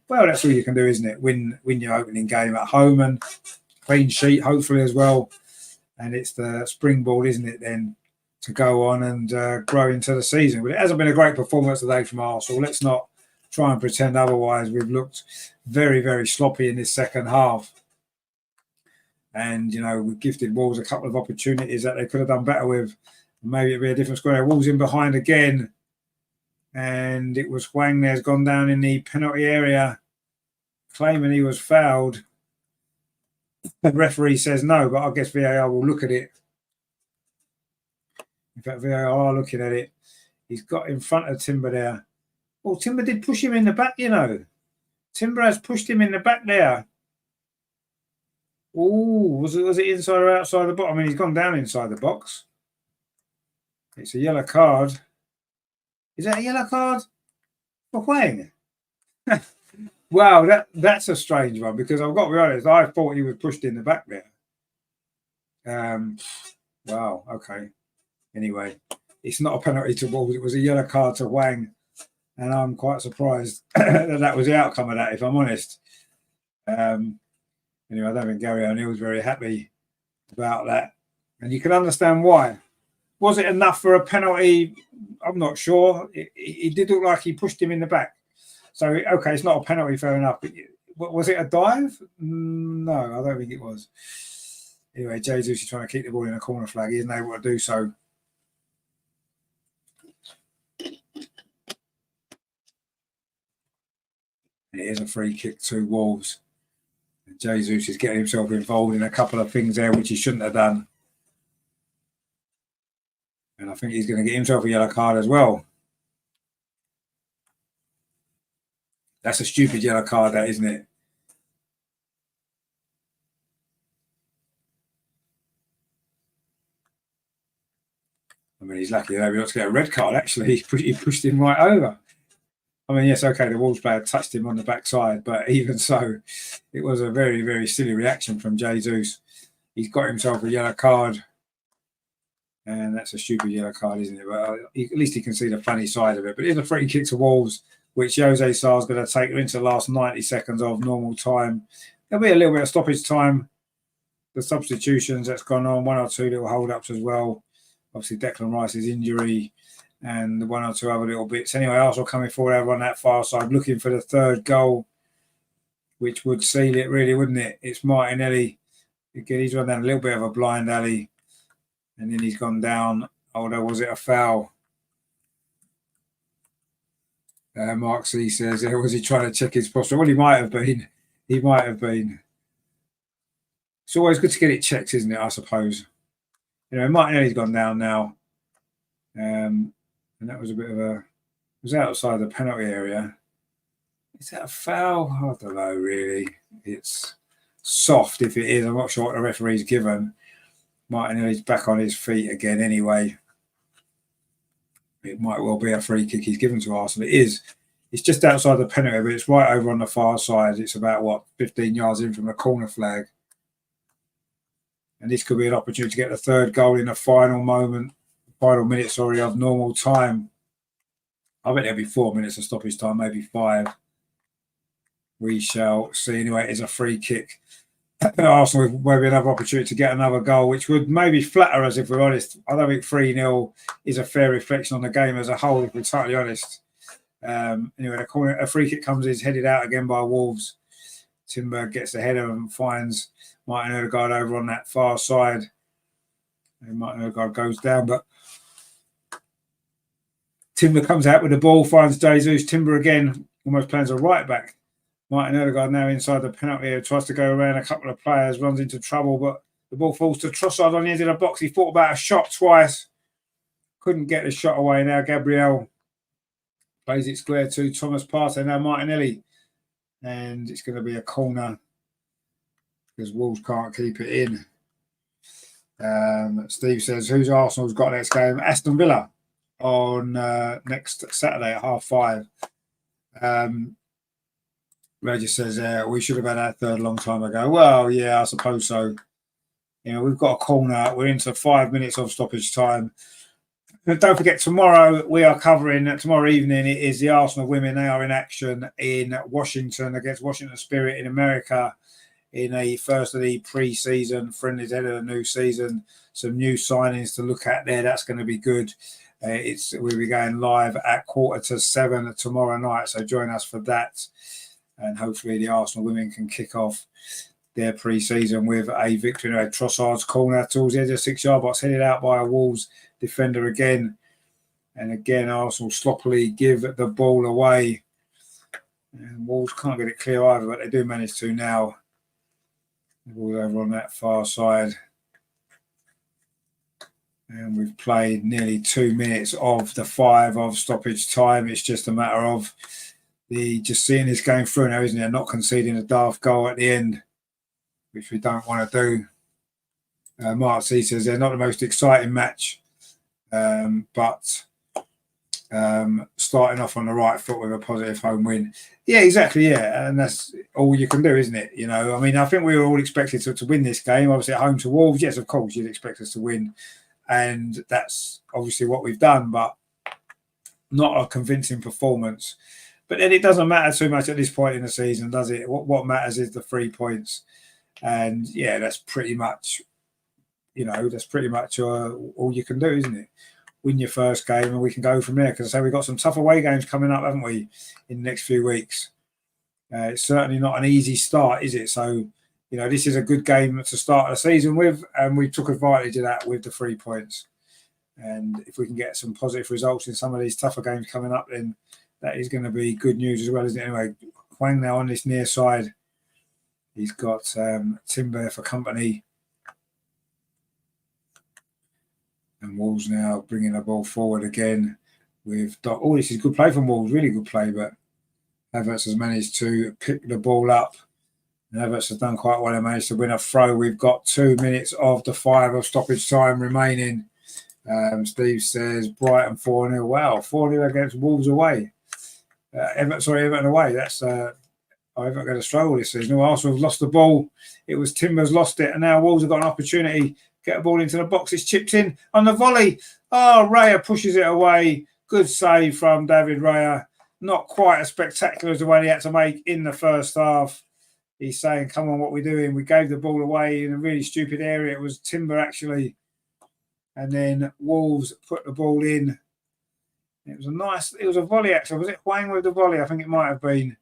well, that's all you can do, isn't it? Win your opening game at home and clean sheet, hopefully, as well. And it's the springboard, isn't it, then, to go on and grow into the season. But it hasn't been a great performance today from Arsenal. Let's not try and pretend otherwise. We've looked very, very sloppy in this second half. And, you know, we've gifted Wolves a couple of opportunities that they could have done better with. Maybe it'd be a different score. Wolves in behind again. And it was Hwang there's gone down in the penalty area, claiming he was fouled. The referee says no, but I guess VAR will look at it. In fact, VAR are looking at it. He's got in front of Timber there. Oh, Timber did push him in the back, you know. Timber has pushed him in the back there. Oh, was it inside or outside the box? I mean, he's gone down inside the box. It's a yellow card. Is that a yellow card for Hwang? Wow, that's a strange one, because I've got to be honest, I thought he was pushed in the back there. Wow, okay. Anyway, it's not a penalty to Wolves. It was a yellow card to Hwang, and I'm quite surprised that was the outcome of that, if I'm honest. Anyway, I don't think Gary O'Neill was very happy about that, and you can understand why. Was it enough for a penalty? I'm not sure. It did look like he pushed him in the back. So, okay, it's not a penalty, fair enough. But was it a dive? No, I don't think it was. Anyway, Jesus is trying to keep the ball in a corner flag. He isn't able to do so. It is a free kick to Wolves. And Jesus is getting himself involved in a couple of things there which he shouldn't have done. And I think he's going to get himself a yellow card as well. That's a stupid yellow card, that, isn't it? I mean, he's lucky that he ought to get a red card, actually. He pushed him right over. I mean, yes, okay, the Wolves player touched him on the backside, but even so, it was a very, very silly reaction from Jesus. He's got himself a yellow card. And that's a stupid yellow card, isn't it? But at least he can see the funny side of it. But it's a free kick to Wolves, which Jose Sar's going to take into the last 90 seconds of normal time. There'll be a little bit of stoppage time. The substitutions that's gone on, 1 or 2 little hold-ups as well. Obviously, Declan Rice's injury and 1 or 2 other little bits. Anyway, Arsenal coming forward over on that far side, looking for the third goal, which would seal it, really, wouldn't it? It's Martinelli. Again, he's run down a little bit of a blind alley. And then he's gone down. Although, was it a foul? Mark C says, was he trying to check his posture? Well, he might have been. He might have been. It's always good to get it checked, isn't it, I suppose? You know, Martinelli's gone down now. And that was a bit of a... It was outside the penalty area. Is that a foul? I don't know, really. It's soft if it is. I'm not sure what the referee's given. Martinelli's back on his feet again anyway. It might well be a free kick he's given to Arsenal. It is. It's just outside the penalty, but it's right over on the far side. It's about, 15 yards in from the corner flag. And this could be an opportunity to get the third goal in the final minute, of normal time. I bet there'll be 4 minutes of stoppage time, maybe 5. We shall see. Anyway, it is a free kick. Arsenal with maybe another opportunity to get another goal, which would maybe flatter us, if we're honest. I don't think 3-0 is a fair reflection on the game as a whole, if we're totally honest. Anyway, a free kick comes in, is headed out again by Wolves. Timber gets the header and finds Martin Odegaard over on that far side. And Martin Odegaard goes down, but Timber comes out with the ball, finds Jesus. Timber again, almost plans a right back. Martin Odegaard now inside the penalty area, tries to go around a couple of players, runs into trouble, but the ball falls to Trossard on the edge of the box. He thought about a shot twice. Couldn't get the shot away. Now Gabriel plays it square to Thomas Partey. Now Martinelli. And it's going to be a corner because Wolves can't keep it in. Steve says, who's Arsenal's got next game? Aston Villa on next Saturday at 5:30. Regis says, we should have had that third a long time ago. Well, yeah, I suppose so. You know, we've got a corner. We're into 5 minutes of stoppage time. But don't forget, tomorrow we are covering, tomorrow evening, it is the Arsenal women. They are in action in Washington against Washington Spirit in America in a first of the pre-season friendlies ahead of the new season. Some new signings to look at there. That's going to be good. We'll be going live at 6:45 tomorrow night. So join us for that. And hopefully the Arsenal women can kick off their pre-season with a victory. Anyway, Trossard's corner towards the edge of the 6-yard box, headed out by a Wolves defender again. And again, Arsenal sloppily give the ball away. And Wolves can't get it clear either, but they do manage to now. The ball over on that far side. And we've played nearly 2 minutes of the 5 of stoppage time. It's just a matter of just seeing this going through now, isn't it? Not conceding a daft goal at the end, which we don't want to do. Mark C says they're not the most exciting match, but starting off on the right foot with a positive home win. Yeah, exactly, yeah. And that's all you can do, isn't it? You know, I mean, I think we were all expected to win this game. Obviously at home to Wolves, yes, of course, you'd expect us to win. And that's obviously what we've done, but not a convincing performance. But then it doesn't matter too much at this point in the season, does it? What matters is the 3 points. And yeah, that's pretty much, all you can do, isn't it? Win your first game and we can go from there. Because I say we've got some tough away games coming up, haven't we, in the next few weeks? It's certainly not an easy start, is it? So, this is a good game to start the season with, and we took advantage of that with the 3 points. And if we can get some positive results in some of these tougher games coming up, then that is going to be good news as well, isn't it? Anyway, Hwang now on this near side. He's got Timber for company. And Wolves now bringing the ball forward again with Dot. Oh, this is good play from Wolves, really good play, but Havertz has managed to pick the ball up. And Havertz has done quite well and managed to win a throw. We've got 2 minutes of the 5 of stoppage time remaining. Steve says Brighton 4-0. Wow, 4-0 against Wolves away. Everton away. That's Everton going to struggle this season. Arsenal have lost the ball. It was Timbers lost it, and now Wolves have got an opportunity. Get a ball into the box. It's chipped in on the volley. Oh, Raya pushes it away. Good save from David Raya. Not quite as spectacular as the one he had to make in the first half. He's saying, come on, what we're doing. We gave the ball away in a really stupid area. It was Timber, actually. And then Wolves put the ball in. It was a volley, actually. Was it Hwang with the volley? I think it might have been.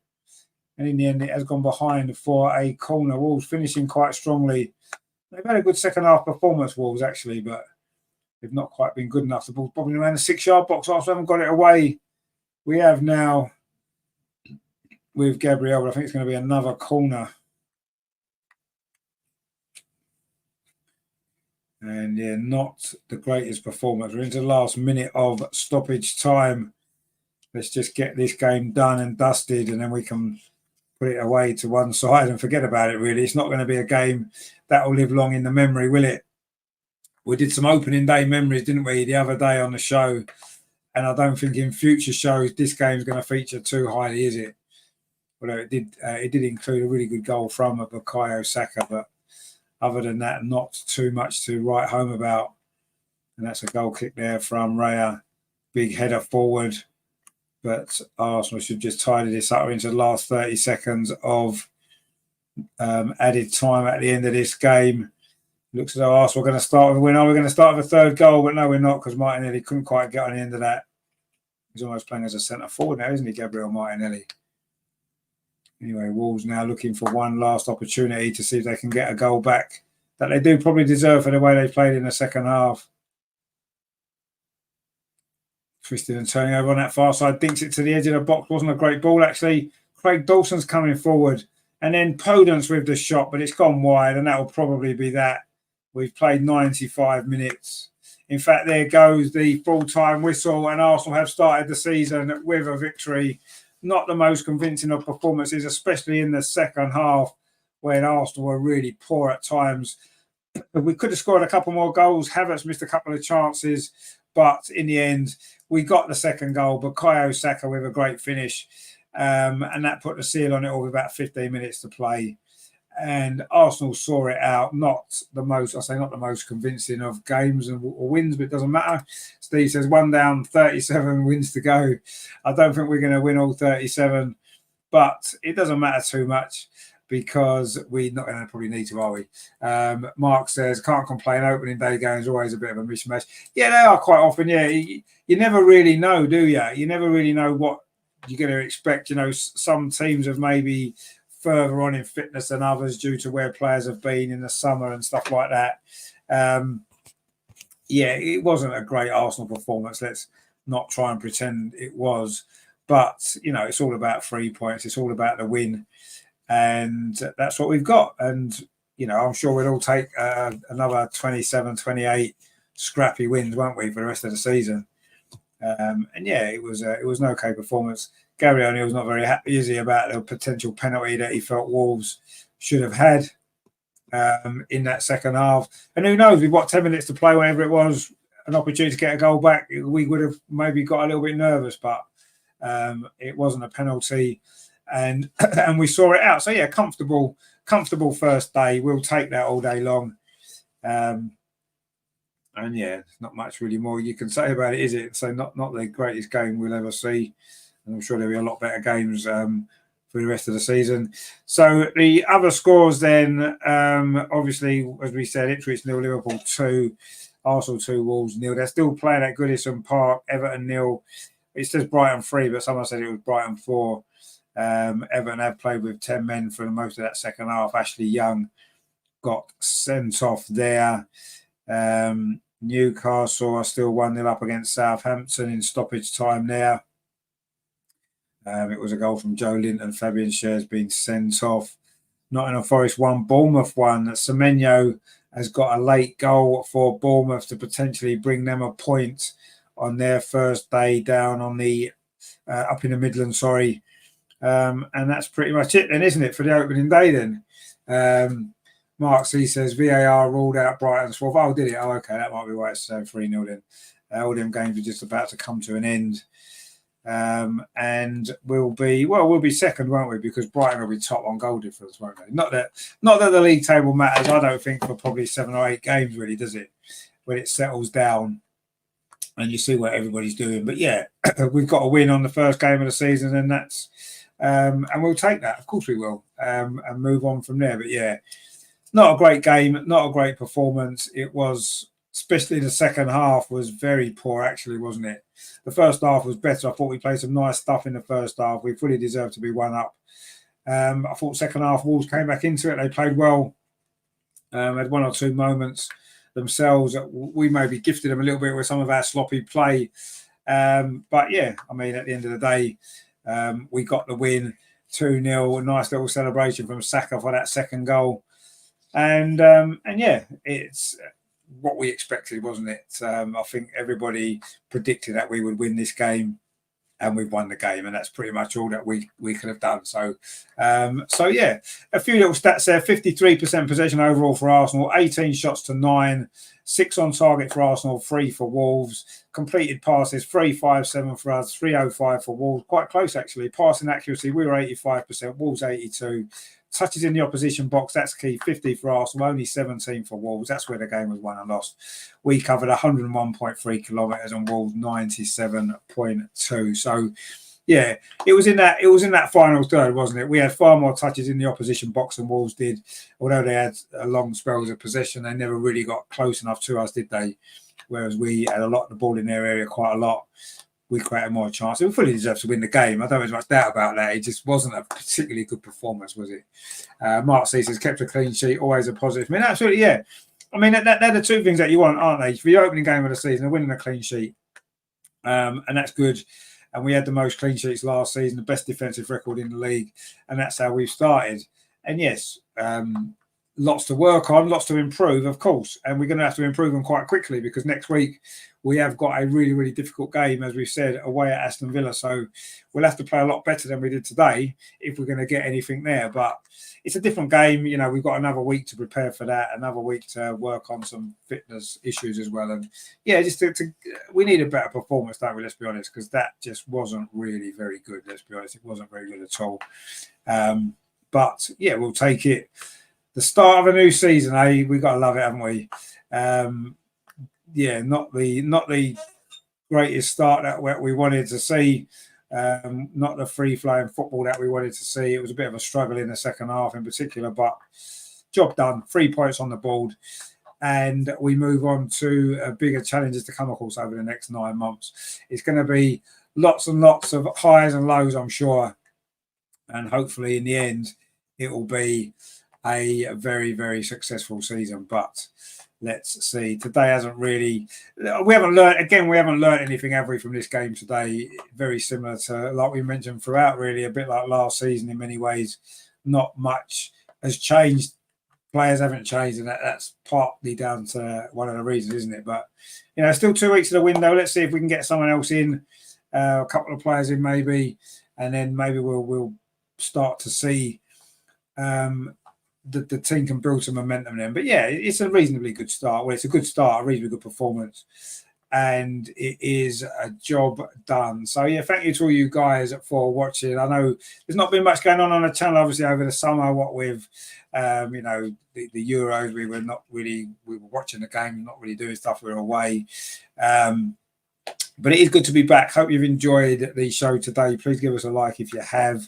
And in the end, it has gone behind for a corner. Wolves finishing quite strongly. They've had a good second half performance, Wolves, actually, but they've not quite been good enough. The ball's probably around the 6-yard box. Arsenal haven't got it away. We have now with Gabriel, but I think it's going to be another corner. And yeah, not the greatest performance. We're into the last minute of stoppage time. Let's just get this game done and dusted, and then we can put it away to one side and forget about it, really. It's not going to be a game that will live long in the memory, will it? We did some opening day memories, didn't we, the other day on the show? And I don't think in future shows this game's going to feature too highly, is it? Although it did include a really good goal from Bukayo Saka, but other than that, not too much to write home about. And that's a goal kick there from Raya. Big header forward. But Arsenal should just tidy this up into the last 30 seconds of added time at the end of this game. Looks as though Arsenal are going to start with a win. We're going to start with a third goal, but no, we're not, because Martinelli couldn't quite get on the end of that. He's almost playing as a centre forward now, isn't he, Gabriel Martinelli? Anyway, Wolves now looking for one last opportunity to see if they can get a goal back that they do probably deserve for the way they played in the second half. Twisting and turning over on that far side, dinks it to the edge of the box. Wasn't a great ball, actually. Craig Dawson's coming forward. And then Podence with the shot, but it's gone wide, and that will probably be that. We've played 95 minutes. In fact, there goes the full-time whistle, and Arsenal have started the season with a victory. Not the most convincing of performances, especially in the second half, when Arsenal were really poor at times. We could have scored a couple more goals. Havertz missed a couple of chances, but in the end, we got the second goal. Bukayo Saka with a great finish, and that put the seal on it all with about 15 minutes to play. And Arsenal saw it out. Not the most convincing of games or wins, but it doesn't matter. Steve says 1 down, 37 wins to go. I don't think we're going to win all 37, but it doesn't matter too much because we're not going to probably need to, are we? Mark says, can't complain. Opening day games always a bit of a mismatch. Yeah, they are quite often. Yeah, you never really know, do you? You never really know what you're going to expect. You know, some teams have maybe further on in fitness than others due to where players have been in the summer and stuff like that. Yeah, it wasn't a great Arsenal performance. Let's not try and pretend it was. But, you know, it's all about 3 points. It's all about the win. And that's what we've got. And, you know, I'm sure we'll all take another 27, 28 scrappy wins, won't we, for the rest of the season. And yeah, it was an okay performance. Gary O'Neill's not very happy, is he, about the potential penalty that he felt Wolves should have had in that second half. And who knows, with what, 10 minutes to play, whenever it was, an opportunity to get a goal back, we would have maybe got a little bit nervous, but it wasn't a penalty. And we saw it out. So yeah, comfortable first day. We'll take that all day long. And yeah, not much really more you can say about it, is it? So not the greatest game we'll ever see. And I'm sure there'll be a lot better games for the rest of the season. So the other scores then, obviously, as we said, Ipswich 0, Liverpool 2, Arsenal 2, Wolves 0. They're still playing at Goodison Park, Everton 0. It says Brighton 3, but someone said it was Brighton 4. Everton have played with 10 men for most of that second half. Ashley Young got sent off there. Newcastle are still 1-0 up against Southampton in stoppage time there. It was a goal from Joe Linton. Fabian Scher's been sent off. Nottingham Forest 1, Bournemouth 1. Semenyo has got a late goal for Bournemouth to potentially bring them a point on their first day down on the up in the Midlands, sorry. And that's pretty much it then, isn't it, for the opening day then? Mark C says VAR ruled out Brighton's 4th. Oh, did it? Oh, okay, that might be why it's 3-0 then. All them games are just about to come to an end. And we'll be second, won't we? Because Brighton will be top on goal difference, won't they? Not that the league table matters, I don't think, for probably 7 or 8 games, really, does it? When it settles down and you see what everybody's doing. But yeah, we've got a win on the first game of the season, and that's and we'll take that. Of course we will, and move on from there. But yeah, not a great game, not a great performance. It was, especially the second half, was very poor, actually, wasn't it? The first half was better. I thought we played some nice stuff in the first half. We fully deserved to be 1 up. I thought second half Wolves came back into it. They played well. Had 1 or 2 moments themselves. We maybe gifted them a little bit with some of our sloppy play. But yeah, I mean, at the end of the day, we got the win, 2-0. A nice little celebration from Saka for that second goal. And yeah, it's what we expected, wasn't it? I think everybody predicted that we would win this game, and we've won the game, and that's pretty much all that we could have done. So yeah, a few little stats there. 53% possession overall for Arsenal, 18 shots to 9, 6 on target for Arsenal, 3 for Wolves. Completed passes, 357 for us, 305 for Wolves. Quite close, actually. Passing accuracy, we were 85%, Wolves 82. Touches in the opposition box, that's key. 50 for Arsenal, only 17 for Wolves. That's where the game was won and lost. We covered 101.3 kilometres and Wolves 97.2. So yeah, it was in that final third, wasn't it? We had far more touches in the opposition box than Wolves did. Although they had long spells of possession, they never really got close enough to us, did they? Whereas we had the ball in their area quite a lot. we created more chances. We fully deserved to win the game. I don't have much doubt about that. It just wasn't a particularly good performance, was it? Mark C says, kept a clean sheet, always a positive. I mean, absolutely, yeah. I mean, they're the two things that you want, aren't they? For the opening game of the season, winning a clean sheet. And that's good. And we had the most clean sheets last season, the best defensive record in the league. And that's how we've started. And yes, lots to work on, lots to improve, of course. And we're going to have to improve them quite quickly because next week we have got a really, really difficult game, as we've said, away at Aston Villa. So we'll have to play a lot better than we did today if we're going to get anything there. But it's a different game. You know, we've got another week to prepare for that, another week to work on some fitness issues as well. And yeah, just we need a better performance, don't we? Let's be honest, because that just wasn't really very good. Let's be honest, it wasn't very good at all. But yeah, we'll take it. The start of a new season, we got to love it, haven't we? Yeah, not the greatest start that we wanted to see. Not the free-flowing football that we wanted to see. It was a bit of a struggle in the second half in particular, but job done. 3 points on the board. And we move on to bigger challenges to come, of course, over the next 9 months. It's going to be lots and lots of highs and lows, I'm sure. And hopefully in the end, it will be a very, very successful season. But let's see. Today hasn't really... We haven't learned anything, have we, from this game today? Very similar to, like we mentioned throughout, really, a bit like last season in many ways. Not much has changed. Players haven't changed, and that's partly down to one of the reasons, isn't it? But, you know, still 2 weeks of the window. Let's see if we can get someone else in, a couple of players in maybe, and then maybe we'll start to see the team can build some momentum then. But yeah, it's a reasonably good start. Well, it's a good start, a reasonably good performance, and it is a job done. So yeah, thank you to all you guys for watching. I know there's not been much going on the channel, obviously, over the summer. What with you know, the Euros, we were watching the game, not really doing stuff. We were away. But it is good to be back. Hope you've enjoyed the show today. Please give us a like if you have.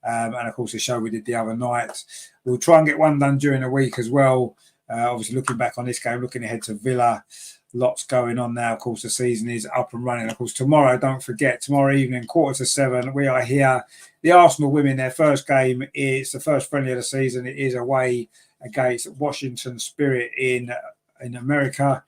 And of course, the show we did the other night. We'll try and get one done during the week as well. Obviously, looking back on this game, looking ahead to Villa. Lots going on now. Of course, the season is up and running. Of course, tomorrow, don't forget, tomorrow evening, 6:45, we are here. The Arsenal women, their first game is the first friendly of the season. It is away against Washington Spirit in America.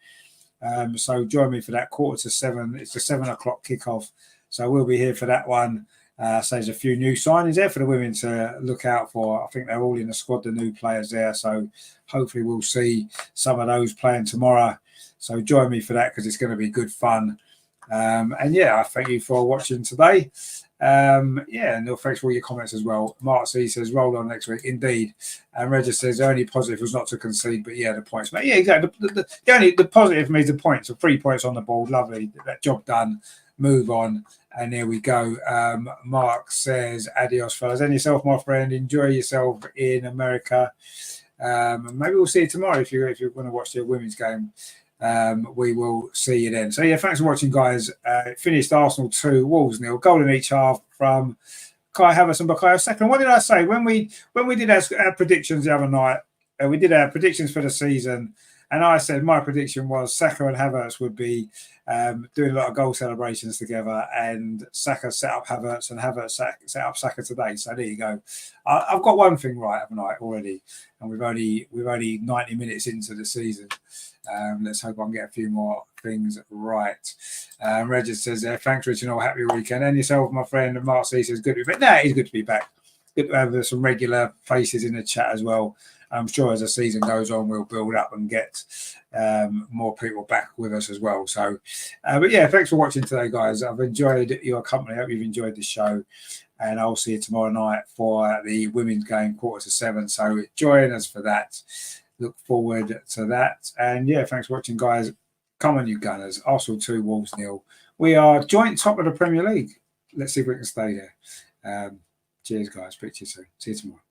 So join me for that 6:45. It's the 7 o'clock kickoff. So we'll be here for that one. So there's a few new signings there for the women to look out for. I think they're all in the squad, the new players there. So hopefully we'll see some of those playing tomorrow. So join me for that because it's going to be good fun. And yeah, I thank you for watching today. Yeah, and thanks for all your comments as well. Mark C says, roll on next week. Indeed. And Regis says, the only positive was not to concede, but yeah, the points. But yeah, exactly. The positive for me is the points. So 3 points on the board. Lovely. That job done. Move on. And there we go. Mark says, adios, fellas. And yourself, my friend. Enjoy yourself in America. Maybe we'll see you tomorrow if you're going to watch the women's game. We will see you then. So yeah, thanks for watching, guys. Finished Arsenal 2, Wolves 0, goal in each half from Kai Havertz and Bukayo Saka. What did I say when we did our predictions the other night? We did our predictions for the season, and I said my prediction was Saka and Havertz would be doing a lot of goal celebrations together, and Saka set up Havertz and Havertz set up Saka today. So there you go. I've got one thing right, haven't I, already? And we've only 90 minutes into the season. Let's hope I can get a few more things right. Regis says, thanks, Richard. Happy weekend. And yourself, my friend. And Mark C says, good to be back. No, it's good to be back. Good to have some regular faces in the chat as well. I'm sure as the season goes on, we'll build up and get more people back with us as well. So, but yeah, thanks for watching today, guys. I've enjoyed your company. I hope you've enjoyed the show. And I'll see you tomorrow night for the women's game, 6:45. So join us for that. Look forward to that. And yeah, thanks for watching, guys. Come on, you Gunners. Arsenal 2, Wolves 0. We are joint top of the Premier League. Let's see if we can stay there. Cheers, guys. Speak to you soon. See you tomorrow.